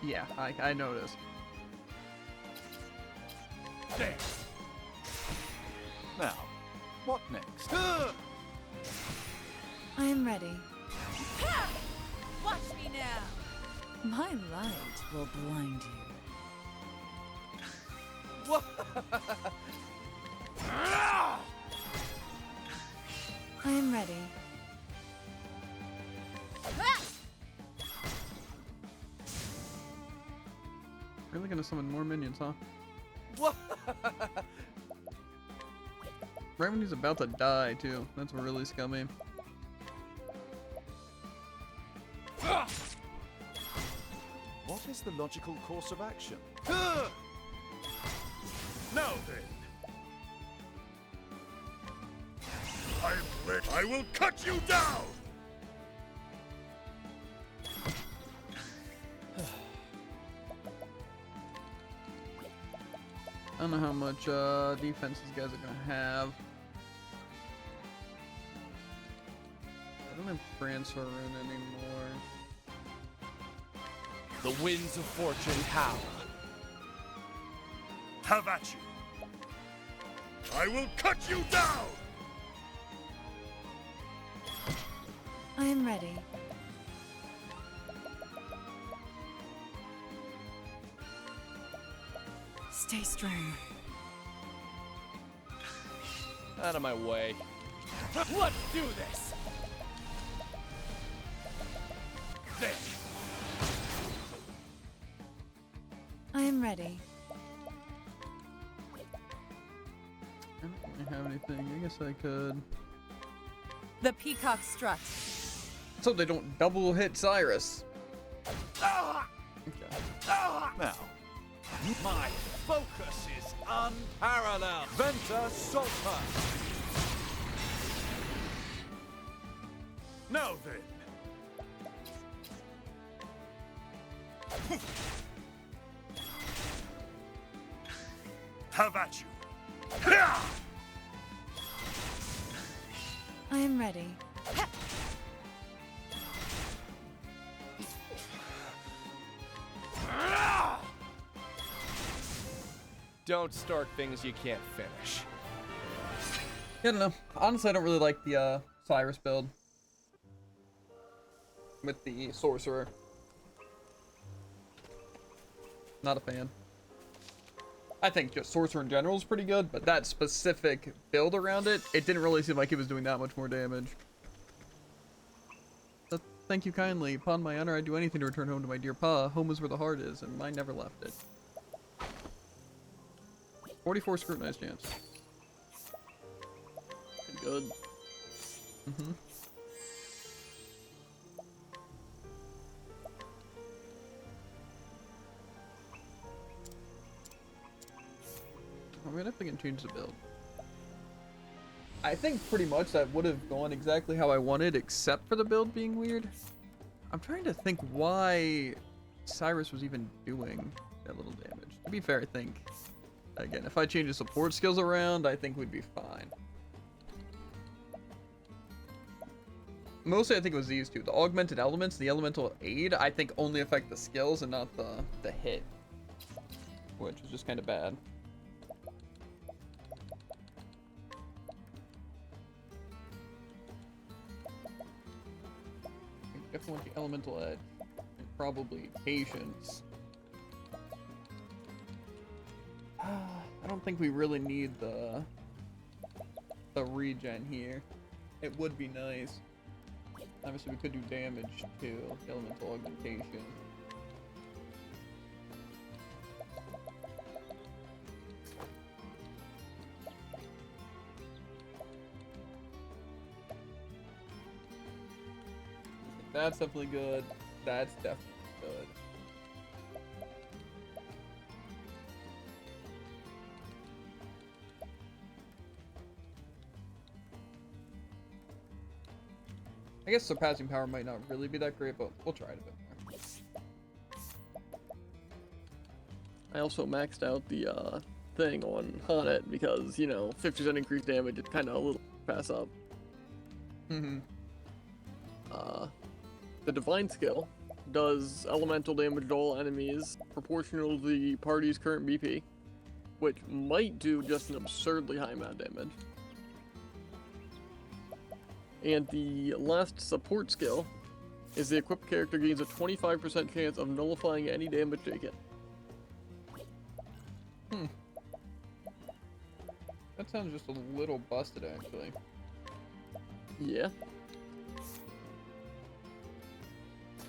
Yeah, I noticed. There. Now, what next? I am ready. Watch me now. My light will blind you. I am ready. Really gonna summon more minions, huh? Right when he's about to die, too. That's really scummy. What is the logical course of action? Now then. I will cut you down! I don't know how much defense these guys are gonna have. I don't have transfer in anymore. The winds of fortune howl. Have at you! I will cut you down! I am ready. Stay strong. Out of my way. Let's do this! There! I am ready. I don't really have anything. I guess I could. The peacock strut. So they don't double hit Cyrus. Now, my focus is unparalleled. Venta Sulta. Now then. Have at you. I am ready. Don't start things you can't finish. I don't know. Honestly, I don't really like the Cyrus build with the sorcerer. Not a fan. I think just sorcerer in general is pretty good, but that specific build around it, it didn't really seem like it was doing that much more damage. But thank you kindly. Upon my honor, I'd do anything to return home to my dear pa. Home is where the heart is, and mine never left it. 44 scrutinized chance. Good. Mm-hmm. I'm gonna have to change the build. I think pretty much that would have gone exactly how I wanted, except for the build being weird. I'm trying to think why Cyrus was even doing that little damage. To be fair, I think, again, if I change the support skills around, I think we'd be fine. Mostly, I think it was these two. The augmented elements, the elemental aid, I think only affect the skills and not the hit. Which is just kind of bad. I definitely want the elemental edge. And probably patience. don't think we really need the regen here. It would be nice. Obviously, we could do damage to elemental augmentation. That's definitely good. That's definitely good. I guess surpassing power might not really be that great, but we'll try it a bit more. I also maxed out the thing on it because, you know, 50% increased damage is kind of a little pass up. Mm-hmm. The divine skill does elemental damage to all enemies proportional to the party's current BP, which might do just an absurdly high amount of damage. And the last support skill is the equipped character gains a 25% chance of nullifying any damage taken. That sounds just a little busted, actually. Yeah.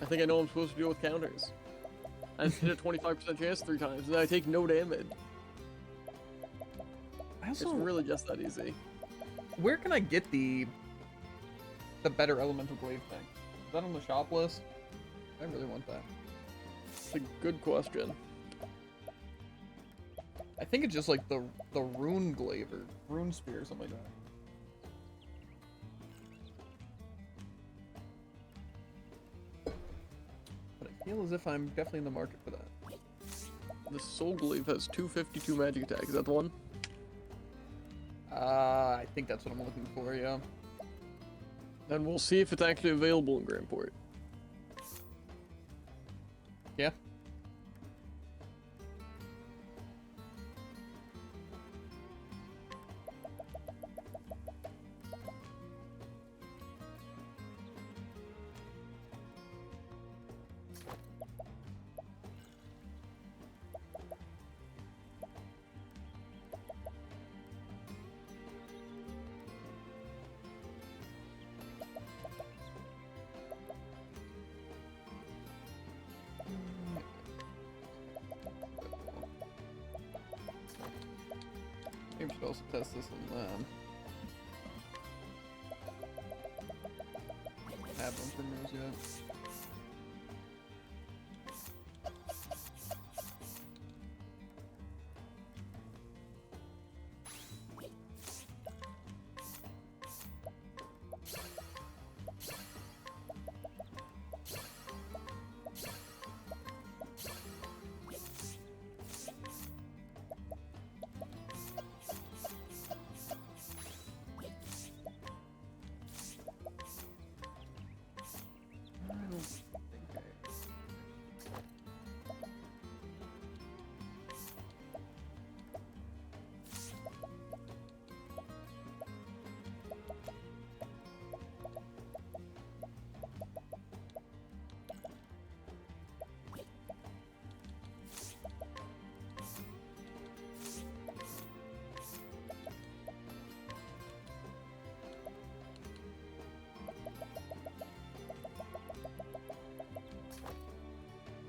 I think I know what I'm supposed to do with counters. I hit a 25% chance 3 times, and I take no damage. It's really just that easy. Where can I get the better elemental glaive thing? Is that on the shop list? I really want that. It's a good question. I think it's just like the rune glaive or rune spear or something like that. But I feel as if I'm definitely in the market for that. The soul glaive has 252 magic attack. Is that the one? I think that's what I'm looking for, yeah. Then we'll see if it's actually available in Grandport. Yeah. Maybe we should also test this on them. Have one for those yet.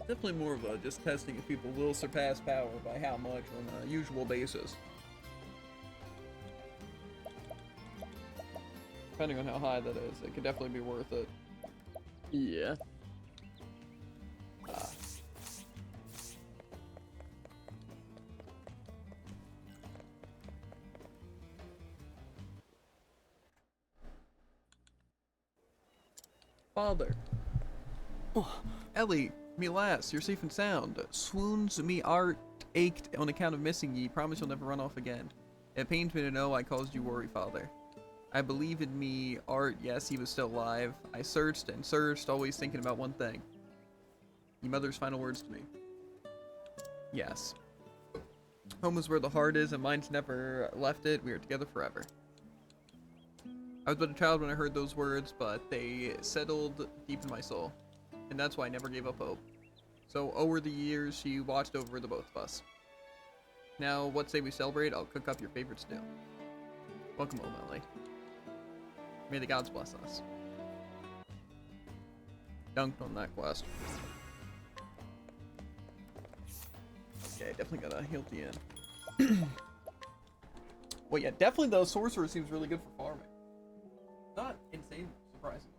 Definitely more of a just testing if people will surpass power by how much on a usual basis. Depending on how high that is, it could definitely be worth it. Yeah. Father. Oh, Ellie, me lass, you're safe and sound. Swoons me art ached on account of missing ye. Promise you'll never run off again. It pains me to know I caused you worry, Father. I believe in me art, yes, he was still alive. I searched and searched, always thinking about one thing. Your mother's final words to me. Yes. Home is where the heart is, and mine's never left it. We are together forever. I was but a child when I heard those words, but they settled deep in my soul. And that's why I never gave up hope. So over the years, she watched over the both of us. Now, what say we celebrate? I'll cook up your favorite stew. Welcome, O'Malley. May the gods bless us. Dunked on that quest. Okay, definitely gotta heal at the end. Well, yeah, definitely the sorcerer seems really good for farming. Not insane, surprisingly.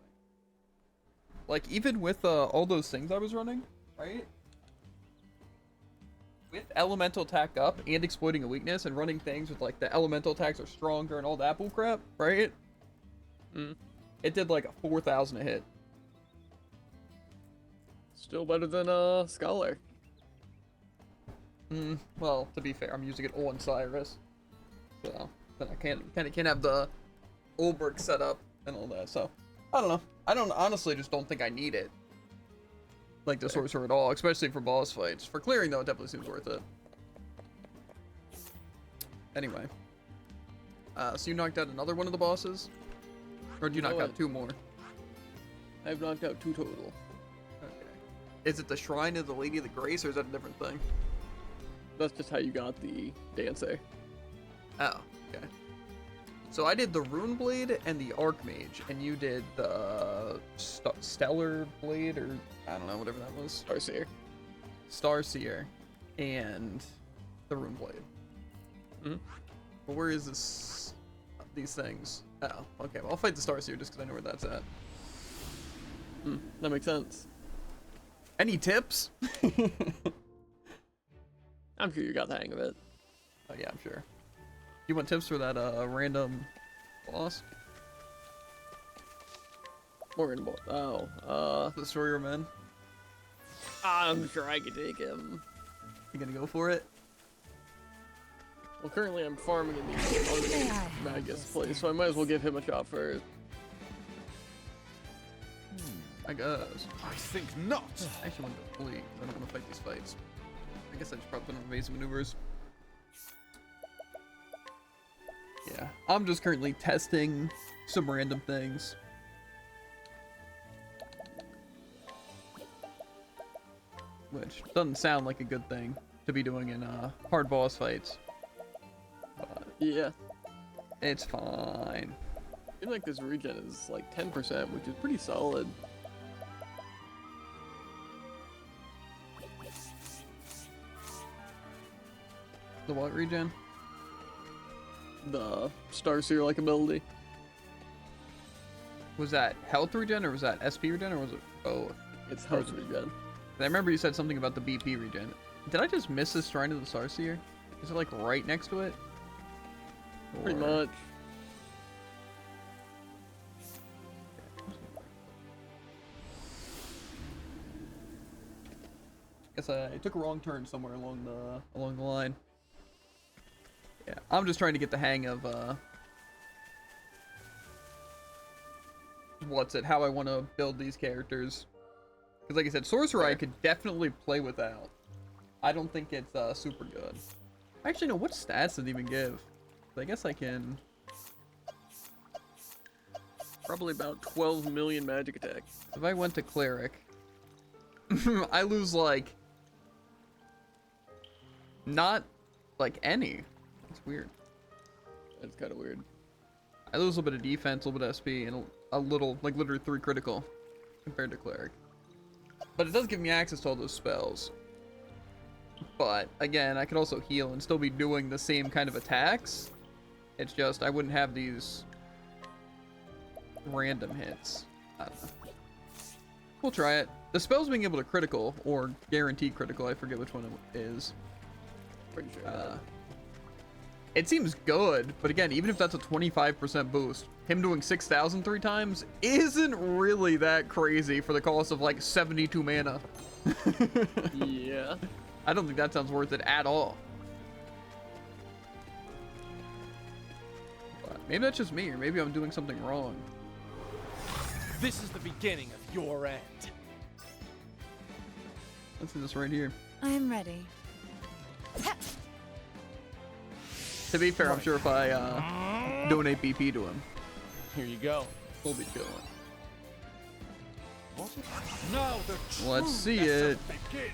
Like, even with all those things I was running, right? With elemental attack up and exploiting a weakness and running things with, like, the elemental attacks are stronger and all that bullcrap, right? It did, like, a 4,000 a hit. Still better than Scholar. Well, to be fair, I'm using it on Cyrus. So, then I can't have the Ulbrich set up and all that, so. I don't know. I honestly just don't think I need it. Like the sorcerer at all, especially for boss fights. For clearing though, it definitely seems worth it. Anyway. So you knocked out another one of the bosses? Or did you knock out 2 more? I've knocked out 2 total. Okay. Is it the Shrine of the Lady of the Grace, or is that a different thing? That's just how you got the Dancer. Oh, okay. So I did the Rune Blade and the Archmage, and you did the Stellar Blade, or I don't know, whatever that was. Starseer. Starseer, and the Rune Blade. But where is this? These things? Oh, okay. Well, I'll fight the Starseer just because I know where that's at. That makes sense. Any tips? I'm sure you got the hang of it. Oh yeah, I'm sure. You want tips for that random boss? Morgan boy. Oh, The Destroyer Men? I'm sure I could take him. You gonna go for it? Well, currently I'm farming in the Magus place, so I might as well give him a shot first. I guess. I think not. I actually want to flee. I don't want to fight these fights. I guess I just probably put on evasive maneuvers. Yeah, I'm just currently testing some random things. Which doesn't sound like a good thing to be doing in hard boss fights. But Yeah. it's fine. I feel like this regen is like 10%, which is pretty solid. The what regen? The Starseer like ability. Was that health regen, or was that SP regen, or was it both? It's health regen. I remember you said something about the BP regen. Did I just miss this Shrine of the Starseer? Is it like right next to it? Pretty Or- much. Guess I took a wrong turn somewhere along the line. Yeah, I'm just trying to get the hang of how I want to build these characters. Because like I said, Sorcerer I could definitely play without. I don't think it's super good. Actually, no, what stats did it even give? I guess I can. Probably about 12 million magic attack. If I went to Cleric, I lose like not like any. It's weird. That's kind of weird. I lose a little bit of defense, a little bit of SP, and a little, like literally 3 critical compared to Cleric. But it does give me access to all those spells. But again, I could also heal and still be doing the same kind of attacks. It's just I wouldn't have these random hits. I don't know. We'll try it. The spells being able to critical or guaranteed critical, I forget which one it is. Pretty sure. It seems good, but again, even if that's a 25% boost, him doing 6,000 3 times isn't really that crazy for the cost of like 72 mana. Yeah. I don't think that sounds worth it at all. But maybe that's just me, or maybe I'm doing something wrong. This is the beginning of your end. Let's do this right here. I am ready. To be fair, I'm sure if I donate BP to him, Here you go. we'll be chilling. Now the Let's see true it. lesson begins.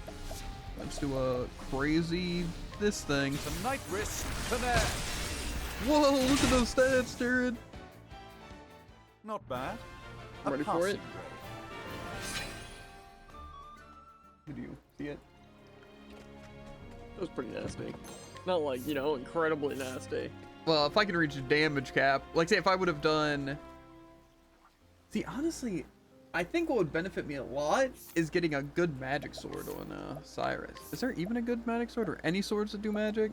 Let's do a crazy this thing. The night wrist connect. Whoa, look at those stats, Jared. Not bad. Ready for it? Did you see it? That was pretty nasty. Not like, you know, incredibly nasty. Well, if I could reach a damage cap, like say if I would have done... See, honestly, I think what would benefit me a lot is getting a good magic sword on Cyrus. Is there even a good magic sword or any swords that do magic?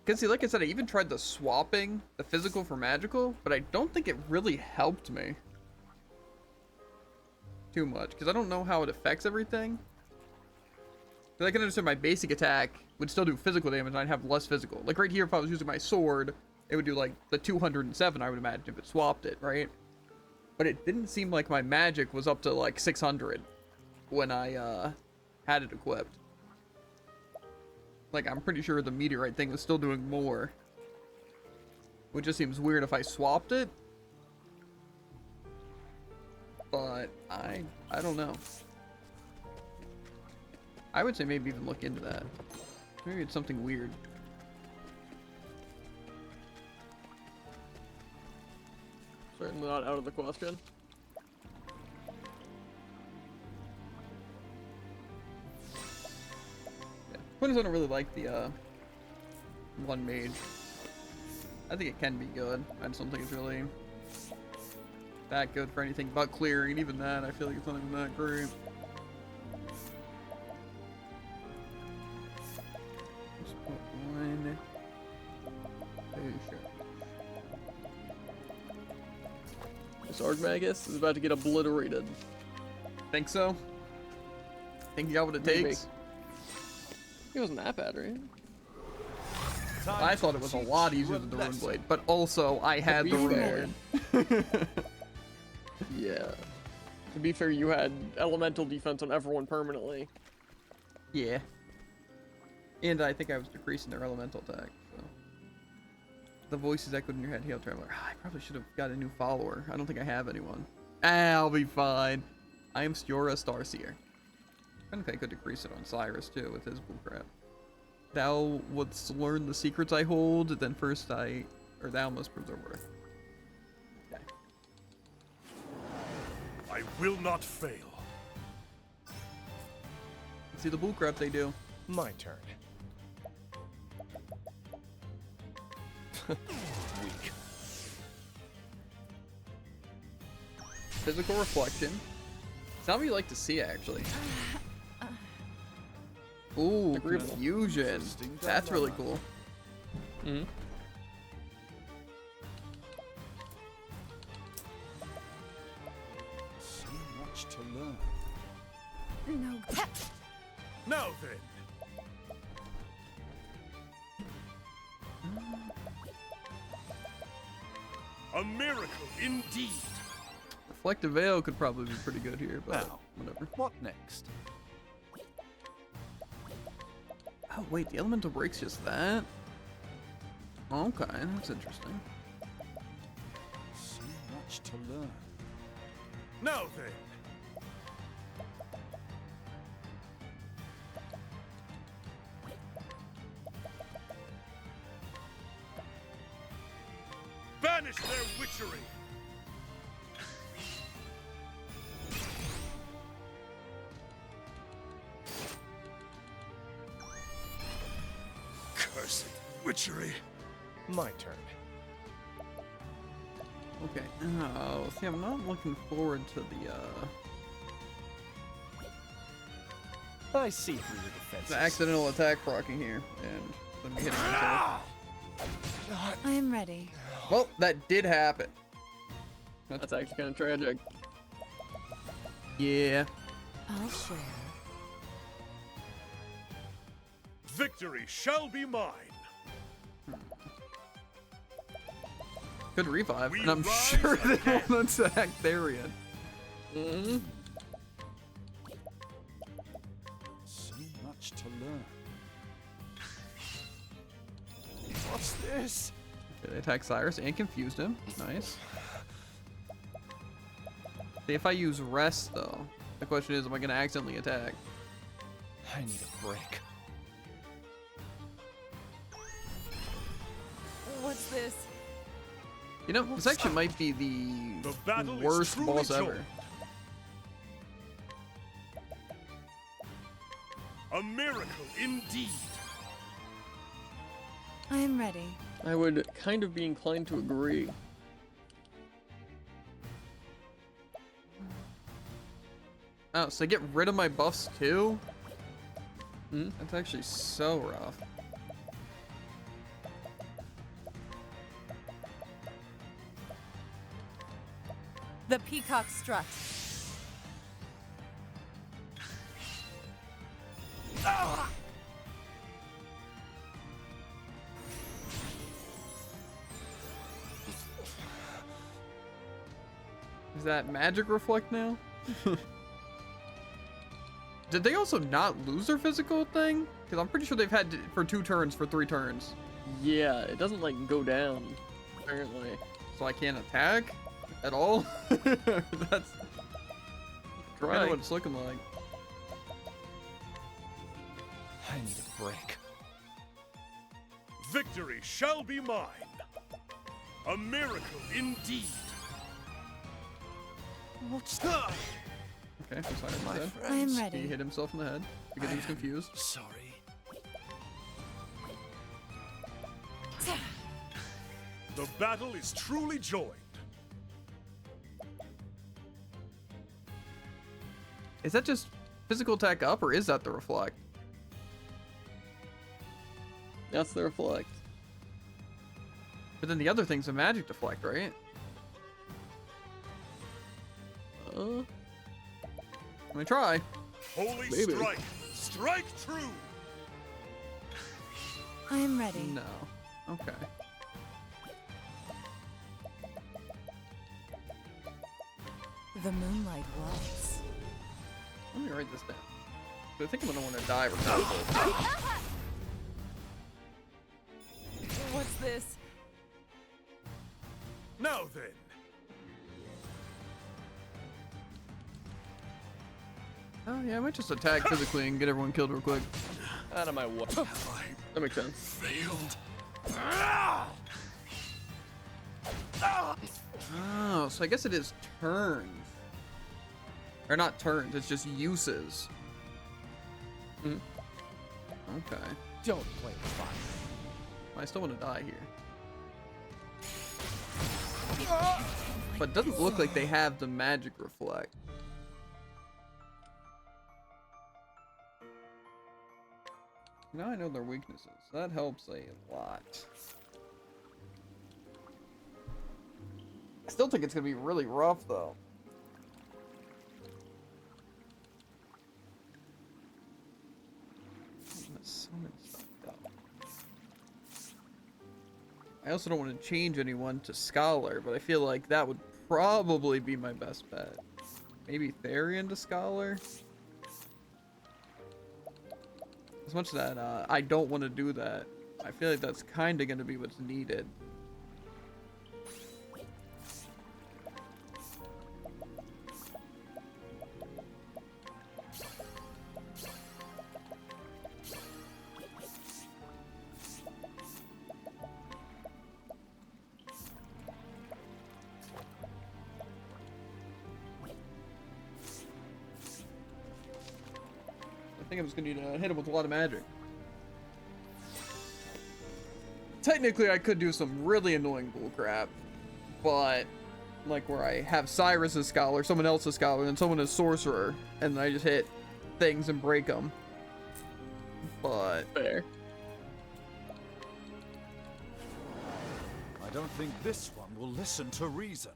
Because see, like I said, I even tried the swapping the physical for magical, but I don't think it really helped me too much, because I don't know how it affects everything. Because I can understand my basic attack would still do physical damage and I'd have less physical. Like right here, if I was using my sword, it would do like the 207, I would imagine, if it swapped it, right? But it didn't seem like my magic was up to like 600 when I had it equipped. Like, I'm pretty sure the meteorite thing was still doing more. Which just seems weird if I swapped it. But I don't know. I would say maybe even look into that. Maybe it's something weird. Certainly not out of the question. Yeah. Point is, I don't really like the one mage. I think it can be good. I just don't think it's really that good for anything but clearing. Even that, I feel like it's not even that great. Just put one potion. This Argmagus is about to get obliterated. Think so? Think you got what it Maybe. takes? He wasn't that bad, right? I thought it was a lot easier than the Rune Blade, but also I had the be Rune fair. Blade. Yeah. To be fair, you had elemental defense on everyone permanently. Yeah. And I think I was decreasing their elemental attack, so. The voices echoed in your head. Hail Traveler. I probably should have got a new follower. I don't think I have anyone. I'll be fine. I am Stiora Starseer. I think I could decrease it on Cyrus too with his bullcrap. Thou wouldst learn the secrets I hold, then first thou must prove their worth. Okay. I will not fail. See the bullcrap they do. My turn. Weak. Physical reflection. Something you like to see, actually. Ooh, Agreeable. fusion. Interesting That's really dilemma. cool. Mm-hmm. So much to learn. No. Now then, a miracle indeed. Reflective Veil could probably be pretty good here, but Now. whatever. What next? Oh, wait, the elemental break's just that? Okay, that's interesting. So much to learn. Now then, banish their witchery. Cursed witchery. My turn. Okay. Oh, see, I'm not looking forward to I see through your defenses. the accidental attack proccing here, and then me hitting myself. I am ready. Well, that did happen. That's actually kind of tragic. Yeah. I'll share. Victory shall be mine. Good revive, We and I'm rise sure they again. won't attack Therian. Mm-hmm. So much to learn. What's this? Okay, they attack Cyrus and confused him. Nice. See, if I use rest though, The question is, am I gonna accidentally attack? I need a break. What's this? You know, this actually might be The the battle is worst truly boss ever. joined. A miracle indeed. I am ready. I would kind of be inclined to agree. Oh, so get rid of my buffs too? That's actually so rough. The peacock strut. Is that magic reflect now? Did they also not lose their physical thing? Because I'm pretty sure they've had for 2 turns for 3 turns. Yeah, it doesn't like go down, apparently. So I can't attack at all? That's kind of what it's looking like. I need a break. Victory shall be mine. A miracle indeed. What's that? Okay, so sorry about that. I am He ready. hit himself in the head because he was confused. Sorry. The battle is truly joined. Is that just physical attack up, or is that the reflect? That's the reflect. But then the other thing's a magic deflect, right? Let me try. Holy Maybe. strike. Strike true. I am ready. No. Okay. The moonlight waltz. Let me write this down. I think I'm gonna want to die regardless. What's this? Now then. Oh yeah, I might just attack physically and get everyone killed real quick. Out of my way. That makes sense. Failed. Oh, so I guess it is turns. Or not turns, it's just uses. Okay. Don't play with fire. I still want to die here. But it doesn't look like they have the magic reflect. Now I know their weaknesses. That helps a lot. I still think it's gonna be really rough though. So many stuff though. I also don't want to change anyone to Scholar, but I feel like that would probably be my best bet. Maybe Therian to Scholar? As much that I don't want to do that, I feel like that's kind of going to be what's needed. I think I'm just gonna need to hit him with a lot of magic. Technically, I could do some really annoying bullcrap, but like where I have Cyrus as Scholar, someone else as Scholar, and someone as Sorcerer, and I just hit things and break them. But Fair. I don't think this one will listen to reason.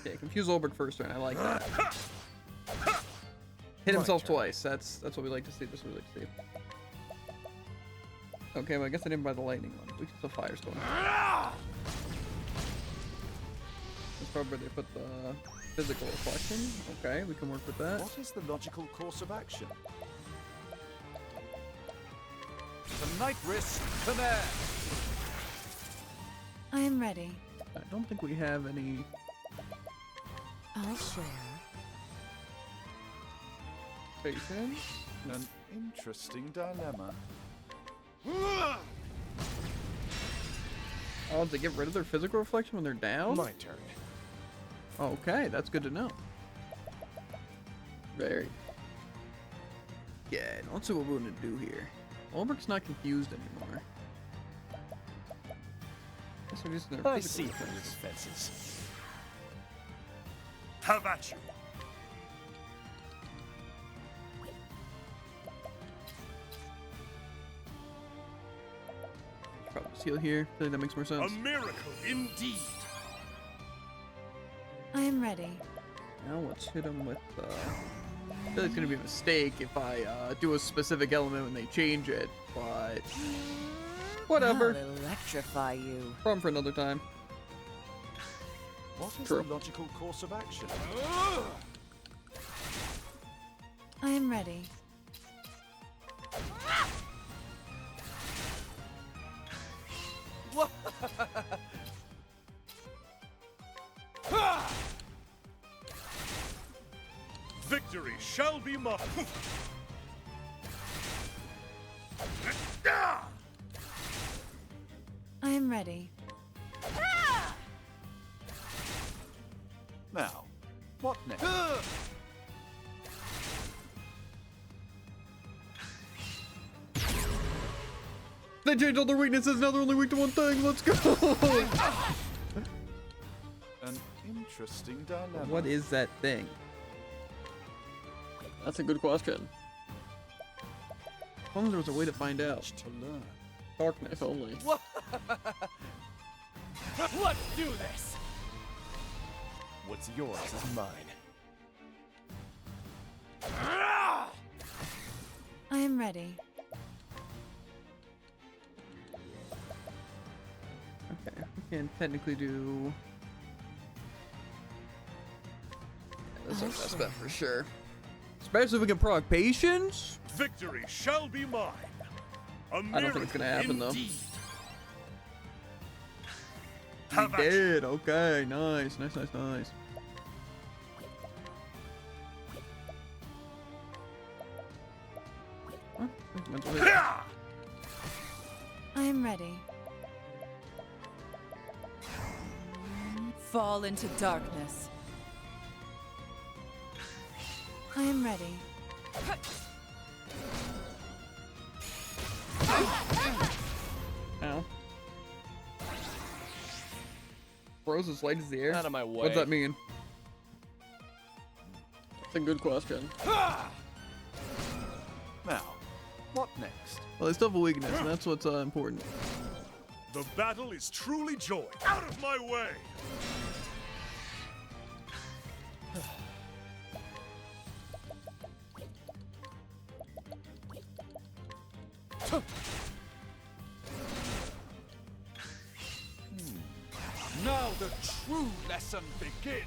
yeah, confuse Olberg first turn. I like that. Hit himself twice. That's what we like to see. That's what we like to see. Okay, well I guess I didn't buy the lightning one. We can still firestorm. That's probably where they put the physical reflection. Okay, we can work with that. What is the logical course of action? The Night Risk Command! I am ready. I don't think we have any. I'll share. Patience. An interesting dilemma. Oh, they get rid of their physical reflection when they're down? My turn. Okay, that's good to know. Very. Yeah, let's see what we're gonna do here. Ulbricht's not confused anymore. Guess we're just gonna I see physical through your defense. defenses. Have at you. Probably seal here. I think that makes more A sense. miracle indeed. I am ready. Now let's hit him with. I feel like it's gonna be a mistake if I do a specific element when they change it, but whatever. I'll electrify you. Problem for another time. What is True. the logical course of action? I am ready. Victory shall be mine. I am ready. Now, what next? They changed all their weaknesses. Now they're only weak to one thing. Let's go. An interesting dilemma. What is that thing? That's a good question. If only there was a way to find out. To learn. Darkness. If only. Let's do this! What's yours is mine. I am ready. Okay, we can technically do. Yeah, that's our Oh, best sure. bet for sure. Especially if we can proc patience. Victory shall be mine. A I don't think it's gonna happen, though. indeed. He Have at you. did. Okay, nice. Nice. Huh? Mental hit. Hyah! I am ready. Fall into darkness. I am ready. Ow. Froze as light as the air? Out of my way. What's that mean? That's a good question. Now, what next? Well, they still have a weakness, and that's what's important. The battle is truly joy. Out of my way. Now the true lesson begins.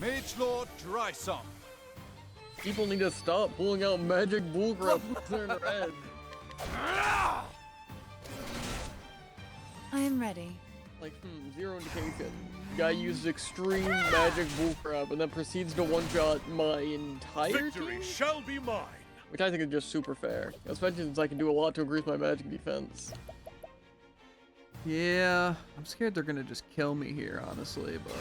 Mage Lord Drysum. People need to stop pulling out magic bullcrap in their head. I am ready. Like, zero indication. Guy uses extreme magic bullcrap and then proceeds to one-shot my entire Victory team? shall be mine. Which I think is just super fair. Especially since I can do a lot to increase my magic defense. Yeah, I'm scared they're gonna just kill me here, honestly, but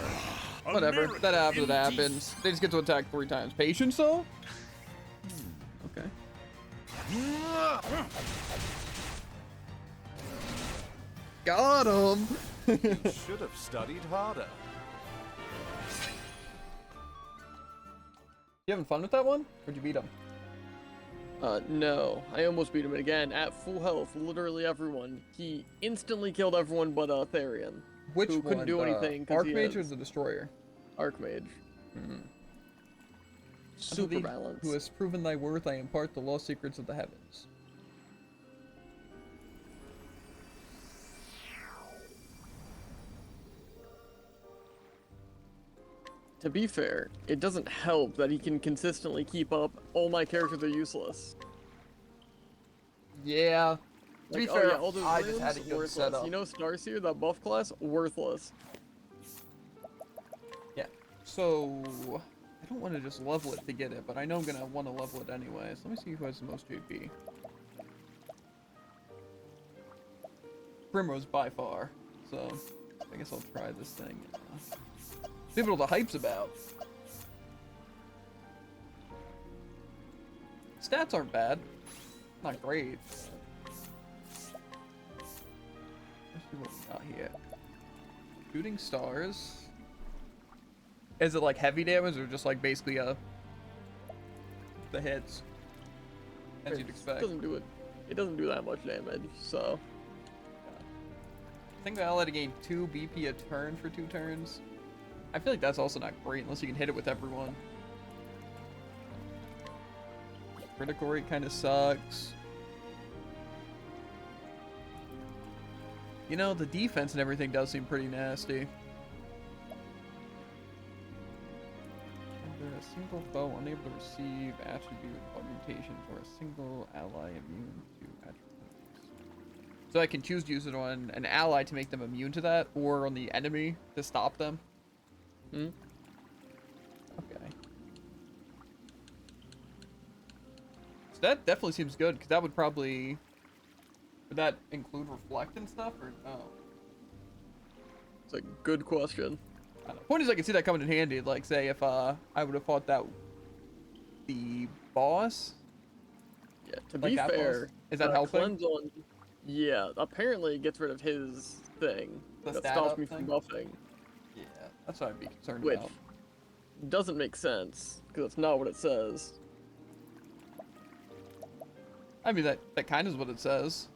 A whatever. miracle That happens, that indeed. happens. They just get to attack 3 times. Patience, though? Okay. Got him! Should have studied harder. You having fun with that one? Where'd you beat him? No. I almost beat him again. At full health, literally everyone. He instantly killed everyone but Therian. Which who couldn't one? do anything 'cause he Archmage or has- the Destroyer? Archmage. Unto Super thee balanced. Who has proven thy worth, I impart the lost secrets of the heavens. To be fair, it doesn't help that he can consistently keep up all my characters are useless. Yeah. To be Like, fair, oh yeah, all those I just had rooms, a good worthless. setup. You know Starseer, that buff class, worthless. Yeah. So I don't want to just level it to get it, but I know I'm gonna want to level it anyway. So let me see who has the most JP. Primrose by far. So I guess I'll try this thing. See what all the hype's about. Stats aren't bad. Not great. Let's see what we got here. Shooting stars. Is it like heavy damage or just like basically the hits? As you'd expect. It doesn't do that much damage, so. I think they let it gain 2 BP a turn for 2 turns. I feel like that's also not great unless you can hit it with everyone. Critical rate kind of sucks. You know, the defense and everything does seem pretty nasty. Under a single foe unable to receive attribute augmentation for a single ally immune to attributes. So I can choose to use it on an ally to make them immune to that, or on the enemy to stop them. Hmm? Okay. So that definitely seems good, because that would probably... Would that include reflect and stuff, or no? It's a good question. I don't know. Point is, I can see that coming in handy. Like, say, if I would have fought that... The boss? Yeah, to Like be that fair, boss? Is that helping? cleanse on, yeah, apparently it gets rid of his thing The that stat stops up me thing? from buffing, Yeah, that's what I'd be concerned which about. doesn't make sense because it's not what it says. I mean, that kind of is what it says.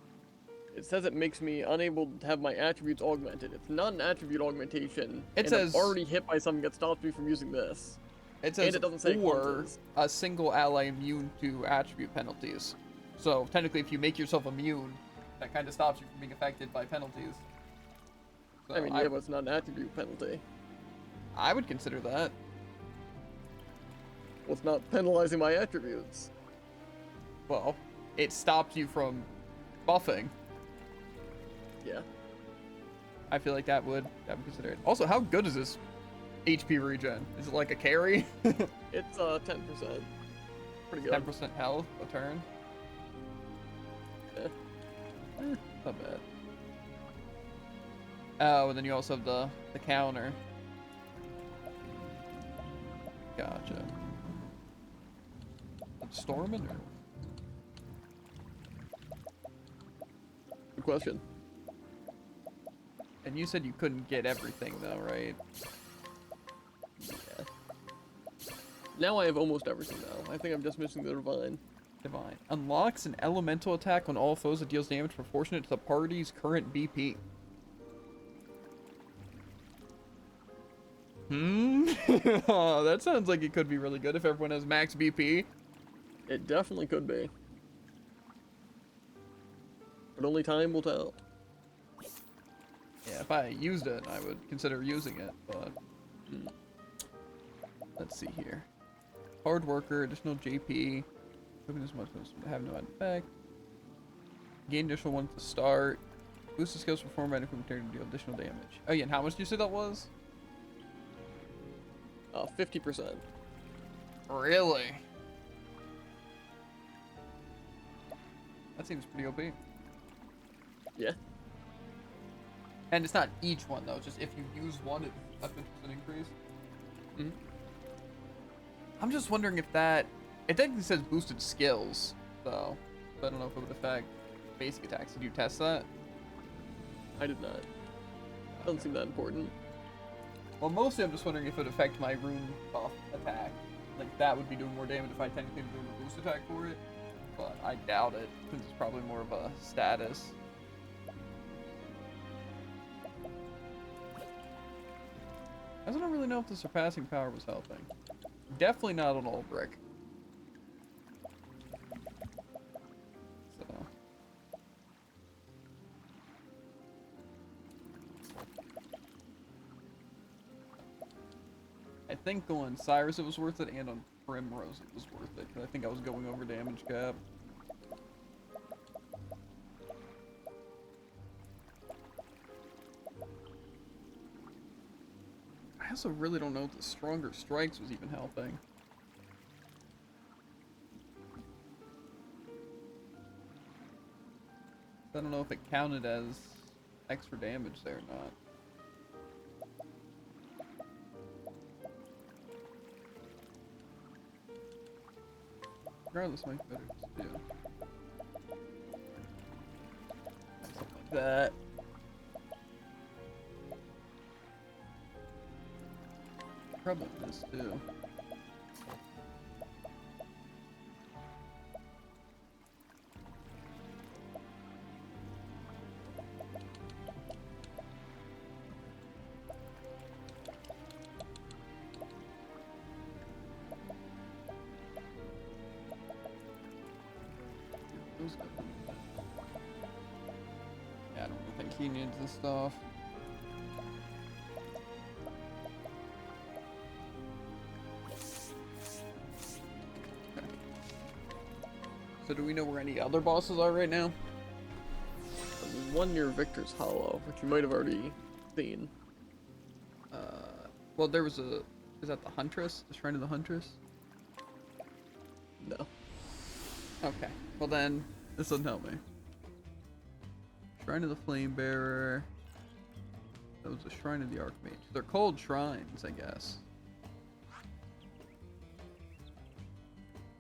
It says it makes me unable to have my attributes augmented. It's not an attribute augmentation. It and says- I'm already hit by something that stops me from using this. It says, And it doesn't say it or cleanses. a single ally immune to attribute penalties. So, technically, if you make yourself immune, that kind of stops you from being affected by penalties. So I mean, yeah, but it's not an attribute penalty. I would consider that. Well, it's not penalizing my attributes. Well, it stops you from buffing. Yeah. I feel like that would consider it. Also, how good is this HP regen? Is it like a carry? It's 10%. Pretty good. 10% health a turn? Yeah. Not bad. Oh, and then you also have the counter. Gotcha. Storming or? Good question. And you said you couldn't get everything though, right? Yeah. Now I have almost everything now. I think I'm just missing the Divine. Divine. Unlocks an elemental attack on all foes that deals damage proportionate to the party's current BP. Oh, that sounds like it could be really good if everyone has max BP. It definitely could be. But only time will tell. Yeah, if I used it, I would consider using it, but... Let's see here. Hard worker, additional JP. Hoping this must have no effect. Gain additional one at the start. Boost the skills performed by an equipment to deal additional damage. Oh yeah, and how much did you say that was? 50%. Really? That seems pretty OP. Yeah. And it's not each one though, it's just if you use one, it's a 50% increase. Mhm. I'm just wondering if that... It technically says boosted skills, though. So I don't know if it would affect basic attacks. Did you test that? I did not. Doesn't seem that important. Well, mostly I'm just wondering if it would affect my rune buff attack. Like, that would be doing more damage if I technically am doing a boost attack for it. But I doubt it, since it's probably more of a status. I don't really know if the surpassing power was helping. Definitely not on all brick. So. I think on Cyrus it was worth it, and on Primrose it was worth it, because I think I was going over damage cap. also really don't know if the stronger strikes was even helping. I don't know if it counted as extra damage there or not. Regardless, might be better to do. Something like that. Problem is too. Yeah, I don't really think he needs this stuff. Okay. So do we know where any other bosses are right now? There's one near Victor's Hollow, which you might have already seen. Well, there was a... Is that the Huntress? The Shrine of the Huntress? No. Okay. Well then, this doesn't help me. Shrine of the Flame Bearer. That was the Shrine of the Archmage. They're called shrines, I guess.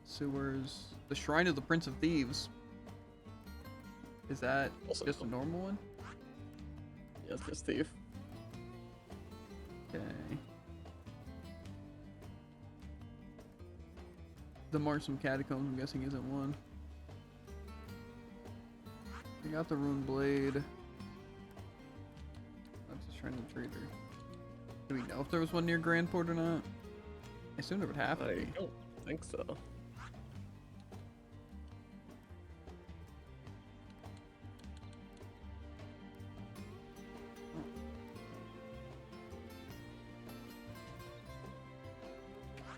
Sewers. The Shrine of the Prince of Thieves. Is that Also just a cool. normal one? Yes, this thief. Okay. The Marsham Catacombs, I'm guessing, isn't one. We got the Rune Blade. That's the Shrine of the Trader. Do we know if there was one near Grand Port or not? I assume there would have to I be. don't think so.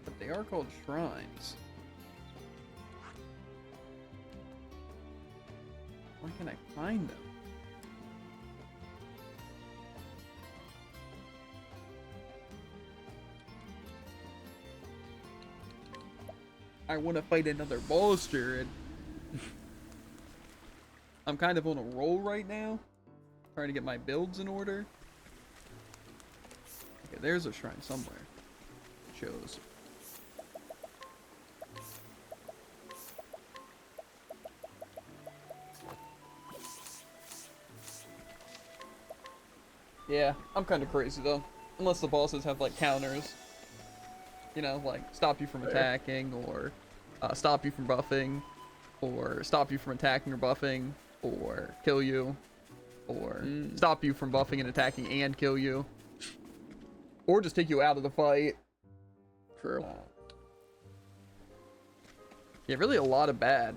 But they are called shrines. Where can I find them? I want to fight another boss, Jared. I'm kind of on a roll right now. Trying to get my builds in order. Okay, there's a shrine somewhere. It shows. Yeah, I'm kind of crazy though. Unless the bosses have like counters. You know, like stop you from attacking, or stop you from buffing, or stop you from attacking or buffing, or kill you, or stop you from buffing and attacking and kill you, or just take you out of the fight. True. Yeah, really a lot of bad.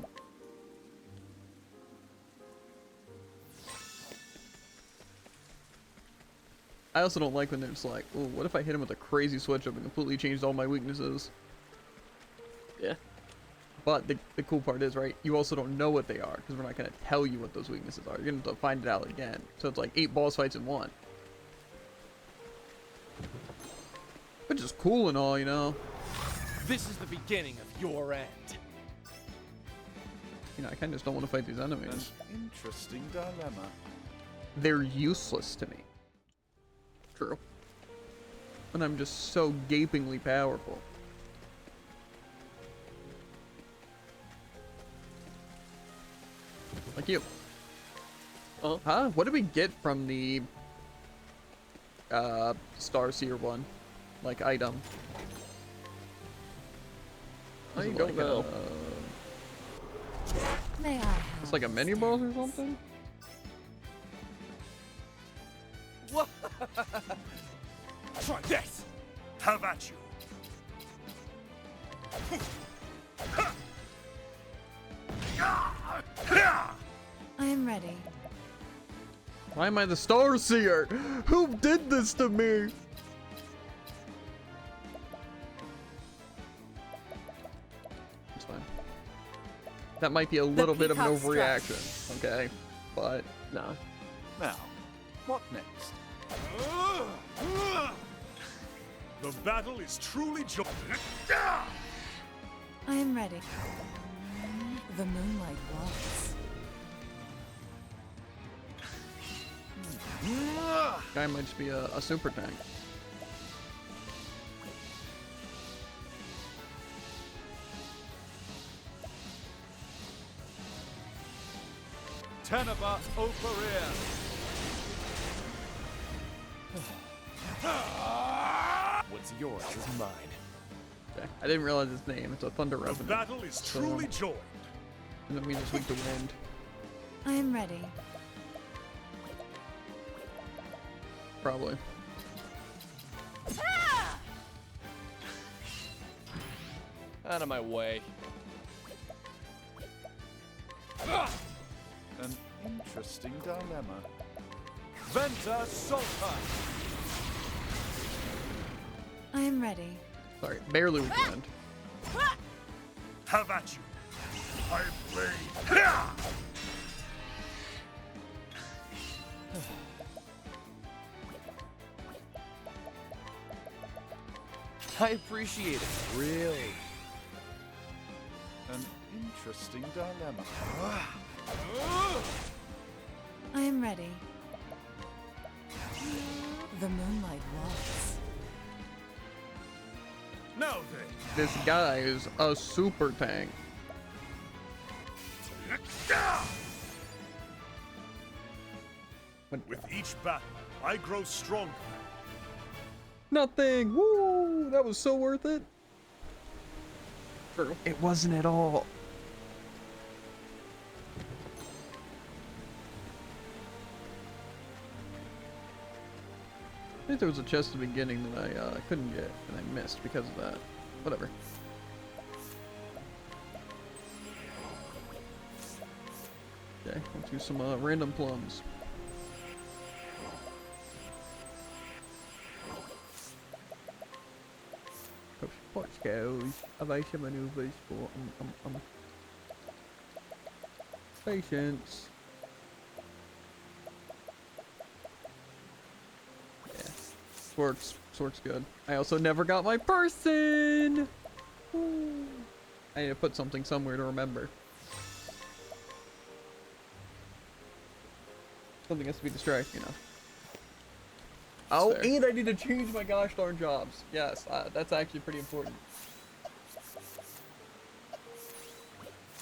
I also don't like when they're just like, oh, what if I hit him with a crazy switch up and completely changed all my weaknesses? Yeah. But the cool part is, right, you also don't know what they are, because we're not going to tell you what those weaknesses are. You're going to have to find it out again. So it's like 8 boss fights in one. Which is cool and all, you know? This is the beginning of your end. You know, I kind of just don't want to fight these enemies. An interesting dilemma. They're useless to me. True. And I'm just so gapingly powerful. Like you. Oh. Huh? What did we get from the Starseer one? Like item? I Is it don't like know. May I help? It's like a mini boss or something? Try this! Have at you! I am ready. Why am I the Starseer? Who did this to me? It's fine. That might be a little bit of an peacock strut. overreaction, okay? But Nah. Now, what next? The battle is truly joy. I am ready. The moonlight walks. Guy might just be a super tank. Teneba Operia. What's yours is mine. Okay. I didn't realize his name. It's a Thunder The Revenant. battle is truly joined. And that means it's weak to wind. I am ready. Probably. Out of my way. An interesting dilemma. Venta Sultan. I am ready. Sorry, barely weak to wind. Have at you. I blade. I appreciate it. Really. An interesting dilemma. I am ready. The moonlight walks. Now then. This guy is a super tank. With each battle, I grow stronger. Nothing! Woo! That was so worth it. True. It wasn't at all. I think there was a chest at the beginning that I couldn't get and I missed because of that. Whatever. Okay, let's do some random plums. Sports skills, evasive maneuvers for patience. Yeah, Swork's good. I also never got my person. Woo. I need to put something somewhere to remember. Something has to be distracting enough. Oh, fair. and I need to change my gosh darn jobs. Yes, that's actually pretty important.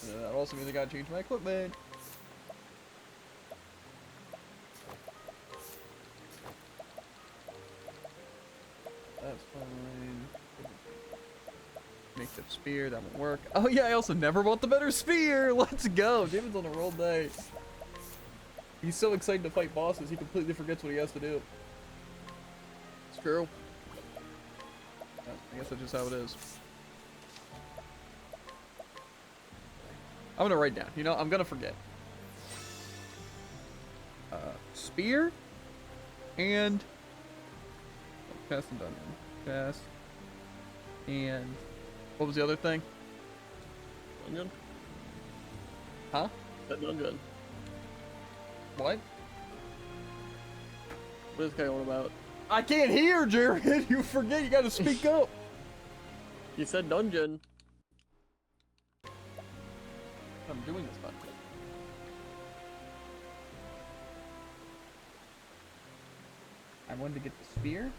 That also means I gotta change my equipment. That's fine. Makeshift spear, that won't work. Oh yeah, I also never bought the better spear! Let's go! David's on a roll day. He's so excited to fight bosses, he completely forgets what he has to do. It's true. Yeah, I guess that's just how it is. I'm gonna write down. You know, I'm gonna forget. Spear and chest and dungeon. Chest and what was the other thing? Dungeon? Huh? That dungeon. What? What is this guy on about? I can't hear, Jared. You forget. You gotta speak up. He said dungeon. I'm doing this button. I wanted to get the spear.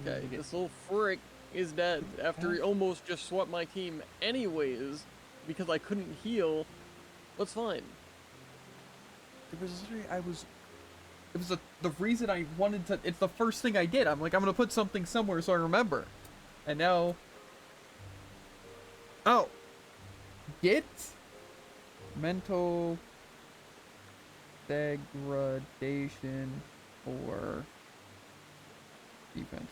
Okay, to get this little frick is dead after he almost just swept my team anyways because I couldn't heal. What's fine? It was literally, it was the reason I wanted to, it's the first thing I did. I'm like, I'm gonna put something somewhere so I remember. And now, oh, get mental degradation or defense.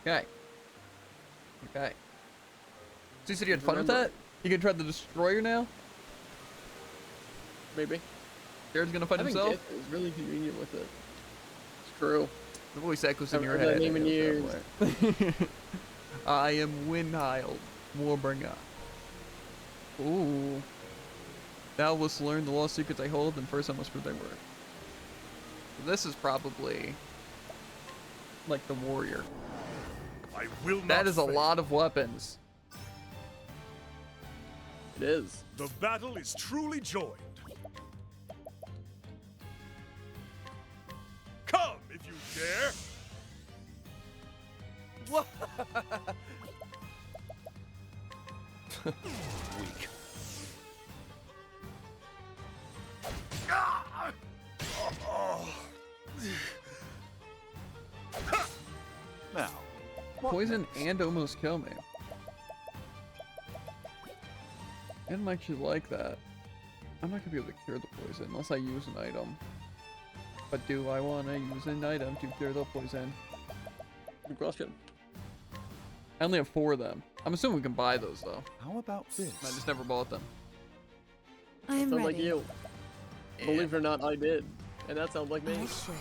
Okay. Okay. So you said you had fun with that? You can try the destroyer now? Maybe. Jared's gonna fight Having himself? Gith is really convenient with it. It's true. The voice echoes in Haven't your heard head. that name in It goes that way. I am Windhild, Warbringer. Ooh. Thou must learn the lost secrets I hold, and first I must prove thy worth. So this is probably like the warrior. I will not That is a fail. lot of weapons. It is. The battle is truly joined. Come if you dare. Weak. Now, what Poison next? and almost kill me. I don't actually like that. I'm not gonna be able to cure the poison unless I use an item. But do I want to use an item to cure the poison? Good question. I only have 4 of them. I'm assuming we can buy those though. How about this? I just never bought them. I am Sounds ready. like you. Believe it or not, I did. And that sounds like me. I'll share.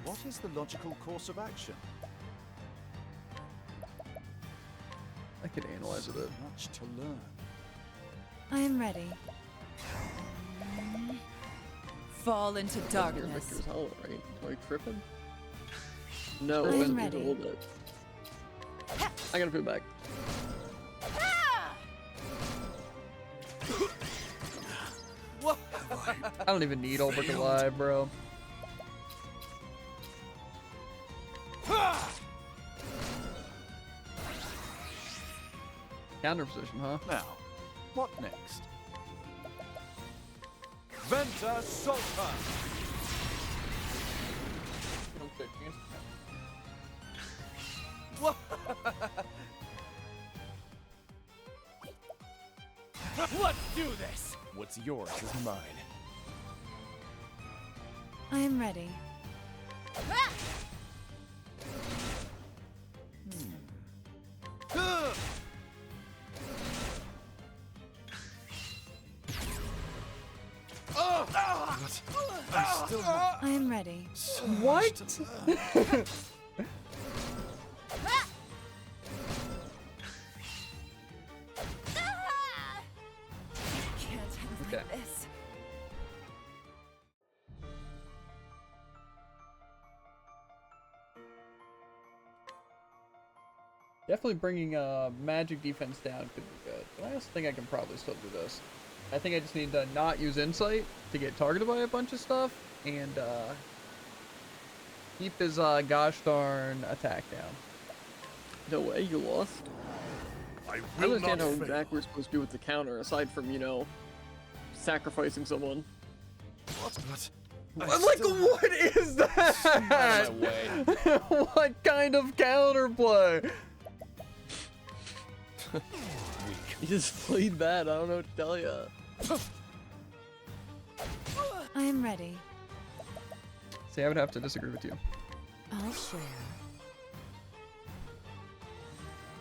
What is the logical course of action? I could analyze a bit. Much to learn. I am ready. Fall into Your darkness. Victor's Hollow, right? Am I tripping? No, I am it's ready. a little bit. I gotta put back. I don't even need Ulbrich alive, bro. Counter position, huh? Now, what next? Venta Sulta! Let's do this! What's yours is mine. I am ready. I still have I am ready. so What? much to learn. Can't end Okay. like this. Definitely bringing magic defense down could be good. But I also think I can probably still do this. I think I just need to not use insight to get targeted by a bunch of stuff and keep his gosh darn attack down. No way, you lost. I I will don't not understand how fail. Jack we're supposed to do with the counter, aside from, you know, sacrificing someone. What? I Like, still have what is Out that? of my way. What kind of counterplay? Weak. You just played bad, I don't know what to tell ya. I am ready. See, I would have to disagree with you. I'll share.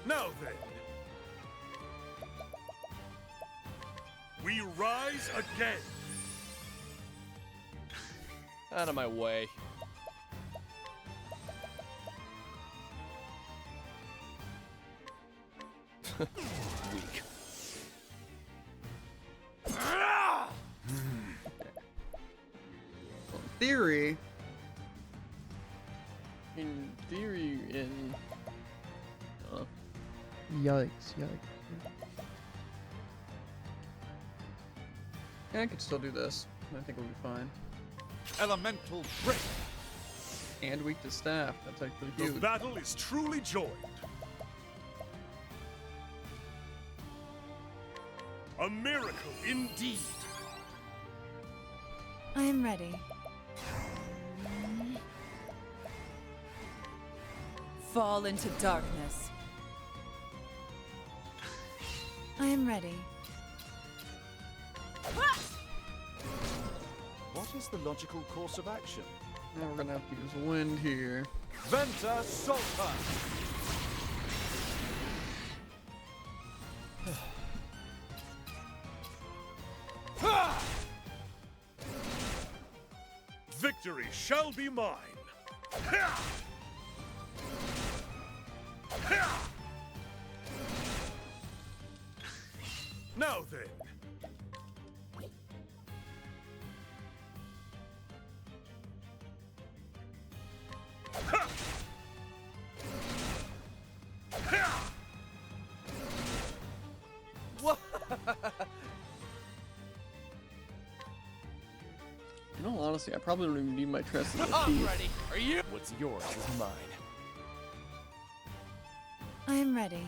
Now then, we rise again. Out of my way. Weak. Well, in theory, In theory, in... yikes. Yeah, I could still do this. I think we'll be fine. elemental break. And weak to staff. That's actually The huge. battle is truly joined. A miracle indeed. I am ready. Fall into darkness. I am ready. What is the logical course of action? Now we're gonna have to use wind here. Venta Sulta! Victory shall be mine. Ha! Ha! Now then, honestly, I probably don't even need my trust as a I'm thief. ready. Are you? What's yours is mine. I am ready.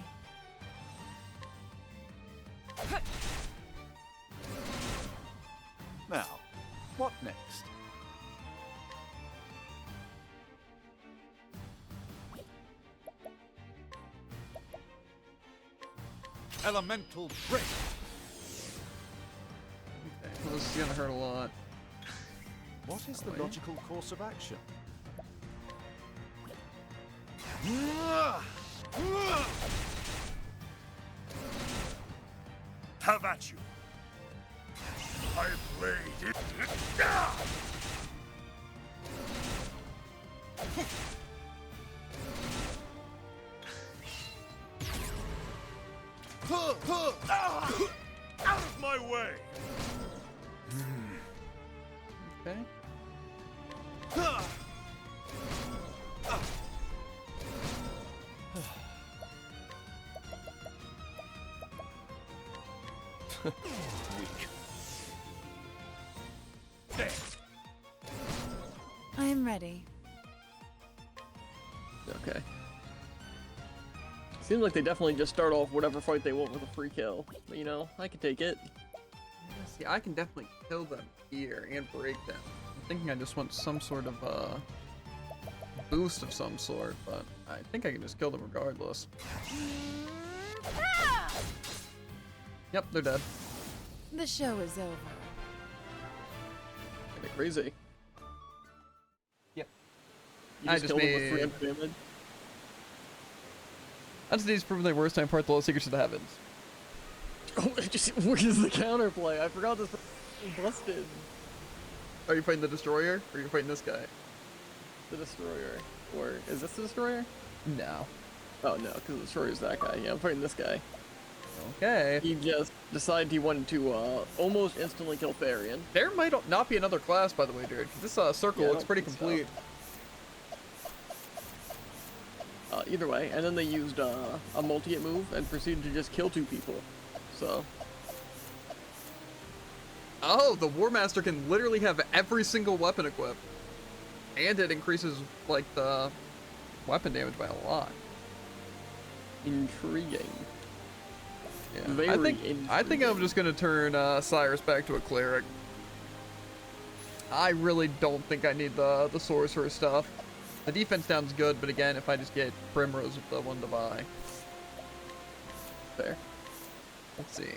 Now, what next? Elemental break. Okay, well, this is gonna hurt a lot. What is the Wait. logical course of action? Have at you. My blade is... Out of my way! Okay. Weak. There. I am ready. Okay. Seems like they definitely just start off whatever fight they want with a free kill. But, you know, I can take it. See, I can definitely kill them here and break them. I'm thinking I just want some sort of boost of some sort, but I think I can just kill them regardless. Yep, they're dead. The show is over. Kinda crazy. Yep. You I just just killed them with made- 300 damage. That's these proven their worst time part the Lost Secrets of the Heavens. Oh, where's the counterplay? I forgot this busted. Are you fighting the Destroyer, or are you fighting this guy? The Destroyer. Or, is this the Destroyer? No. Oh no, because the Destroyer's that guy. Yeah, I'm fighting this guy. Okay. He just decided he wanted to almost instantly kill Therian. There might not be another class, by the way, dude. This circle Yeah, I looks don't pretty think so. complete. Either way, and then they used a multi-hit move and proceeded to just kill 2 people. So, Oh, the War Master can literally have every single weapon equipped. And it increases, like, the weapon damage by a lot. intriguing. Yeah. Very I think I'm intriguing. just gonna turn Cyrus back to a cleric. I really don't think I need the sorcerer stuff. The defense down's good, but again, if I just get Primrose with the one to buy. Fair. Let's see.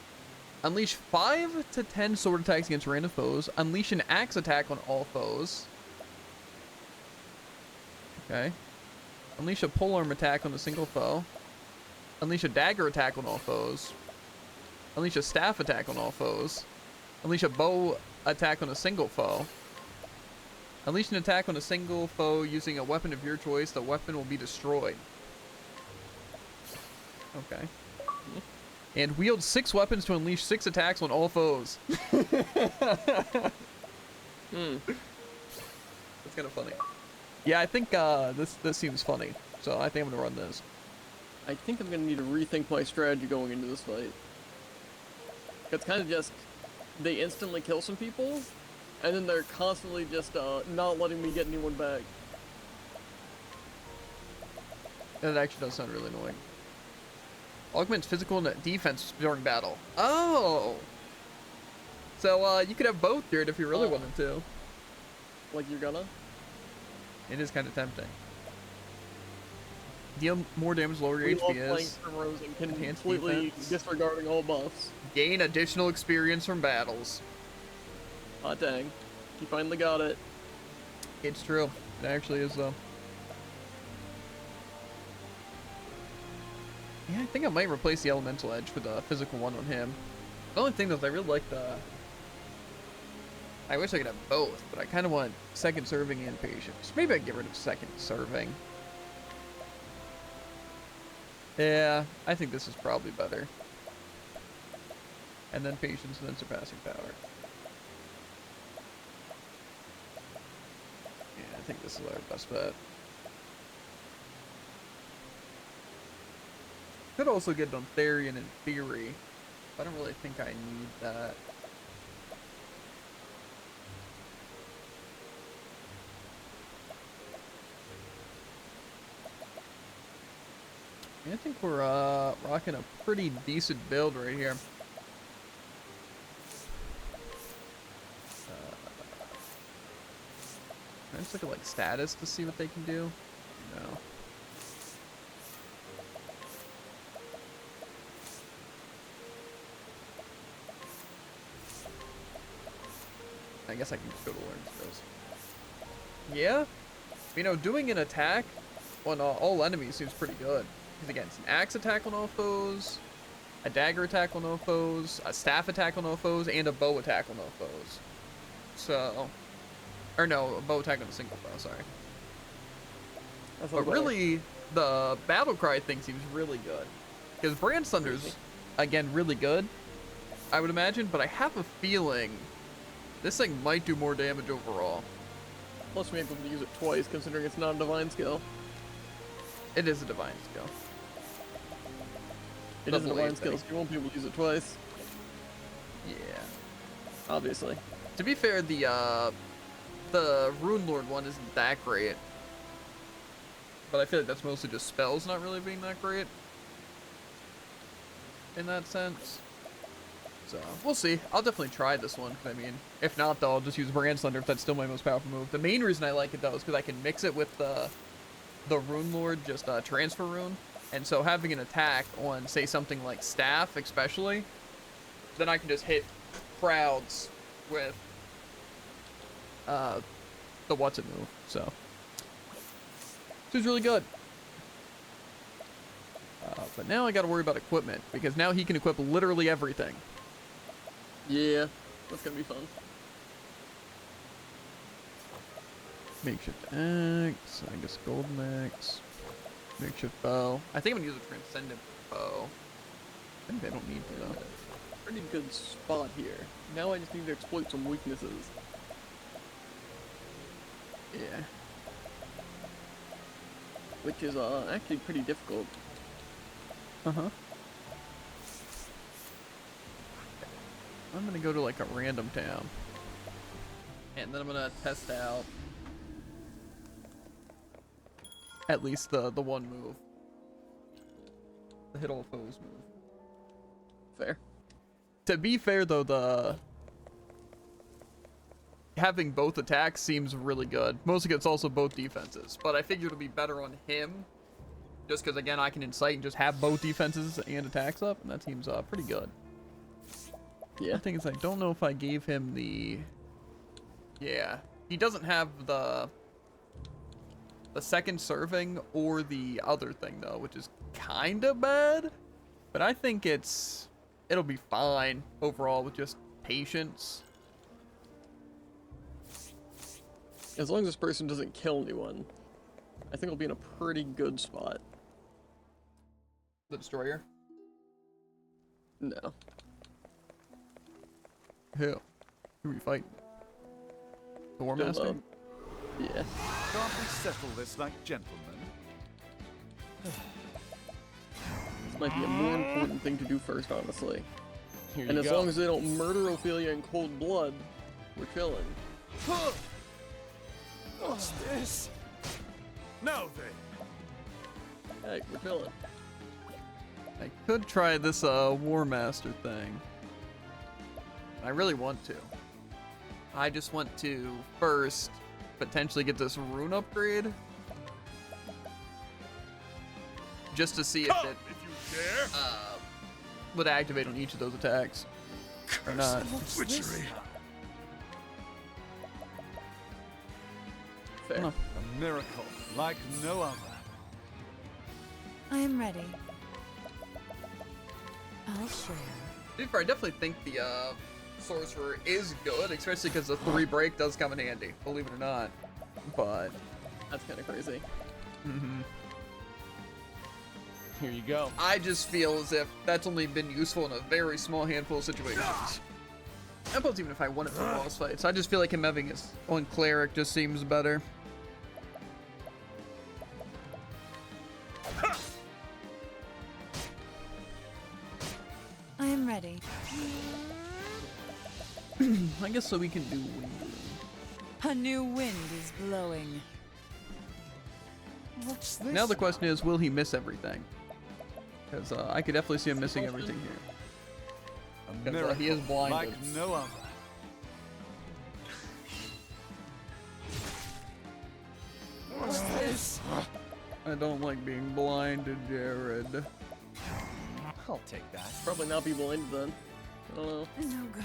Unleash 5 to 10 sword attacks against random foes. Unleash an axe attack on all foes. Okay. Unleash a polearm attack on a single foe. Unleash a dagger attack on all foes. Unleash a staff attack on all foes. Unleash a bow attack on a single foe. Unleash an attack on a single foe using a weapon of your choice. The weapon will be destroyed. Okay. And wield 6 weapons to unleash 6 attacks on all foes. That's kind of funny. Yeah, I think this seems funny. So I think I'm gonna run this. I think I'm gonna need to rethink my strategy going into this fight. It's kind of just, they instantly kill some people, and then they're constantly just not letting me get anyone back. That actually does sound really annoying. Augments physical and defense during battle. Oh! So, you could have both, dude, if you really wanted to. Like you're gonna? It is kind of tempting. Deal more damage, lower your We love HP playing is. Primrose and Enhanced completely defense. disregarding all buffs. Gain additional experience from battles. Ah dang. You finally got it. It's true. It actually is, though. Yeah, I think I might replace the Elemental Edge for the physical one on him. The only thing though is I really like the... I wish I could have both, but I kind of want second serving and patience. Maybe I'd get rid of second serving. Yeah, I think this is probably better. And then patience and then surpassing power. Yeah, I think this is our best bet. Could also get it on Therian in theory. I don't really think I need that. I think we're rocking a pretty decent build right here. I just look at like status to see what they can do. No. I guess I can just go to learn skills. Yeah, you know, doing an attack on all enemies seems pretty good. Because again, it's an axe attack on all foes, a dagger attack on all foes, a staff attack on all foes, and a bow attack on all foes. So, or no, a bow attack on a single foe, sorry. But really, the battle cry thing seems really good. Because Brand Thunder's, again, really good, I would imagine, but I have a feeling this thing might do more damage overall. Plus, we ain't able to use it twice, considering it's not a divine skill. It is a divine skill. It is a divine skill, so you won't be able to use it twice. Yeah. Obviously. To be fair, the Rune Lord one isn't that great. But I feel like that's mostly just spells not really being that great. In that sense. So, we'll see. I'll definitely try this one. I mean, if not, though, I'll just use Brand Thunder if that's still my most powerful move. The main reason I like it, though, is because I can mix it with the Rune Lord, just transfer rune. And so having an attack on, say, something like Staff, especially, then I can just hit crowds with the what's-it move. So, this is really good. But now I gotta worry about equipment, because now he can equip literally everything. Yeah, that's gonna be fun. Makeshift axe, I guess golden axe, makeshift bow. I think I'm gonna use a transcendent bow. I think I don't need to though. Pretty good spot here. Now I just need to exploit some weaknesses. Yeah. Which is actually pretty difficult. Uh-huh. I'm gonna go to like a random town. And then I'm gonna test out at least the one move. The hit all foes move. Fair. To be fair though, the having both attacks seems really good. Mostly it's also both defenses. But I figured it'll be better on him. Just because again I can incite and just have both defenses and attacks up, and that seems pretty good. Yeah. The thing is, I don't know if I gave him the... Yeah. He doesn't have the second serving or the other thing, though, which is kind of bad. But I think it'll be fine overall with just patience. As long as this person doesn't kill anyone, I think we'll be in a pretty good spot. The Destroyer? No. Who? Who are you fighting? The War Master? Yeah. Can't we settle this like gentlemen? This might be a more important thing to do first, honestly. Here And you as go. long as they don't murder Ophelia in cold blood, we're chilling. What's this? Now then. Hey, we're chilling. I could try this War Master thing. I really want to. I just want to first potentially get this rune upgrade. Just to see if Come it if you dare. would activate on each of those attacks. Or not. Witchery. Fair. No. A miracle like no other. I am ready. I'll share. To be fair, I definitely think the Sorcerer is good, especially because the 3 break does come in handy, believe it or not. But, That's kind of crazy. Here you go. I just feel as if that's only been useful in a very small handful of situations. And plus, even if I won it for boss fights, I just feel like him having his own cleric just seems better. I am ready. I guess so we can do wind. A new wind is blowing. What's this? Now the question is, will he miss everything? Because I could definitely see him missing everything here. A 'Cause, miracle he is blinded. like no other. What's this? I don't like being blinded, Jared. I'll take that. Probably not be blinded then. I don't know. No good.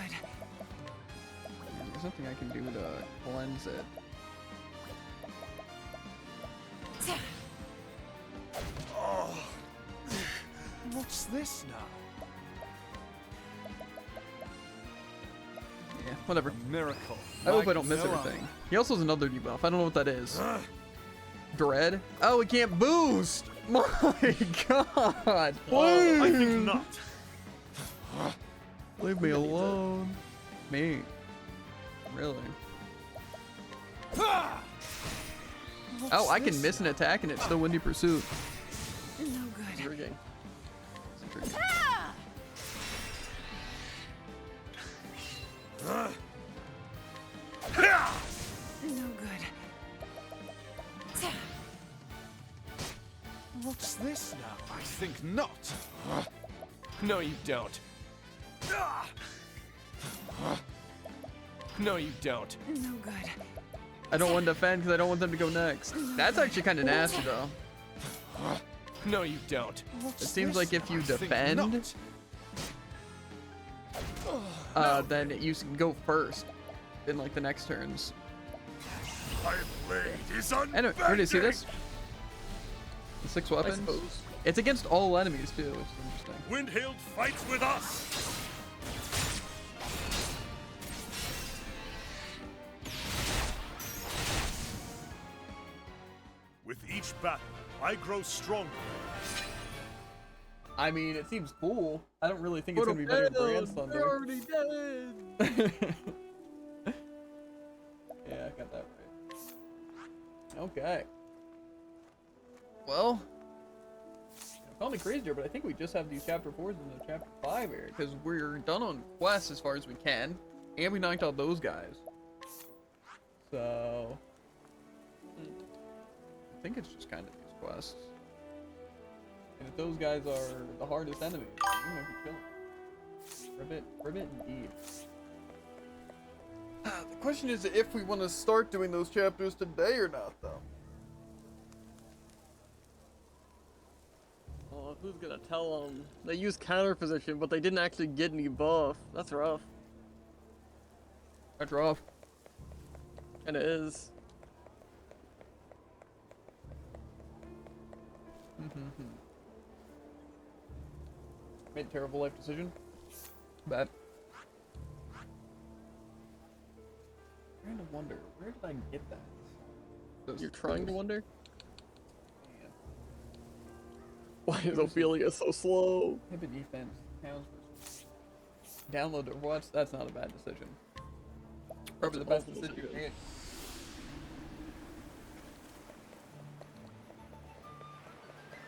There's nothing I can do to cleanse it. What's this now? Yeah, whatever. A miracle. I hope I like don't miss no other. anything. He also has another debuff. I don't know what that is. Dread? Oh, it can't boost! My god! Please! I think not. Leave me alone. Me. Really? Oh, I can miss an attack and it's still Windy Pursuit. No good. Rigging. No good. What's this now? I think not. No, you don't. No, you don't. No good. I don't want to defend because I don't want them to go next. That's actually kind of nasty though. No, you don't. It seems like if you I think defend, not. then you can go first in like the next turns. My blade is Anyway, unbending. where do you see this? The 6 I weapons? suppose. It's against all enemies too, which is interesting. Windhild fights with us. With each battle, I grow stronger. I mean, it seems cool. I don't really think it's gonna be better than Brand's They're Thunder. already dead. Yeah, I got that right. Okay. Well, call me crazy here, but I think we just have these chapter 4s in the chapter 5 area because we're done on quests as far as we can, and we knocked out those guys. So, I think it's just kind of these quests. And if those guys are the hardest enemies, we're gonna be killing them. Ribbit indeed. The question is if we want to start doing those chapters today or not, though. Oh, who's gonna tell them? They used counter position, but they didn't actually get any buff. That's rough. That's rough. And it is. Made a terrible life decision. Bad. Trying to wonder, where did I get that? You're trying to wonder? Yeah. Why is Ophelia so slow? Pivot defense. Towns versus. Download it. What? That's not a bad decision. Probably the best awful decision you decision. made.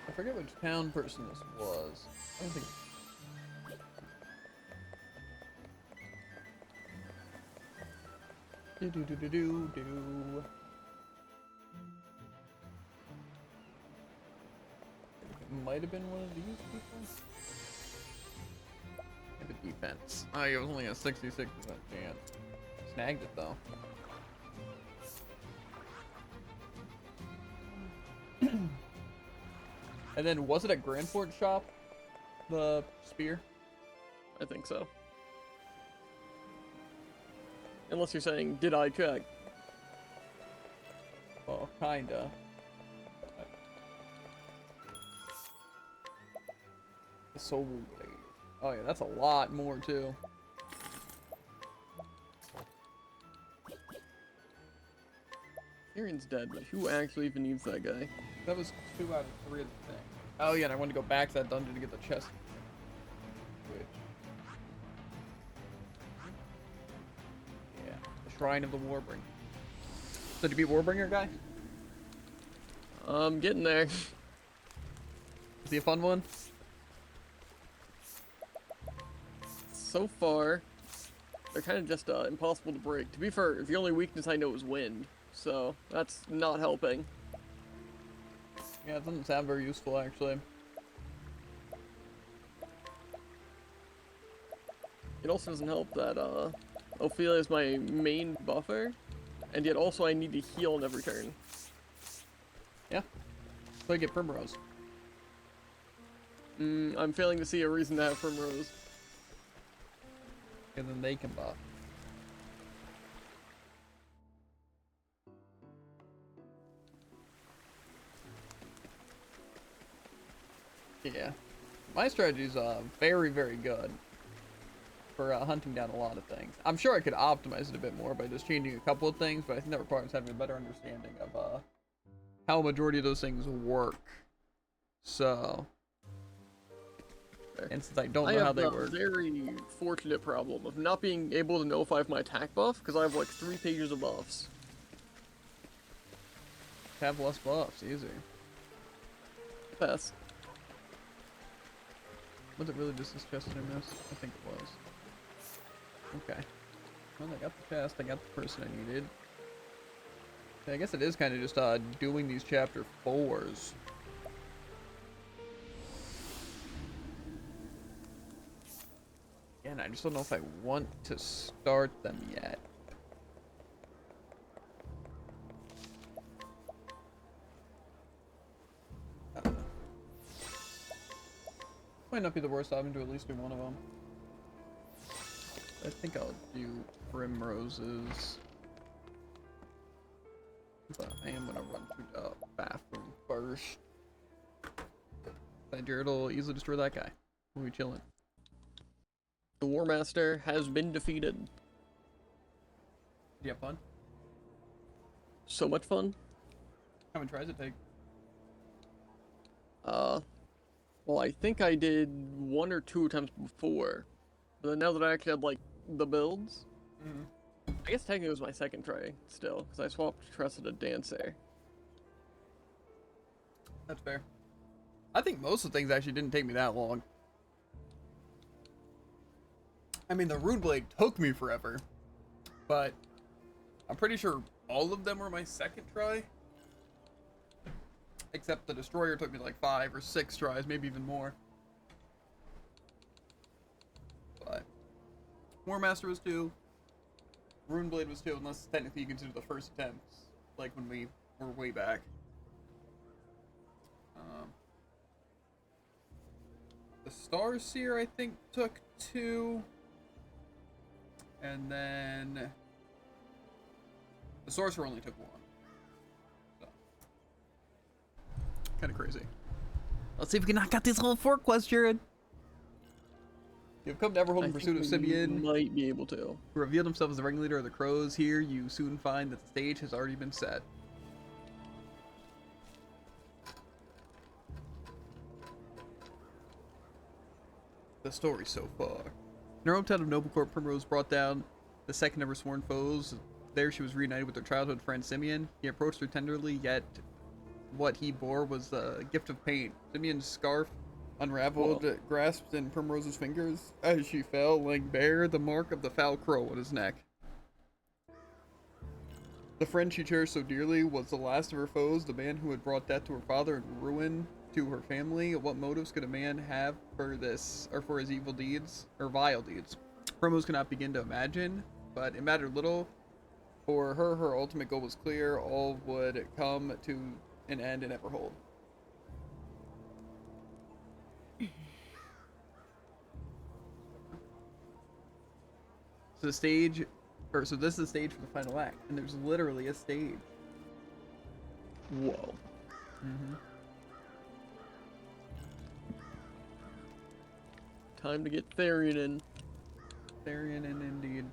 I forget which town person this was. I don't think. Do do do do do do. It might have been one of these people. Pivot defense. Oh, it was only a 66% chance. Snagged it though. And then was it at Grandfort shop? The spear? I think so. Unless you're saying, did I check? Well, kinda. The soul blade. Oh yeah, that's a lot more too. Tyrion's dead, but who actually even needs that guy? That was 2 out of 3 of the thing. Oh yeah, and I wanted to go back to that dungeon to get the chest. Which... yeah, the Shrine of the Warbringer. So did you beat Warbringer, guy? I'm getting there. Is he a fun one? So far, they're kind of just impossible to break. To be fair, the only weakness I know is wind, so that's not helping. Yeah, it doesn't sound very useful actually. It also doesn't help that Ophelia is my main buffer, and yet also I need to heal on every turn. Yeah. So I get Primrose. I'm failing to see a reason to have Primrose. And then they can buff. Yeah. My strategy is very, very good for hunting down a lot of things. I'm sure I could optimize it a bit more by just changing a couple of things, but I think that requires having a better understanding of how a majority of those things work. So, and since I don't know how they work. I have the very fortunate problem of not being able to know if I have my attack buff, because I have like 3 pages of buffs. Have less buffs, easy. Pass. Was it really just this chest I missed? I think it was. Okay. Well, I got the chest, I got the person I needed. Okay, I guess it is kind of just doing these chapter 4s. Again, I just don't know if I want to start them yet. Might not be the worst option to at least do one of them. I think I'll do Primroses. But I am gonna run through the bathroom first. Jared will easily destroy that guy. We'll be chilling. The War Master has been defeated. Did you have fun? So much fun. How many tries it take? Well, I think I did 1 or 2 attempts before. But then now that I actually have, like, the builds, I guess technically it was my second try still, because I swapped Tressa to Dancer. That's fair. I think most of the things actually didn't take me that long. I mean, the Rune Blade took me forever, but I'm pretty sure all of them were my second try. Except the Destroyer took me like 5 or 6 tries, maybe even more. But War Master was 2. Rune Blade was 2, unless technically you consider the first attempts, like when we were way back. The Star Seer, I think, took 2. And then the Sorcerer only took 1. So, kind of crazy. Let's see if we can knock out this whole 4 quest, Jared. You've come to Everhold in pursuit of Simeon, Might be able to. who revealed himself as the ringleader of the Crows. Here, you soon find that the stage has already been set. The story so far. In her hometown of Noblecourt, Primrose brought down the second of her sworn foes. There she was reunited with her childhood friend Simeon. He approached her tenderly, yet what he bore was a gift of pain. Simeon's scarf unraveled, grasped in Primrose's fingers. As she fell, laying bare the mark of the foul crow on his neck. The friend she cherished so dearly was the last of her foes, the man who had brought death to her father and ruin to her family. What motives could a man have for this, or for his evil deeds, or vile deeds? Primrose cannot begin to imagine, but it mattered little. For her, her ultimate goal was clear. All would come to an end in Everhold. So the stage, so this is the stage for the final act, and there's literally a stage. Whoa. Time to get Therian in. Therian in indeed.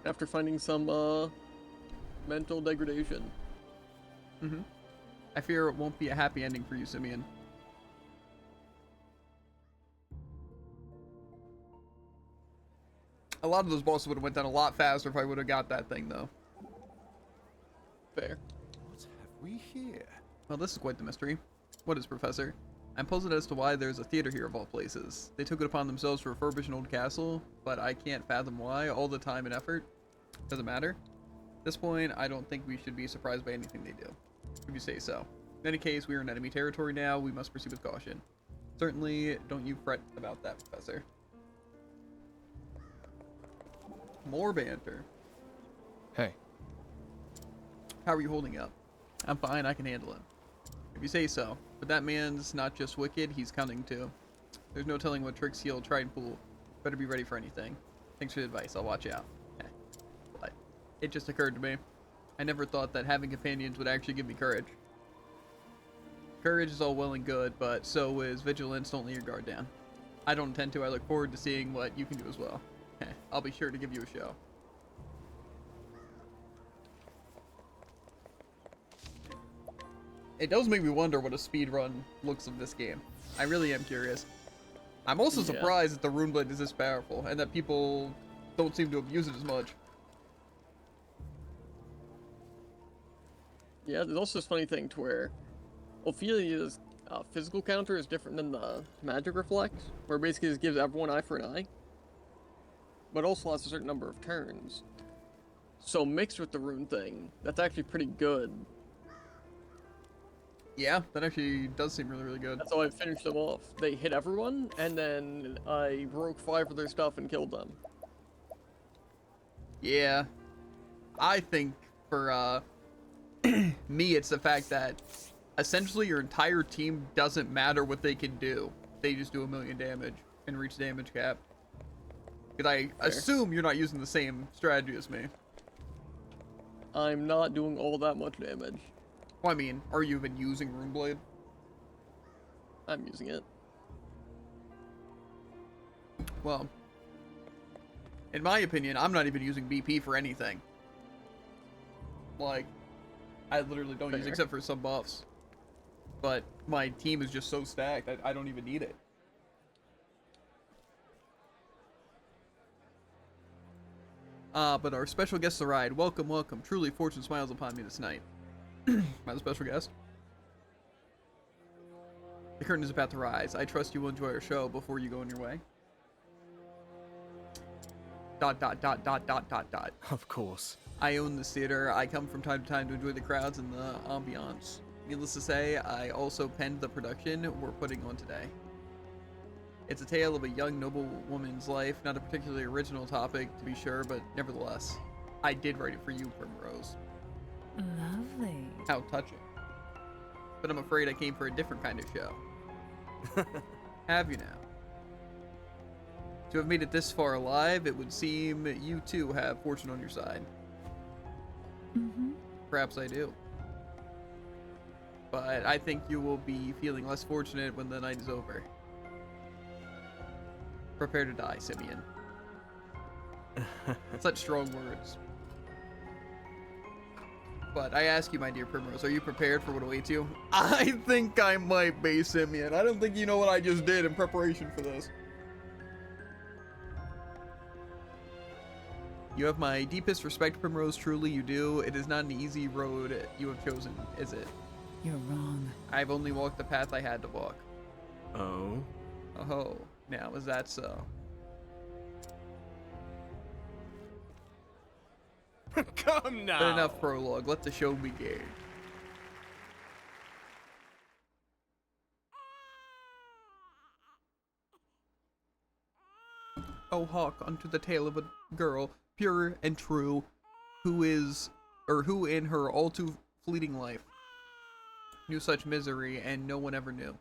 After finding some, mental degradation. I fear it won't be a happy ending for you, Simeon. A lot of those bosses would have went down a lot faster if I would have got that thing, though. Fair. What have we here? Well, this is quite the mystery. What is, Professor? I'm puzzled as to why there's a theater here of all places. They took it upon themselves to refurbish an old castle, but I can't fathom why. All the time and effort. Doesn't matter. At this point, I don't think we should be surprised by anything they do. If you say so. In any case, we are in enemy territory now. We must proceed with caution. Certainly don't you fret about that, Professor. More banter. Hey, How are you holding up? I'm fine, I can handle it. If you say so. But that man's not just wicked, he's cunning too. There's no telling what tricks he'll try and pull. Better be ready for anything. Thanks for the advice, I'll watch out. But it just occurred to me. I never thought that having companions would actually give me courage. Courage is all well and good, but so is vigilance. Don't let your guard down. I don't intend to. I look forward to seeing what you can do as well. I'll be sure to give you a show. It does make me wonder what a speedrun looks of this game. I really am curious. I'm also surprised that the Rune Blade is this powerful, and that people don't seem to abuse it as much. Yeah, there's also this funny thing to where Ophelia's physical counter is different than the magic reflect, where it basically just gives everyone eye for an eye, but also has a certain number of turns. So mixed with the rune thing, that's actually pretty good. Yeah, that actually does seem really, really good. That's how I finished them off. They hit everyone, and then I broke 5 of their stuff and killed them. Yeah. I think for me, it's the fact that essentially your entire team doesn't matter what they can do. They just do 1,000,000 damage and reach damage cap. Because I assume you're not using the same strategy as me. I'm not doing all that much damage. Well, I mean, are you even using Rune Blade? I'm using it. Well, in my opinion, I'm not even using BP for anything. Like, I literally don't use it except for some buffs. But my team is just so stacked, I don't even need it. But our special guest arrived. Welcome, welcome. Truly, fortune smiles upon me this night. Am I the special guest? The curtain is about to rise. I trust you will enjoy our show before you go on your way. ... of course. I own this theater. I come from time to time to enjoy the crowds and the ambiance. Needless to say, I also penned the production we're putting on today. It's a tale of a young noble woman's life, not a particularly original topic, to be sure, but nevertheless, I did write it for you, Primrose. Lovely. How touching. But I'm afraid I came for a different kind of show. Have you now? To have made it this far alive, it would seem you too have fortune on your side. Mm-hmm. Perhaps I do. But I think you will be feeling less fortunate when the night is over. Prepare to die, Simeon. Such strong words. But I ask you, my dear Primrose, are you prepared for what awaits you? I think I might be, Simeon. I don't think you know what I just did in preparation for this. You have my deepest respect, Primrose. Truly, you do. It is not an easy road you have chosen, is it? You're wrong. I've only walked the path I had to walk. Oh? Oh, now is that so? Come now! But enough prologue. Let the show begin. Oh, hark unto the tale of a girl, pure and true, who in her all too fleeting life knew such misery, and no one ever knew.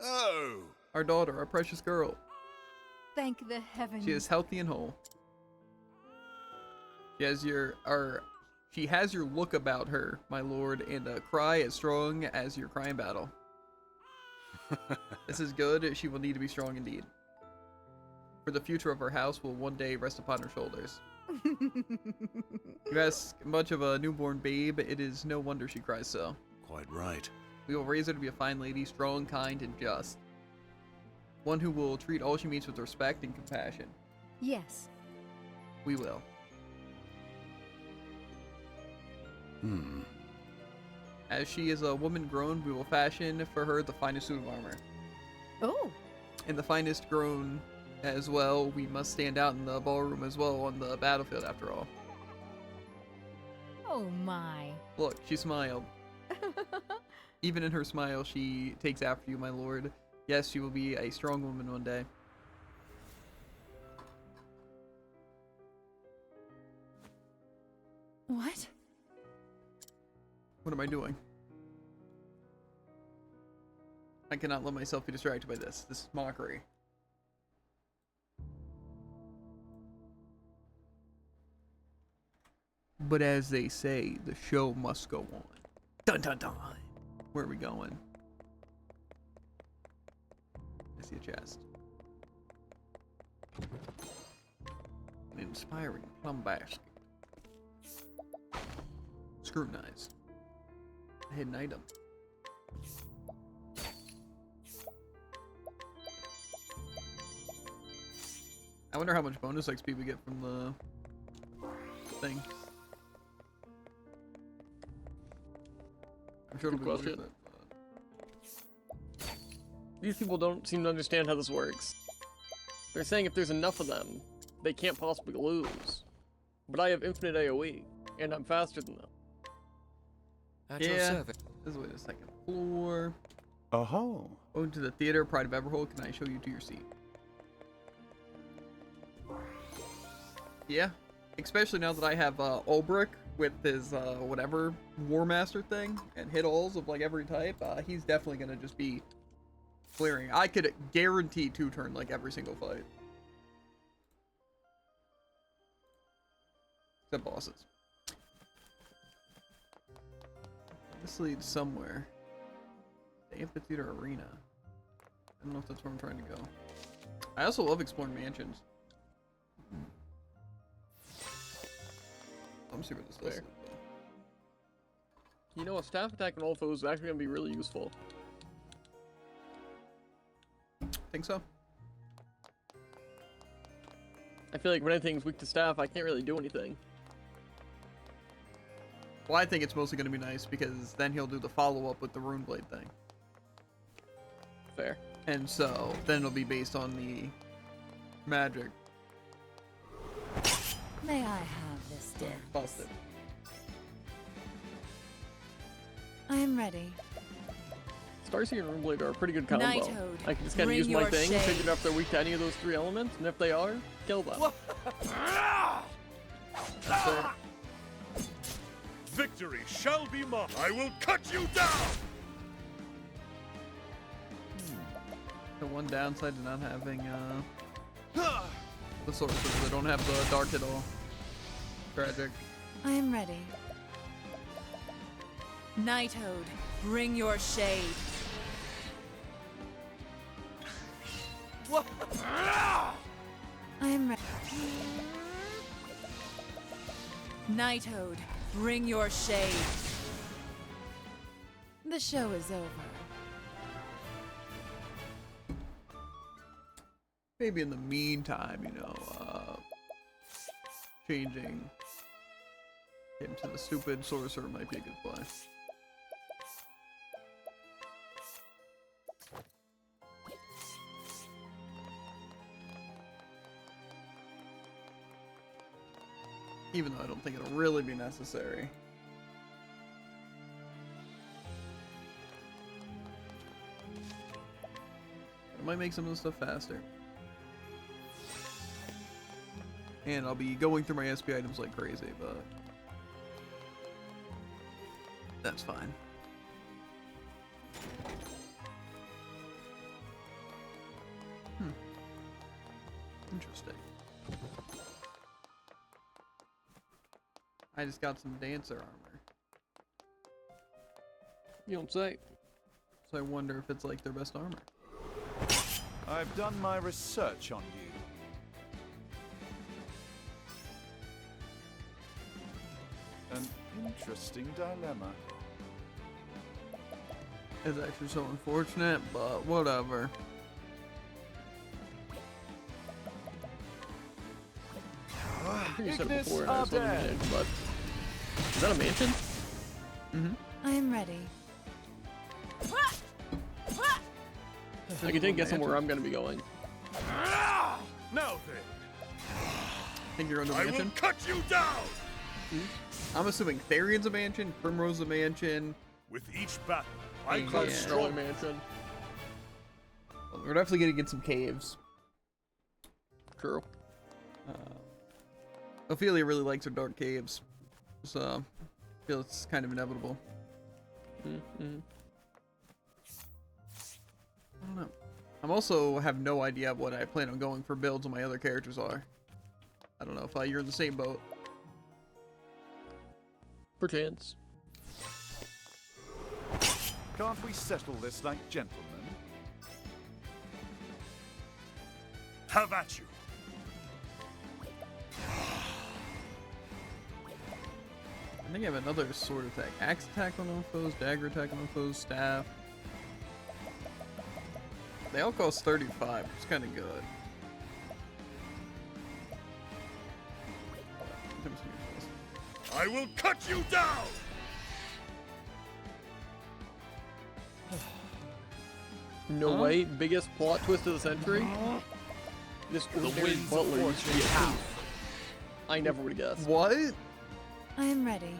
Oh! Our daughter, our precious girl. Thank the heavens. She is healthy and whole. She has your look about her, my lord, and a cry as strong as your cry in battle. This is good. She will need to be strong indeed. For the future of our house will one day rest upon her shoulders. You ask much of a newborn babe. It is no wonder she cries so. Quite right. We will raise her to be a fine lady, strong, kind, and just. One who will treat all she meets with respect and compassion. Yes. We will. As she is a woman grown, we will fashion for her the finest suit of armor. Oh. And the finest grown as well. We must stand out in the ballroom as well on the battlefield after all. Oh my. Look, she smiled. Even in her smile, she takes after you, my lord. Yes, she will be a strong woman one day. What? What am I doing? I cannot let myself be distracted by this. This is mockery. But as they say, the show must go on. Dun dun dun. Where are we going? I see a chest. An inspiring plum basket. Scrutinize. A hidden item. I wonder how much bonus XP we get from the thing. I'm sure it'll be worth it. These people don't seem to understand how this works. They're saying if there's enough of them, they can't possibly lose. But I have infinite AoE, and I'm faster than them. At your Yeah. service. This is the second floor. Oh. Ode to the theater, Pride of Everhold. Can I show you to your seat? Yeah, especially now that I have Ulbrich with his whatever War Master thing and hit alls of like every type. He's definitely gonna just be clearing. I could guarantee 2-turn like every single fight, except bosses. This leads somewhere. The Amphitheater Arena. I don't know if that's where I'm trying to go. I also love exploring mansions. I'm see where this does. Fair. You know, a staff attack on all foes is actually going to be really useful. Think so? I feel like when anything's weak to staff, I can't really do anything. Well, I think it's mostly going to be nice because then he'll do the follow-up with the Runeblade thing. Fair. And so, then it'll be based on the magic. May I have this dance? Busted. I am ready. Starseer and Runeblade are a pretty good combo. Knighthood, I can just kind of bring use my your thing, shade. figure out if they're weak to any of those 3 elements, and if they are, kill them. Victory shall be mine. I will cut you down. The one downside to not having the sorcerers, they don't have the dark at all. Tragic. I am ready. Knighthood, bring your shade. I am ready. Knighthood, bring your shade. The show is over. Maybe in the meantime, you know, changing him to the stupid sorcerer might be a good play. Even though I don't think it'll really be necessary. It might make some of the stuff faster. And I'll be going through my SP items like crazy, but that's fine. Interesting. I just got some dancer armor. You don't say. So I wonder if it's like their best armor. I've done my research on you. An interesting dilemma. It's actually so unfortunate, but whatever. I think you said it Ignis before, and I just wasn't Arden. in, but... Is that a mansion? I am ready. I can take a guess on where I'm going to be going. Now then, Think you're under the I will mansion? cut you down. I'm assuming Therion's a mansion, Primrose a mansion. With each battle, I Yeah. grow Strong strong. mansion. We're definitely gonna get some caves. True. Ophelia really likes her dark caves, so I feel it's kind of inevitable. Mm-hmm. I don't know. I'm also have no idea what I plan on going for builds on my other characters are. I don't know if you're in the same boat. Perchance. Can't we settle this like gentlemen? Have at you. I think I have another sword attack. Axe attack on all foes, dagger attack on all foes, staff. They all cost 35, which is kind of good. I will cut you down. No way. Biggest plot twist of the century. This The ordinary winds of butler used to fortune be a howl. thief. I never would have guessed. What? I am ready.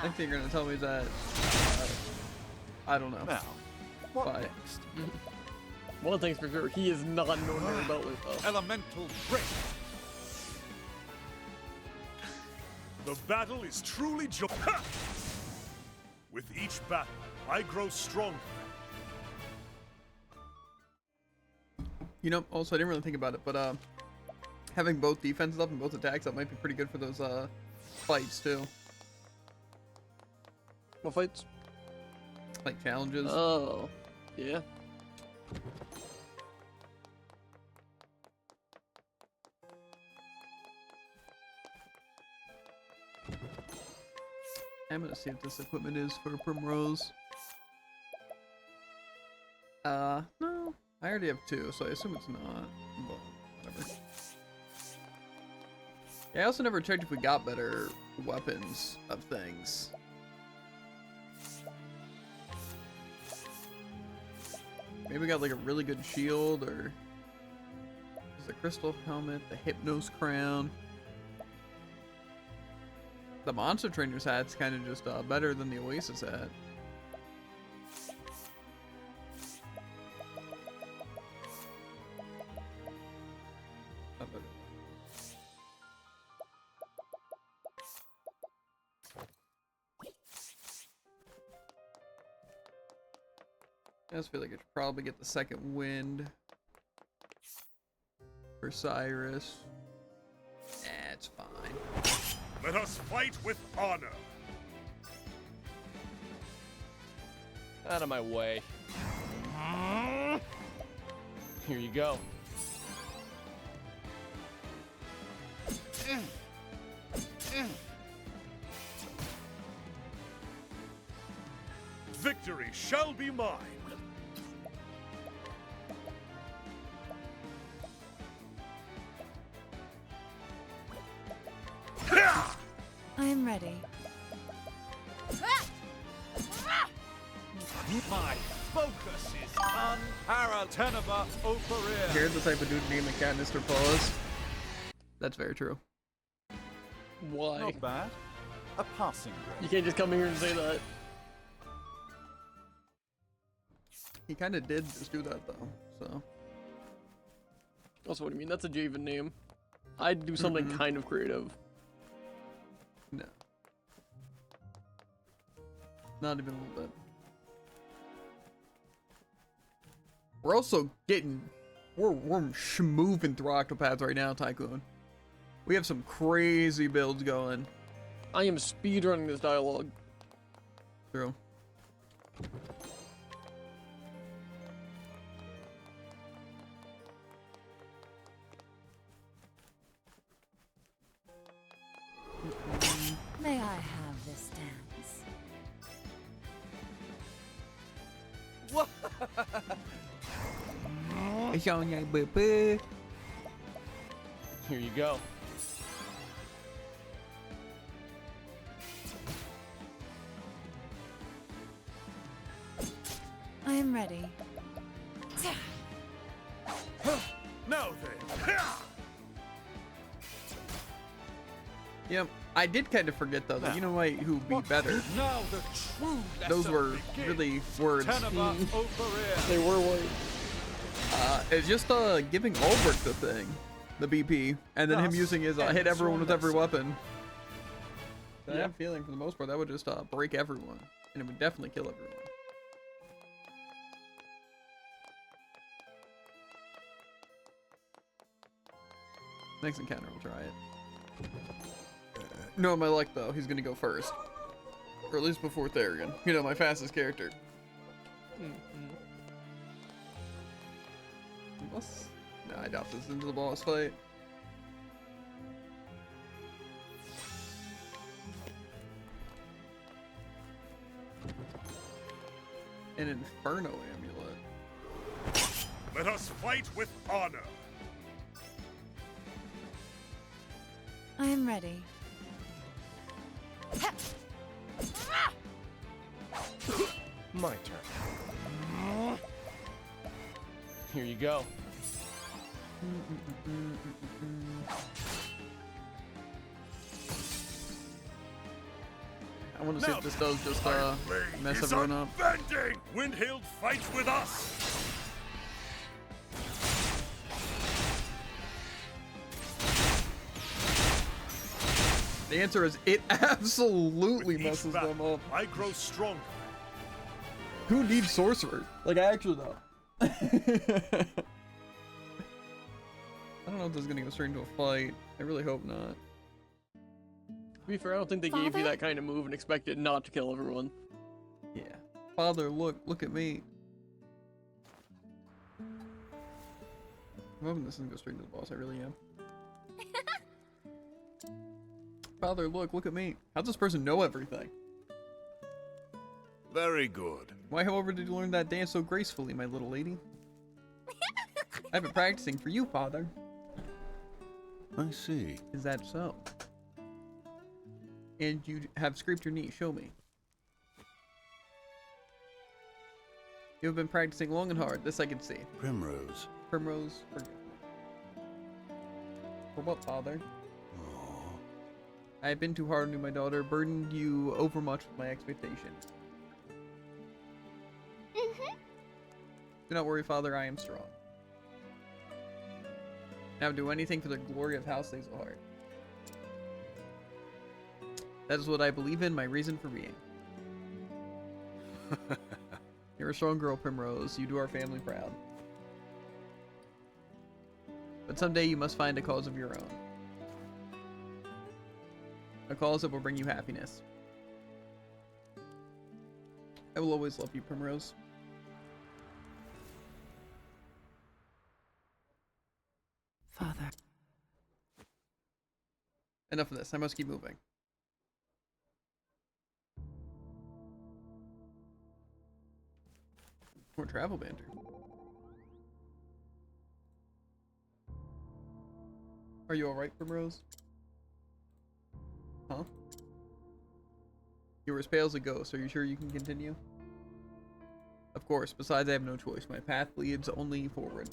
I think you're gonna tell me that. I don't know. Now, what Bye. next? One thing's for sure, he is not an ordinary butler though. Elemental break. The battle is truly joy. With each battle, I grow stronger. You know, also I didn't really think about it, but having both defenses up and both attacks up might be pretty good for those fights too. What fights? Like challenges. Oh, yeah. I'm gonna see if this equipment is for Primrose. No. I already have 2, so I assume it's not. But whatever. Yeah, I also never checked if we got better weapons of things. Maybe we got like a really good shield, or the crystal helmet, the Hypnos crown. The Monster Trainer's hat's kind of just better than the Oasis hat. Not better. I just feel like I should probably get the second wind for Cyrus. It's fine. Let us fight with honor. Out of my way. Here you go. Victory shall be mine. I am ready. My focus is unparalleled. Teneba Operia. Here's the type of dude named the Canister Paws. That's very true. Why? Not bad. A passing You grade. can't just come here and say that. He kind of did just do that though, so. Also, what do you mean? That's a Javen name. I'd do something kind of creative. No. Not even a little bit. We're also getting, we're moving through Octopath right now, Tycoon. We have some crazy builds going. I am speedrunning this dialogue. True. May I have this dance? Here you go. I am ready. Now then. Yep. I did kind of forget though that you know who'd be better. Now the true Those lesson were begins. really words. Tenema over here. They were words. It's just giving Ulbrich the thing, the BP, and then him Thus using his hit ends everyone your with every lesson. weapon. I have a feeling for the most part that would just break everyone, and it would definitely kill everyone. Next encounter, we'll try it. No, my luck though, he's gonna go first. Or at least before Therian. You know, my fastest character. Unless... No, I doubt this is into the boss fight. An Inferno amulet. Let us fight with honor. I am ready. My turn. Here you go. I want to see if this does just My blade mess is everyone up. unbending. Windhild fights with us. The answer is it absolutely With each messes battle, them up. I grow stronger. Who needs sorcerer? Like actually though. I don't know if this is gonna go straight into a fight. I really hope not. To be fair, I don't think they gave you Father? that kind of move and expected not to kill everyone. Yeah. Father, look at me. I'm hoping this doesn't go straight into the boss. I really am. Father, look at me. How's this person know everything? Very good. Why, however, did you learn that dance so gracefully, my little lady? I've been practicing for you, Father. I see. Is that so? And you have scraped your knee. Show me. You have been practicing long and hard. This I can see. Primrose. Primrose, forgive me. For what, Father? I have been too hard on you, my daughter. Burdened you overmuch with my expectations. Do not worry, Father. I am strong. Now do anything for the glory of House Hazelheart. That is what I believe in, my reason for being. You're a strong girl, Primrose. You do our family proud. But someday you must find a cause of your own. A cause that will bring you happiness. I will always love you, Primrose. Father. Enough of this. I must keep moving. More travel banter. Are you alright, Primrose? Huh? You were as pale as a ghost. Are you sure you can continue? Of course. Besides, I have no choice. My path leads only forward.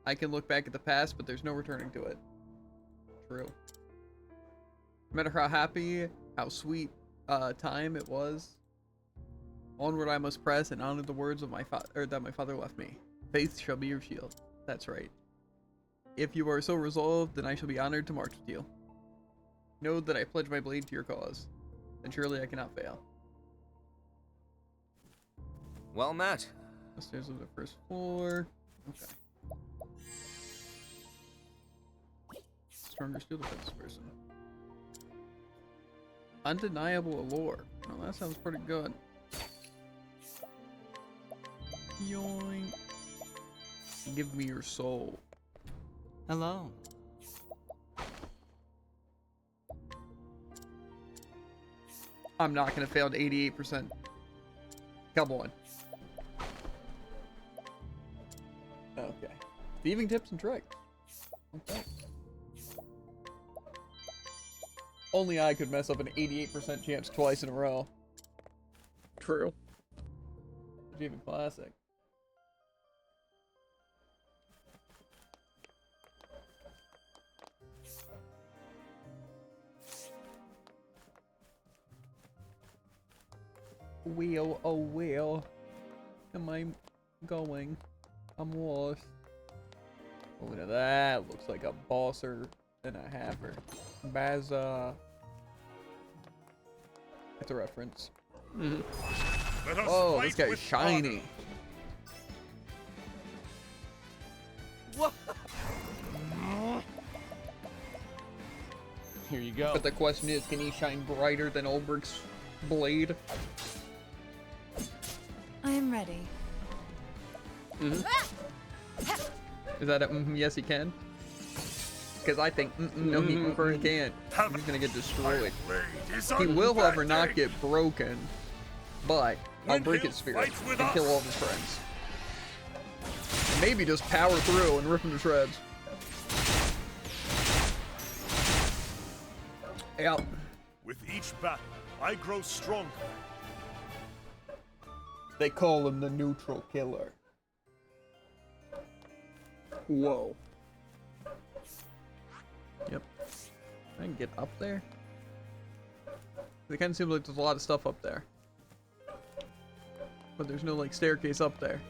I can look back at the past, but there's no returning to it. True. No matter how happy, how sweet time it was, onward I must press and honor the words of my father that my father left me. Faith shall be your shield. That's right. If you are so resolved, then I shall be honored to march with you. Know that I pledge my blade to your cause, and surely I cannot fail. Well met. Upstairs of the first floor. Okay. Stronger steel defense person. Undeniable allure. Oh, that sounds pretty good. Yoink. Give me your soul. Hello. I'm not gonna fail to 88%. Come on. Okay. Thieving tips and tricks. Okay. Only I could mess up an 88% chance twice in a row. True. Even classic. Wheel, oh wheel. Am I going? I'm lost. Oh, look at that. Looks like a bosser and a halfer. Baza. It's a reference. Let us Oh, this fight guy's with shiny. Here you go. But the question is, can he shine brighter than Ulbricht's blade? I am ready. Is that a yes he can? Because I think no he can't. He's gonna get destroyed. blade is He will, however, not unbending. get broken, but I'll When break he'll his spirit fight with and kill us. all of his friends. Maybe just power through and rip him to shreds. Yep. With each battle, I grow stronger. They call him the neutral killer. Whoa. Yep. I can get up there. It kind of seems like there's a lot of stuff up there. But there's no, like, staircase up there.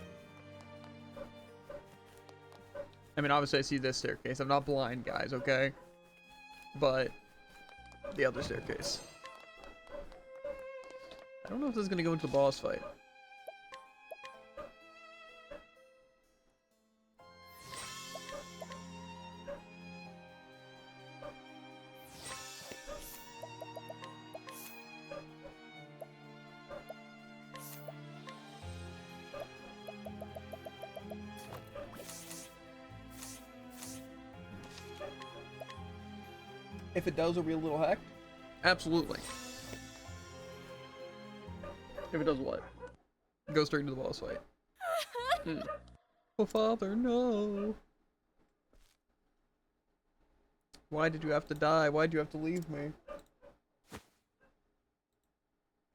I mean, obviously I see this staircase. I'm not blind, guys, okay? But the other staircase. I don't know if this is going to go into the boss fight. If it does, are we a little hacked? Absolutely. If it does what? Go straight into the boss fight. Oh, Father, no. Why did you have to die? Why did you have to leave me?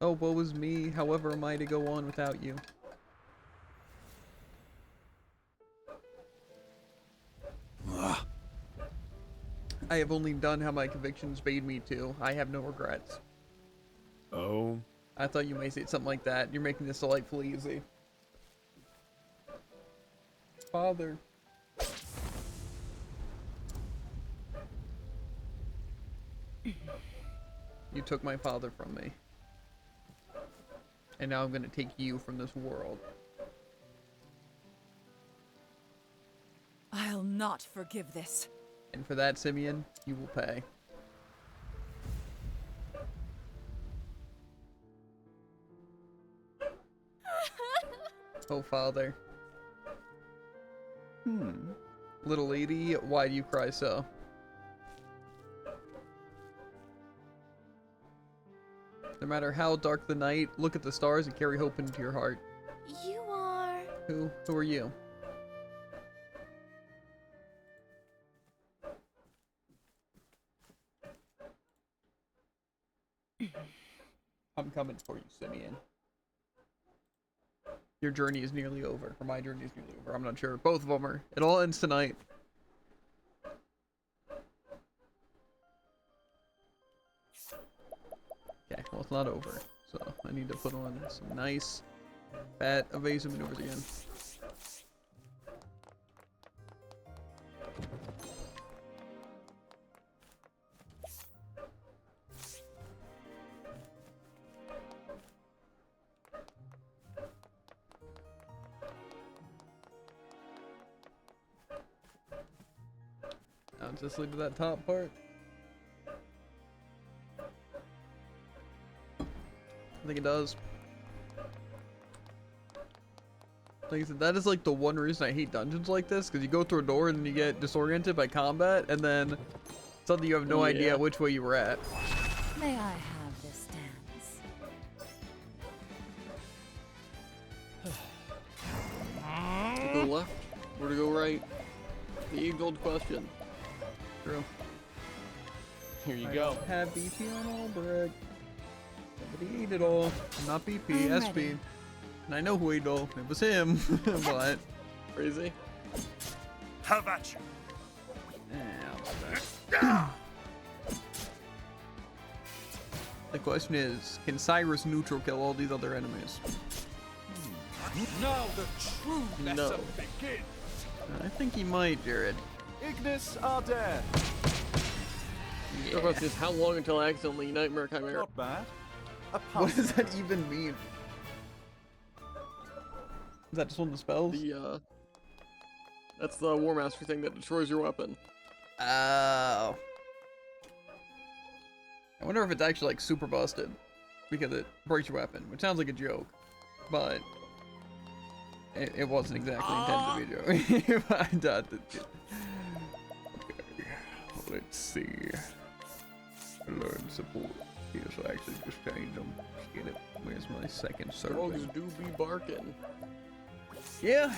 Oh, woe is me. However am I to go on without you? I have only done how my convictions bade me to. I have no regrets. Oh. I thought you might say something like that. You're making this delightfully easy. Father. You took my father from me. And now I'm gonna take you from this world. I'll not forgive this. And for that, Simeon, you will pay. Oh, Father. Little lady, why do you cry so? No matter how dark the night, look at the stars and carry hope into your heart. You are... Who are you? I'm coming for you, Simeon. Your journey is nearly over, or my journey is nearly over. I'm not sure. Both of them are. It all ends tonight. Okay, well, it's not over. So I need to put on some nice, fat evasive maneuvers again. Now just leave to that top part. I think it does. Like I said, that is like the one reason I hate dungeons like this, because you go through a door and then you get disoriented by combat, and then suddenly you have no idea which way you were at. May I have this dance? To go left or to go right? The age-old question. True. Here you I go. don't have BP on all brick. Somebody ate it all. I'm not BP, I'm SP. ready. And I know who ate it all. It was him. But Crazy? Have at you. The question is, can Cyrus neutral kill all these other enemies? Now the true lesson begins. I think he might, Jared. Ignis Ardere. The question is, how long until I accidentally Nightmare Chimera? Not bad. A What pass. does that even mean? Is that just one of the spells? That's the War Master thing that destroys your weapon. Oh. I wonder if it's actually like super busted because it breaks your weapon, which sounds like a joke, but it wasn't exactly intended to be a joke. I doubt that. Okay, let's see. Learn support. Yes, I actually just changed them. Get it. Where's my second Dogs servant? do be barking. Yeah.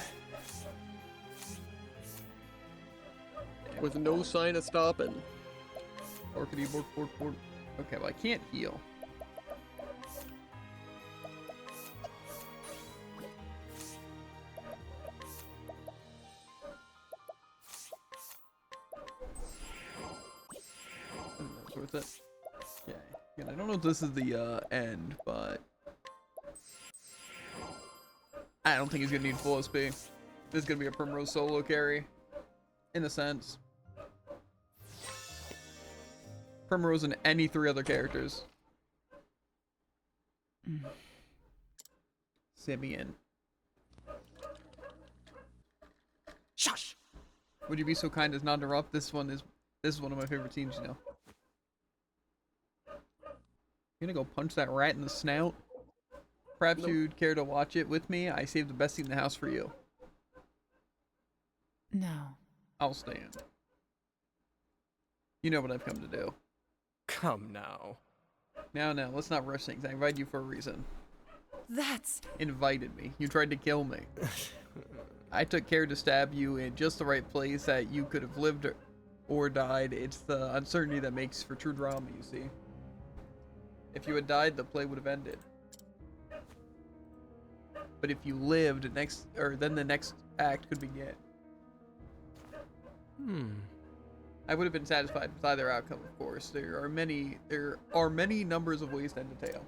With no sign of stopping. Borkity bork bork bork. Okay, well I can't heal. That's worth it. Okay. Again, I don't know if this is the end, but I don't think he's gonna need full SP. This is gonna be a Primrose solo carry, in a sense. Primrose and any 3 other characters. Simeon. Shush! Would you be so kind as not interrupt? This is one of my favorite teams, you know. You gonna go punch that rat in the snout? Perhaps Nope. you'd care to watch it with me? I saved the best seat in the house for you. No. I'll stand. You know what I've come to do. Come now. Now, let's not rush things. I invited you for a reason. That's Invited me. You tried to kill me. I took care to stab you in just the right place that you could have lived or died. It's the uncertainty that makes for true drama, you see. If you had died, the play would have ended. But if you lived, then the next act could begin. I would have been satisfied with either outcome, of course. There are many numbers of ways to end a tale.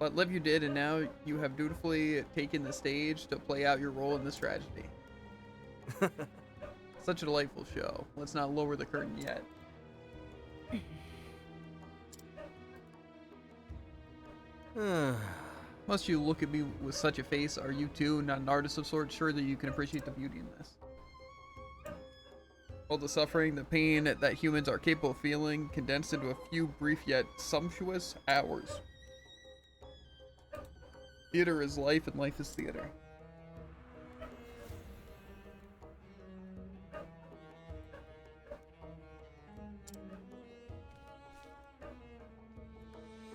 But live you did, and now you have dutifully taken the stage to play out your role in this tragedy. Such a delightful show. Let's not lower the curtain yet. Must you look at me with such a face? Are you too not an artist of sorts? Sure that you can appreciate the beauty in this. All the suffering, the pain that humans are capable of feeling, condensed into a few brief yet sumptuous hours. Theater is life, and life is theater.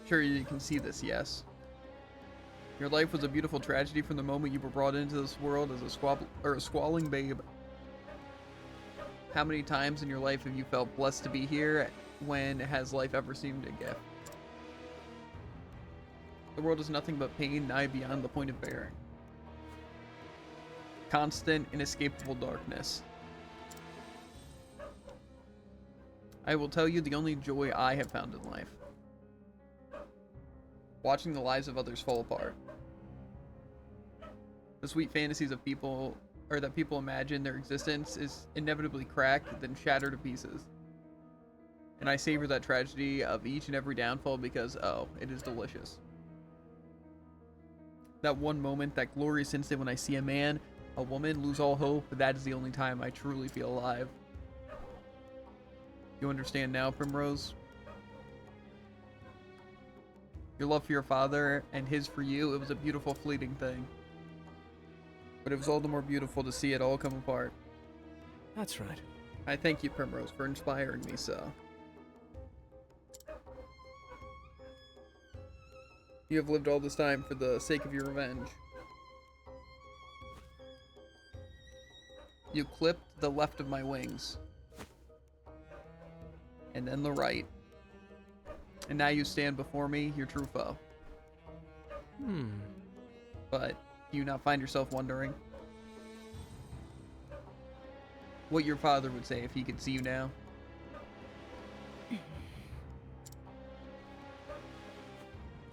Sure, you can see this, yes. Your life was a beautiful tragedy from the moment you were brought into this world as a squalling babe. How many times in your life have you felt blessed to be here? When has life ever seemed a gift? The world is nothing but pain, nigh beyond the point of bearing. Constant, inescapable darkness. I will tell you the only joy I have found in life. Watching the lives of others fall apart. The sweet fantasies of people, or that people imagine their existence is inevitably cracked, then shattered to pieces. And I savor that tragedy of each and every downfall because, oh, it is delicious. That one moment, that glorious instant when I see a man, a woman lose all hope, that is the only time I truly feel alive. You understand now, Primrose? Your love for your father and his for you, it was a beautiful fleeting thing. But it was all the more beautiful to see it all come apart. That's right. I thank you, Primrose, for inspiring me so. You have lived all this time for the sake of your revenge. You clipped the left of my wings. And then the right. And now you stand before me, your true foe. But do you not find yourself wondering what your father would say if he could see you now?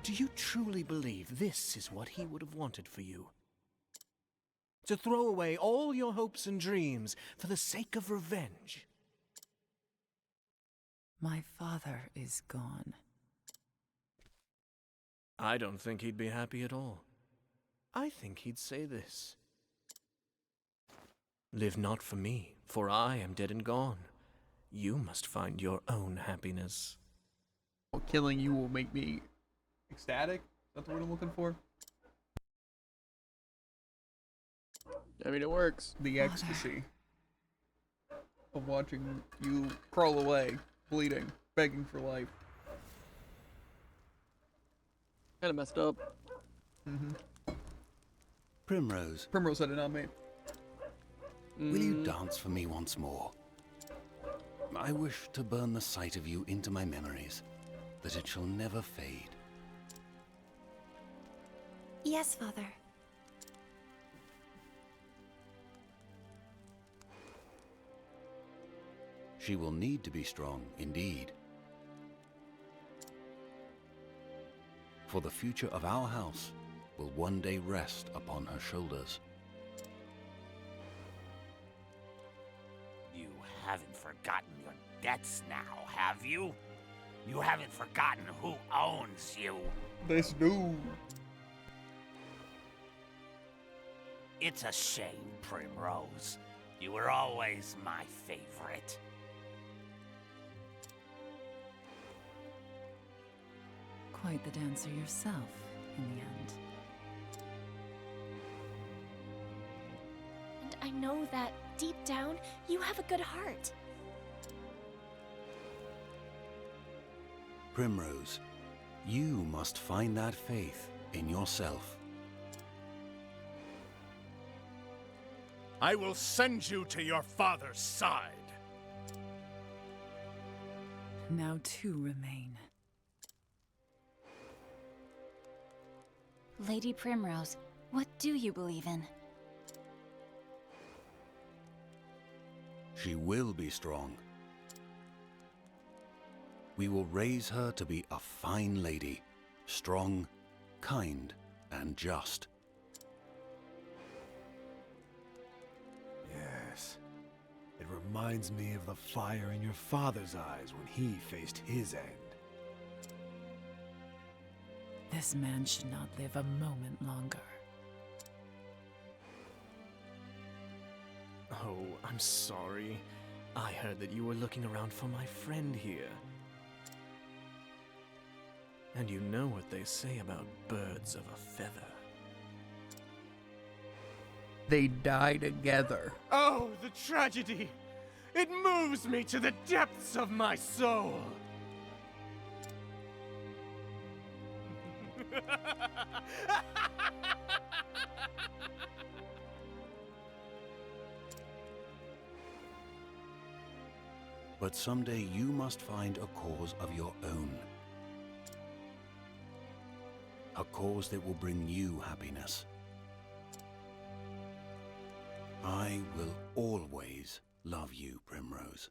Do you truly believe this is what he would have wanted for you? To throw away all your hopes and dreams for the sake of revenge? My father is gone. I don't think he'd be happy at all. I think he'd say this. Live not for me, for I am dead and gone. You must find your own happiness. Killing you will make me ecstatic. Is that the word I'm looking for? I mean, it works. The ecstasy of watching you crawl away, bleeding, begging for life. Kind of messed up. Primrose, Primrose said it, not me. will you dance for me once more? I wish to burn the sight of you into my memories, that it shall never fade. Yes, Father. She will need to be strong, indeed. For the future of our house will one day rest upon her shoulders. You haven't forgotten your debts now, have you? You haven't forgotten who owns you. This dude. It's a shame, Primrose. You were always my favorite. Quite the dancer yourself, in the end. And I know that, deep down, you have a good heart. Primrose, you must find that faith in yourself. I will send you to your father's side. Now two remain. Lady Primrose, what do you believe in? She will be strong. We will raise her to be a fine lady, strong, kind, and just. Yes. It reminds me of the fire in your father's eyes when he faced his end. This man should not live a moment longer. Oh, I'm sorry. I heard that you were looking around for my friend here. And you know what they say about birds of a feather. They die together. Oh, the tragedy! It moves me to the depths of my soul! But someday you must find a cause of your own. A cause that will bring you happiness. I will always love you, Primrose.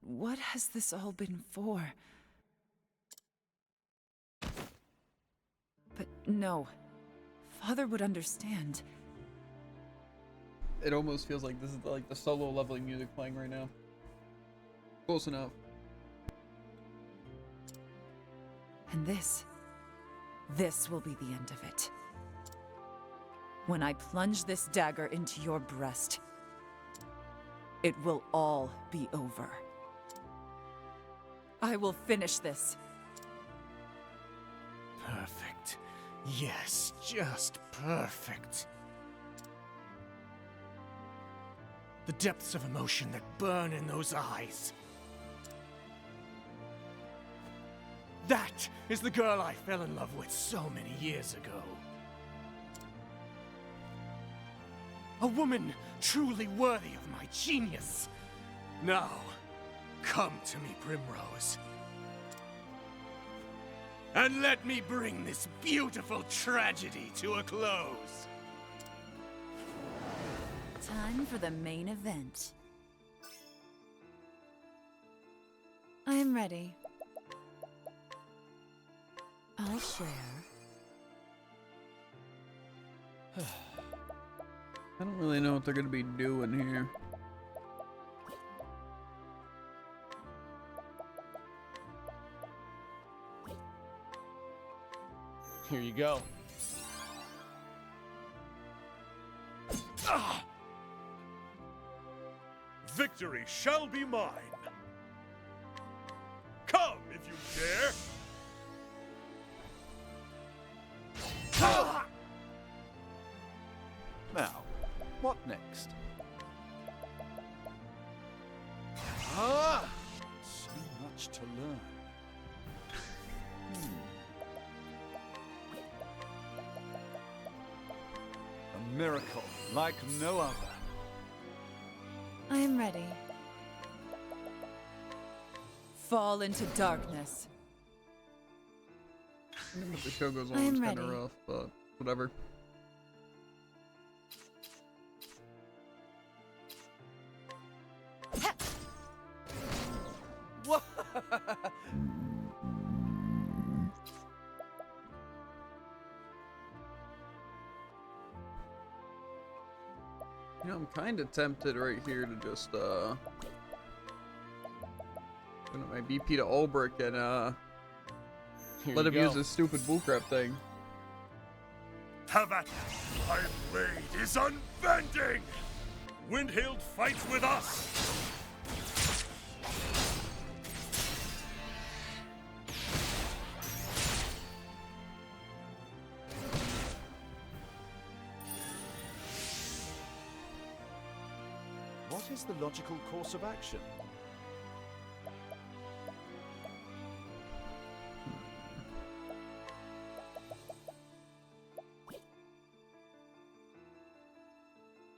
What has this all been for? But no. Father would understand. It almost feels like this is like the solo leveling music playing right now. Close enough. And this will be the end of it. When I plunge this dagger into your breast, it will all be over. I will finish this. Perfect. Yes, just perfect. The depths of emotion that burn in those eyes. That is the girl I fell in love with so many years ago. A woman truly worthy of my genius. Now, come to me, Primrose. And let me bring this beautiful tragedy to a close. Time for the main event. I'm ready. I'll share. I don't really know what they're gonna be doing here. Here you go. Victory shall be mine. Come if you dare. Now, what next? So much to learn. A miracle like no other. I am ready. Fall into darkness. If the show goes on, I am it's kind of ready. rough, but whatever. You know, I'm kind of tempted right here to just, open up my BP to Ulbrich and, let him use this stupid bullcrap thing. Have at it. My blade is unbending. Windhild fights with us. What is the logical course of action?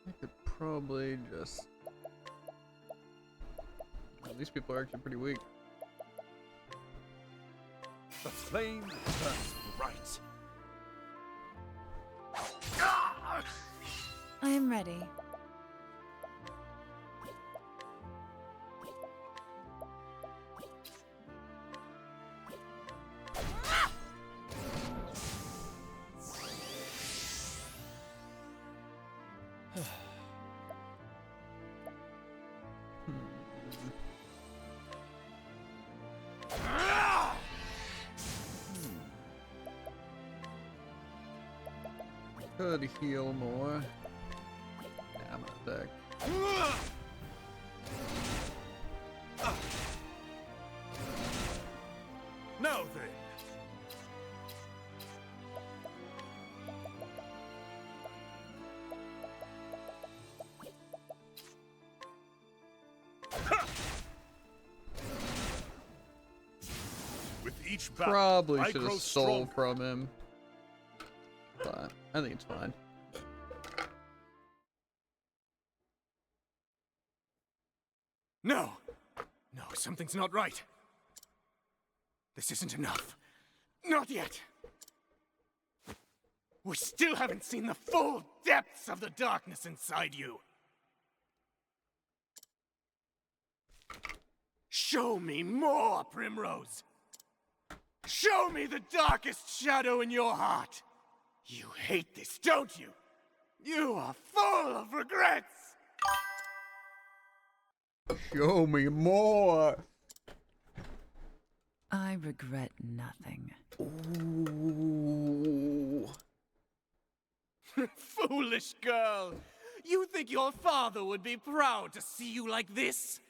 I could probably just... Well, these people are actually pretty weak. The flame burns bright. I am ready. Could heal more. Yeah, I'm gonna attack. Now then. With each battle, Probably I should grow have stole stronger. from him. But I think it's fine. No! No, something's not right. This isn't enough. Not yet! We still haven't seen the full depths of the darkness inside you! Show me more, Primrose! Show me the darkest shadow in your heart! You hate this, don't you? You are full of regrets! Show me more! I regret nothing. Ooh. Foolish girl! You think your father would be proud to see you like this?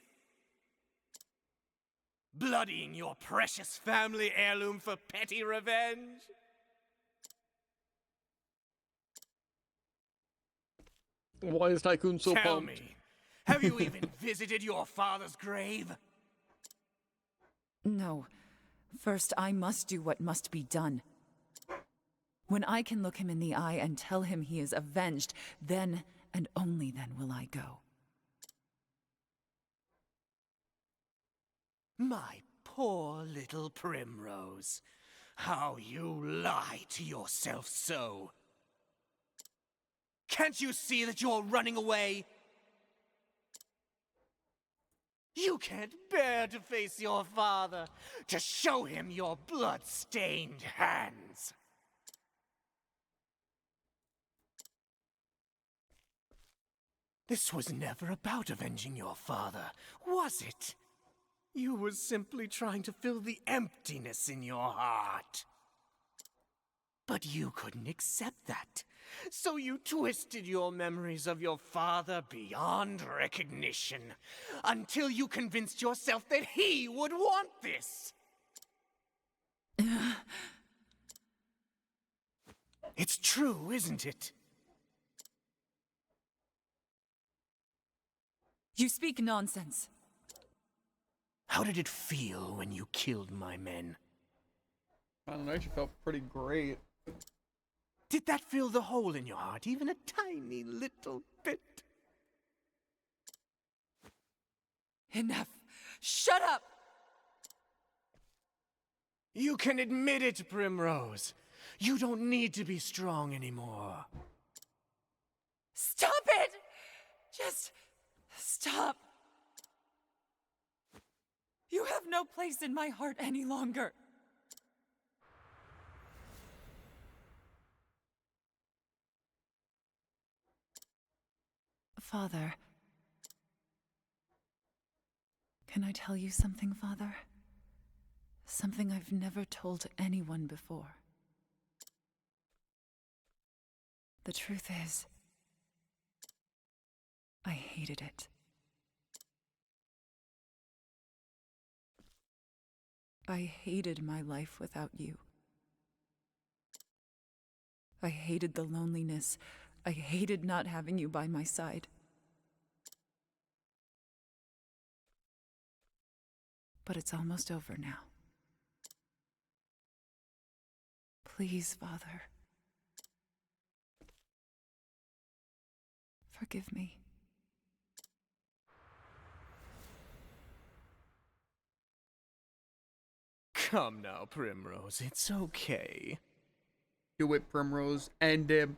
Bloodying your precious family heirloom for petty revenge? Why is Tycoon so Tell pumped? me, have you even visited your father's grave? No. First, I must do what must be done. When I can look him in the eye and tell him he is avenged, then and only then will I go. My poor little Primrose. How you lie to yourself so. Can't you see that you're running away? You can't bear to face your father, to show him your blood-stained hands. This was never about avenging your father, was it? You were simply trying to fill the emptiness in your heart. But you couldn't accept that, so you twisted your memories of your father beyond recognition, until you convinced yourself that he would want this. It's true, isn't it? You speak nonsense. How did it feel when you killed my men? I don't know, she felt pretty great. Did that fill the hole in your heart even a tiny little bit? Enough. Shut up! You can admit it, Primrose. You don't need to be strong anymore. Stop it! Just stop. You have no place in my heart any longer. Father. Can I tell you something, Father? Something I've never told anyone before. The truth is, I hated it. I hated my life without you. I hated the loneliness. I hated not having you by my side. But it's almost over now. Please, Father. Forgive me. Come now, Primrose, it's okay. Do it, Primrose. End him.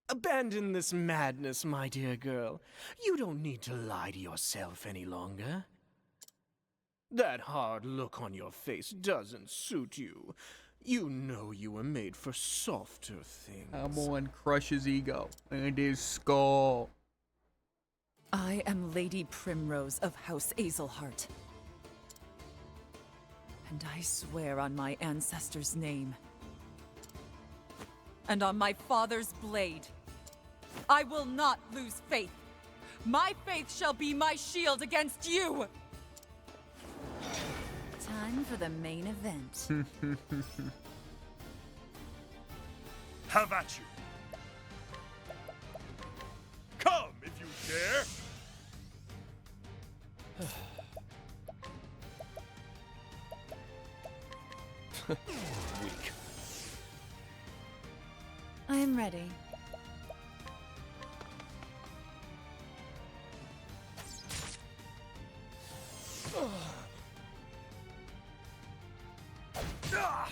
Abandon this madness, my dear girl. You don't need to lie to yourself any longer. That hard look on your face doesn't suit you. You know you were made for softer things. Come on, crush his ego and his skull. I am Lady Primrose of House Azelheart. And I swear on my ancestors' name, and on my father's blade, I will not lose faith. My faith shall be my shield against you! Time for the main event. Have at you. Come if you dare. Weak. I am ready.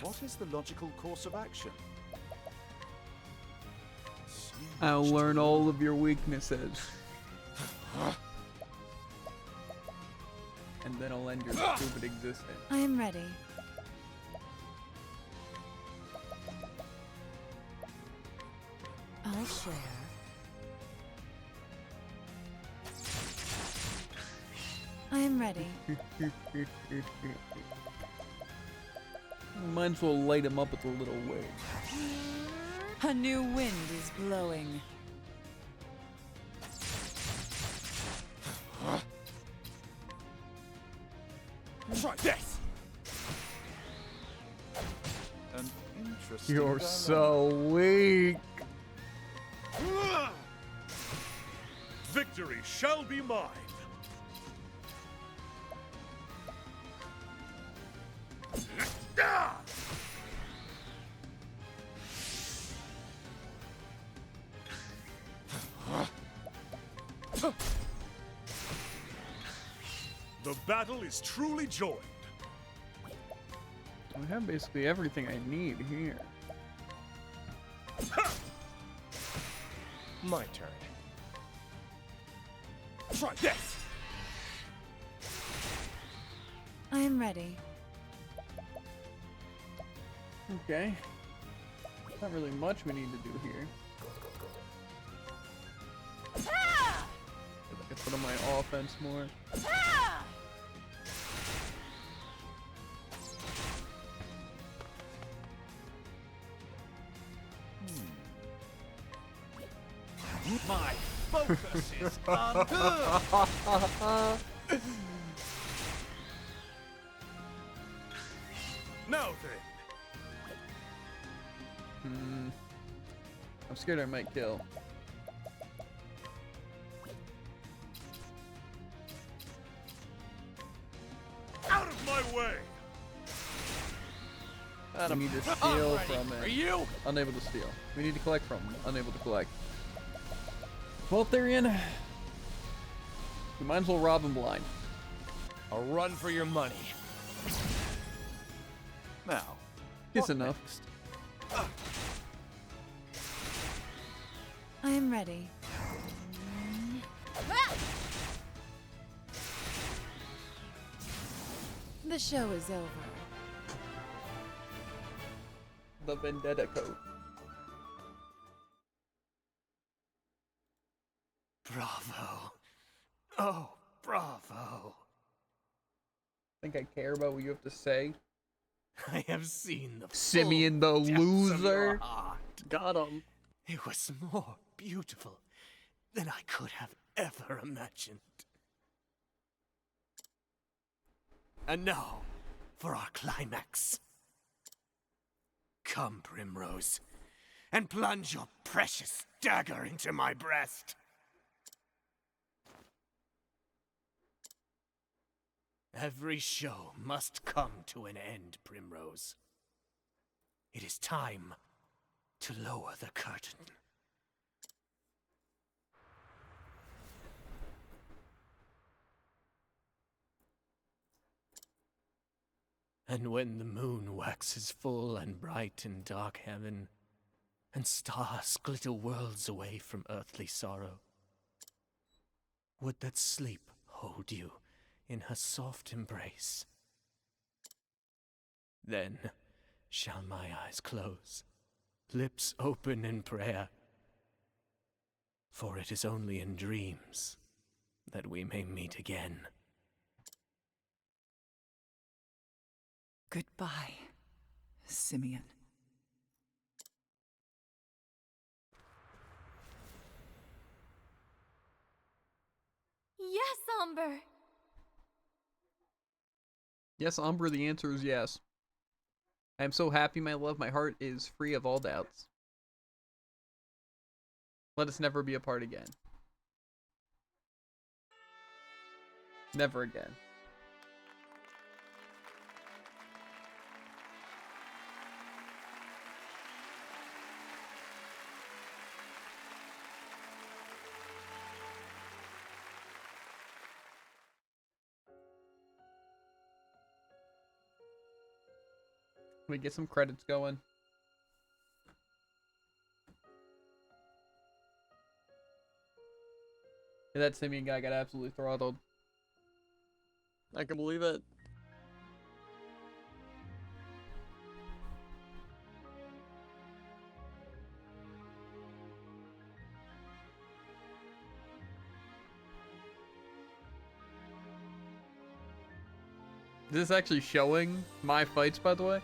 What is the logical course of action? I'll learn all of your weaknesses. And then I'll end your stupid existence. I am ready. I'll share. I am ready. Might as well light him up with a little wig. A new wind is blowing. Try this! An interesting You're dilemma. so weak. Victory shall be mine. The battle is truly joined. I have basically everything I need here. My turn. Try this! I am ready. Okay. Not really much we need to do here. I could put on my offense more. My focus is on good! Now then. I'm scared I might kill. Out of my way! We need to steal from it. Are you? Unable to steal. We need to collect from them. Unable to collect. Well, Therian, you might as well rob him blind. A run for your money. Now, It's what enough. next? I am ready. The show is over. The Vendetta Code. Bravo. Oh, bravo. Think I care about what you have to say? I have seen the Simeon the full depths of your loser. heart. Got him. It was more beautiful than I could have ever imagined. And now, for our climax. Come, Primrose, and plunge your precious dagger into my breast. Every show must come to an end, Primrose. It is time to lower the curtain. And when the moon waxes full and bright in dark heaven, and stars glitter worlds away from earthly sorrow, would that sleep hold you in her soft embrace? Then shall my eyes close, lips open in prayer, for it is only in dreams that we may meet again. Goodbye, Simeon. Yes, Umber. Yes, Umbra, the answer is yes. I am so happy, my love. My heart is free of all doubts. Let us never be apart again. Never again. We get some credits going. Yeah, that Simeon guy got absolutely throttled. I can believe it. Is this actually showing my fights, by the way?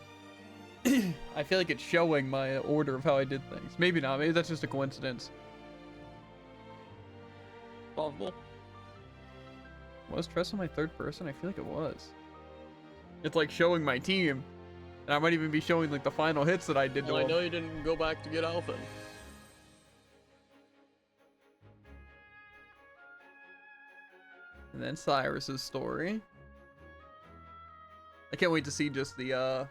I feel like it's showing my order of how I did things. Maybe not. Maybe that's just a coincidence. Possible. Was Tress on my third person? I feel like it was. It's like showing my team. And I might even be showing like the final hits that I did to Well, I him. know you didn't go back to get Alpha. And then Cyrus's story. I can't wait to see just the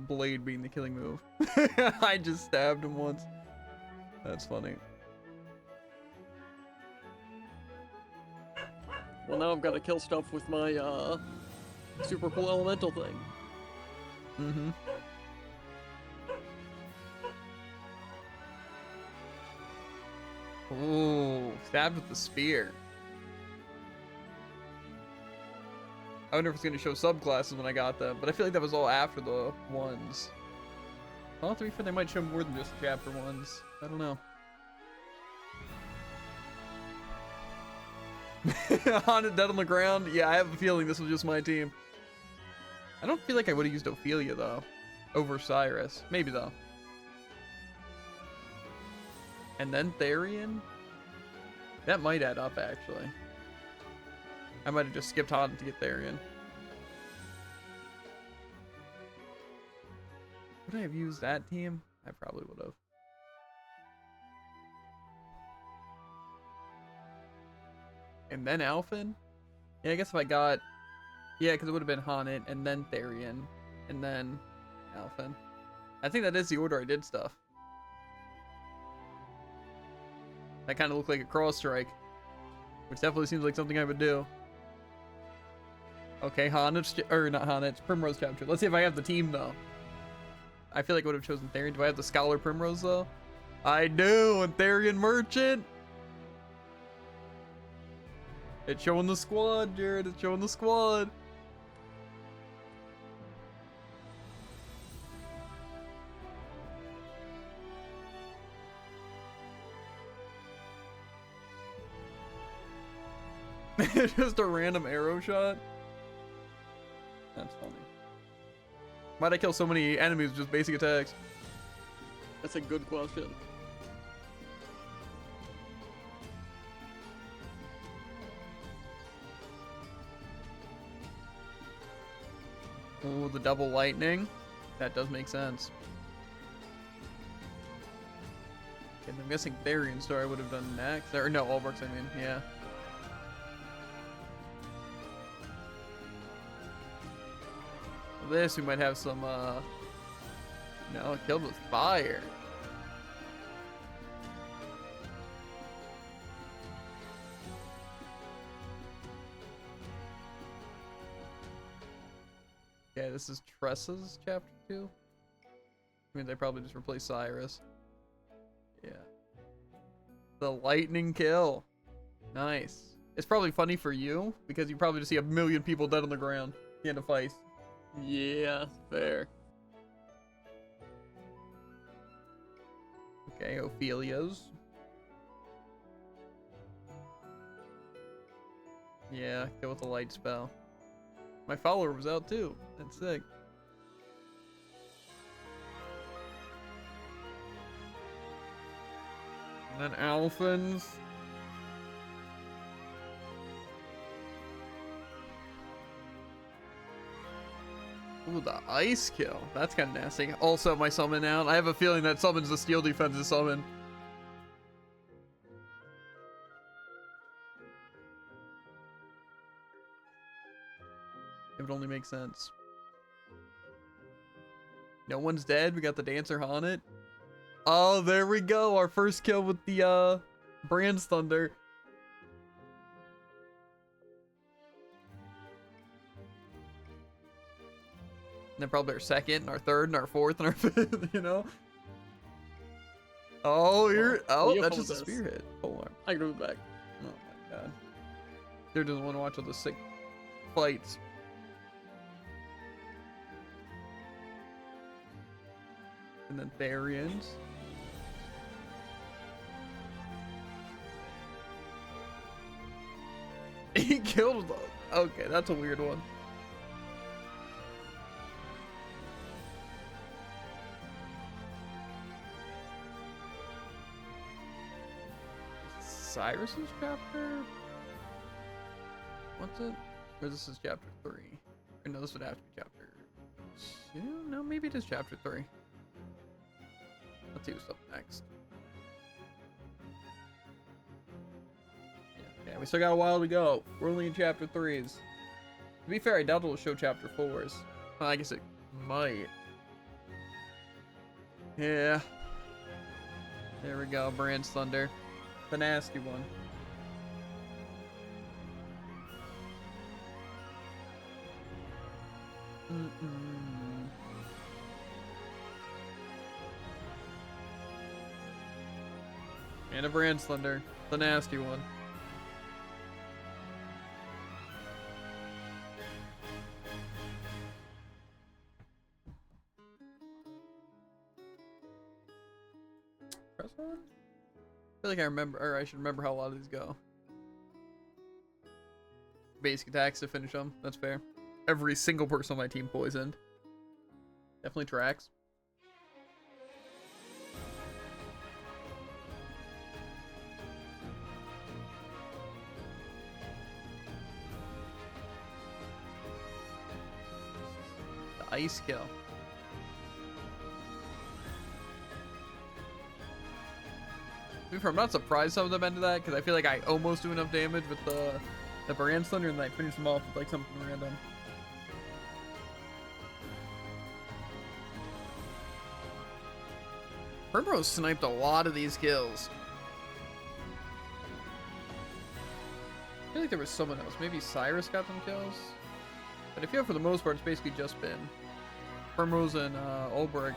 blade being the killing move. I just stabbed him once. That's funny. Well, now I've got to kill stuff with my super cool elemental thing. Mm-hmm. Ooh, stabbed with the spear. I wonder if it's going to show subclasses when I got them, but I feel like that was all after the ones. Well, to be fair, they might show more than just chapter ones. I don't know. Haunted dead on the ground? Yeah, I have a feeling this was just my team. I don't feel like I would have used Ophelia, though, over Cyrus. Maybe, though. And then Therian? That might add up, actually. I might have just skipped Haunted to get Therian. Would I have used that team? I probably would have. And then Alphen? Yeah, I guess if I got... Yeah, because it would have been Haunted, and then Therian, and then Alphen. I think that is the order I did stuff. That kind of looked like a cross strike, which definitely seems like something I would do. Okay, Haunted, or not Haunted, it's Primrose chapter. Let's see if I have the team, though. I feel like I would have chosen Therian. Do I have the Scholar Primrose, though? I do, and Therian Merchant! It's showing the squad, Jared. It's showing the squad. Just a random arrow shot? That's funny. Why'd I kill so many enemies with just basic attacks? That's a good question. Oh, the double lightning. That does make sense. And I'm guessing Therian Star I would have done next. Or no, Allbrook's I mean, yeah. This we might have some no, killed with fire. Yeah, this is Tressa's chapter 2. I mean, they probably just replaced Cyrus. Yeah. The lightning kill. Nice. It's probably funny for you, because you probably just see a million people dead on the ground at the end of fights. Yeah, fair. Okay, Ophelia's. Yeah, go with the light spell. My follower was out too. That's sick. And then Alphins. Ooh, the ice kill. That's kind of nasty. Also, my summon out. I have a feeling that summons the steel defense's summon. It would only make sense. No one's dead. We got the Dancer Haunted. Oh, there we go. Our first kill with the Brand's Thunder. And then probably our second, and our third, and our fourth, and our fifth, you know? Oh, you're... Oh, that's just a spear hit. Hold on. I can move back. Oh my god. They're just want to watch all the sick fights. And then Therians. He killed them. Okay, that's a weird one. Cyrus's chapter? What's it? Or this is chapter 3? Or no, this would have to be chapter 2? No, maybe it is chapter 3. Let's see what's up next. Yeah, we still got a while to go. We're only in chapter 3s. To be fair, I doubt it'll show chapter 4s. Well, I guess it might. Yeah. There we go, Brand's Thunder. The nasty one. And a brand slender, the nasty one. Press on? I feel like I remember, or I should remember how a lot of these go. Basic attacks to finish them. That's fair. Every single person on my team poisoned. Definitely tracks. The ice kill. I'm not surprised some of them ended that, because I feel like I almost do enough damage with the brand slender, and then I finish them off with like something random. Primrose sniped a lot of these kills. I feel like there was someone else. Maybe Cyrus got some kills. But I feel for the most part, it's basically just been Primrose and Ulbrich.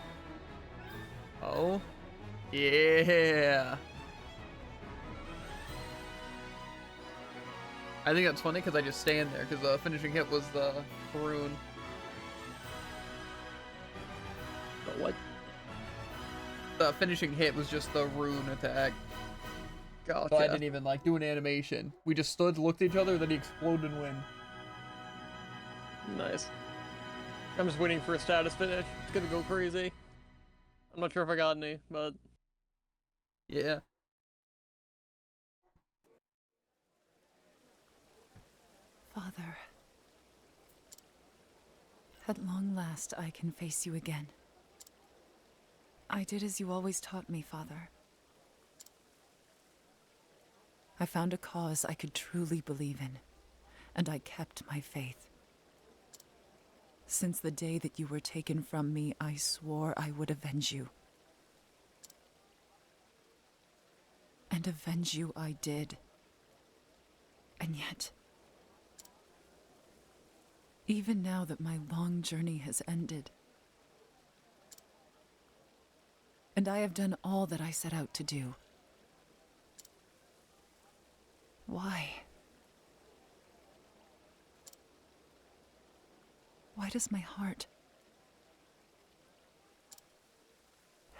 Oh. Yeah. I think that's funny because I just stand there because the finishing hit was the rune. The what? The finishing hit was just the rune attack. Gotcha. So I didn't even like do an animation. We just stood, looked at each other, then he exploded and win. Nice. I'm just waiting for a status finish. It's gonna go crazy. I'm not sure if I got any, but yeah. Father, at long last I can face you again. I did as you always taught me, Father. I found a cause I could truly believe in, and I kept my faith. Since the day that you were taken from me, I swore I would avenge you. And avenge you I did. And yet, even now that my long journey has ended, and I have done all that I set out to do, why? Why does my heart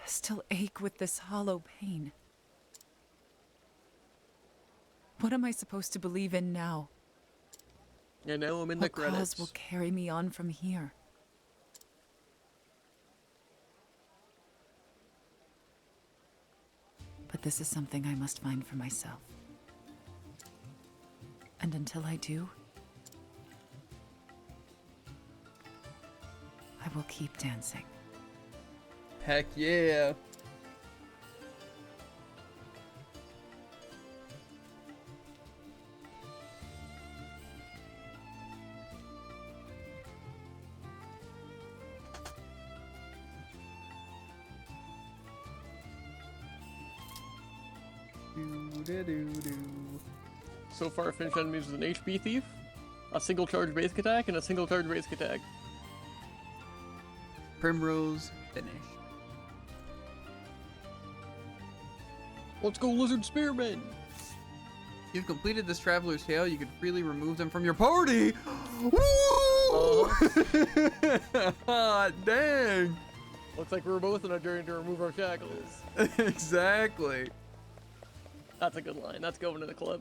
still ache with this hollow pain? What am I supposed to believe in now? I know I'm in the What credits. cause will carry me on from here? But this is something I must find for myself. And until I do, I will keep dancing. Heck yeah. So far, finished enemies with an HP thief, a single charge basic attack, and a single charge basic attack. Primrose finish. Let's go, Lizard Spearman! You've completed this traveler's tale. You can freely remove them from your party. Woo! Dang. Looks like we're both on a journey to remove our shackles. Exactly. That's a good line. That's going in the clip.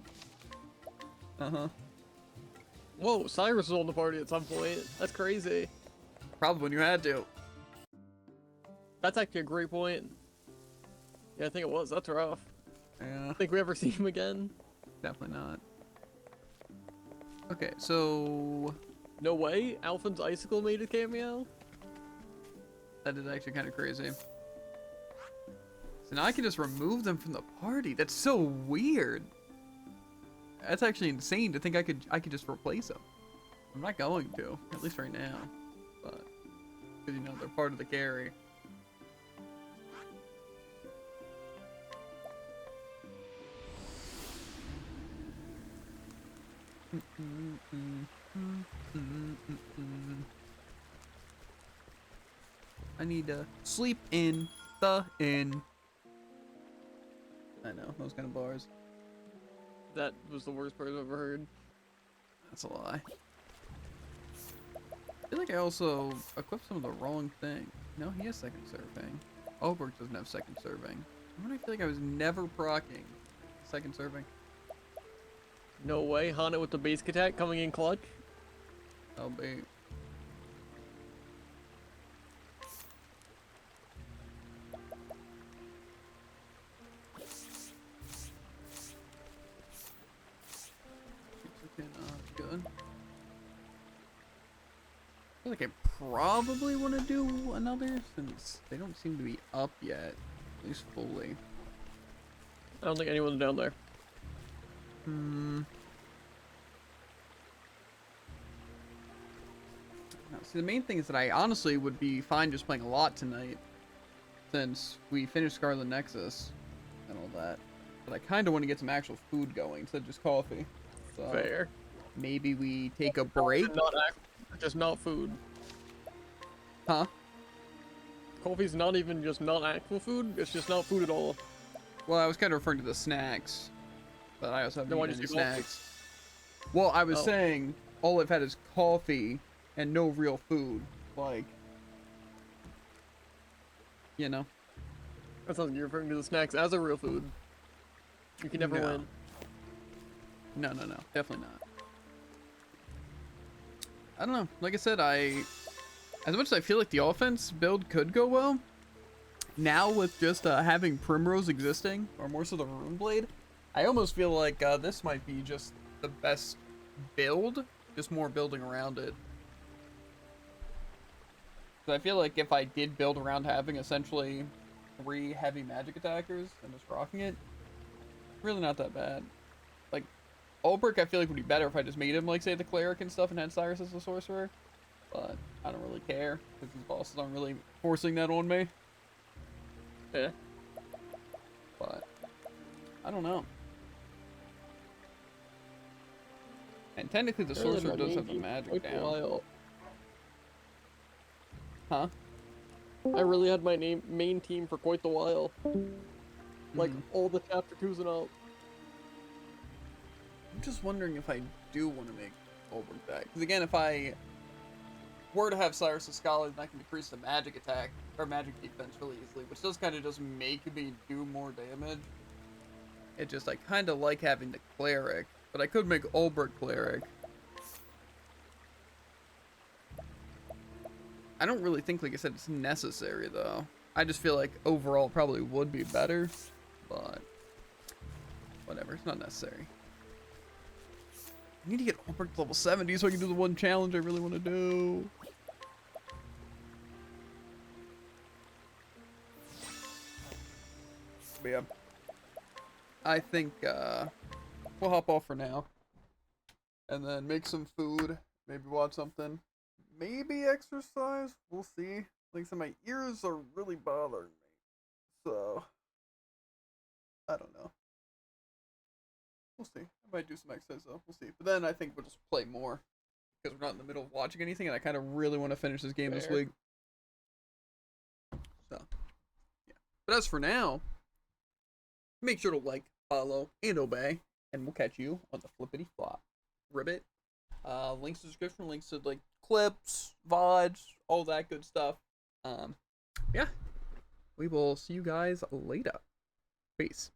Uh-huh. Whoa, Cyrus was on the party at some point. That's crazy. Probably when you had to. That's actually a great point. Yeah, I think it was. That's rough. Yeah. Think we ever see him again? Definitely not. Okay, so... No way? Alphen's Icicle made a cameo? That is actually kind of crazy. So now I can just remove them from the party. That's so weird. That's actually insane to think I could just replace them. I'm not going to, at least right now. But because you know they're part of the carry. I need to sleep in the inn. I know, those kind of bars. That was the worst part I've ever heard. That's a lie. I feel like I also equipped some of the wrong thing. No, he has second serving. Oberk doesn't have second serving. Why do I feel like I was never proccing second serving? No way, Hana with the basic attack coming in clutch. I'll be. Good. I feel like I probably want to do another since they don't seem to be up yet, at least fully. I don't think anyone's down there. No, see, the main thing is that I honestly would be fine just playing a lot tonight, since we finished Scarlet Nexus and all that. But I kind of want to get some actual food going instead of just coffee. So Fair. maybe we take a break. Just not food. Huh? Coffee's not even just not actual food. It's just not food at all. Well, I was kind of referring to the snacks, but I also haven't No, I eaten just any eat coffee. snacks. Well, I was Oh. saying all I've had is coffee and no real food, like, you know. That sounds like you're referring to the snacks as a real food. You can never No. win. No, definitely not. I don't know. Like I said, as much as I feel like the offense build could go well, now with just having Primrose existing, or more so the Rune Blade, I almost feel like this might be just the best build, just more building around it. So I feel like if I did build around having essentially 3 heavy magic attackers and just rocking it, really not that bad. Like, Ulbrich I feel like would be better if I just made him, like, say, the cleric and stuff and had Cyrus as the sorcerer. But I don't really care, because these bosses aren't really forcing that on me. Yeah. But, I don't know. And technically the sorcerer does have the magic down. Huh? I really had my main team for quite the while. Like, all the chapter 2s and all. I'm just wondering if I do want to make Ulbrich back. Because again, if I were to have Cyrus' Scholar, then I can decrease the magic attack, or magic defense really easily, which does kind of just make me do more damage. It just, I kind of like having the cleric, but I could make Ulbrich cleric. I don't really think, like I said, it's necessary, though. I just feel like overall it probably would be better, but whatever, it's not necessary. I need to get Ulbrich to level 70 so I can do the one challenge I really want to do. But yeah, I think we'll hop off for now, and then make some food, maybe watch something, maybe exercise. We'll see. Like I said, my ears are really bothering me, so I don't know. We'll see. I might do some exercise though. We'll see. But then I think we'll just play more because we're not in the middle of watching anything, and I kind of really want to finish this game this Fair. week. So yeah. But as for now, make sure to like, follow, and obey, and we'll catch you on the flippity flop ribbit. Links in the description, links to like clips, VODs, all that good stuff. Yeah. We will see you guys later. Peace.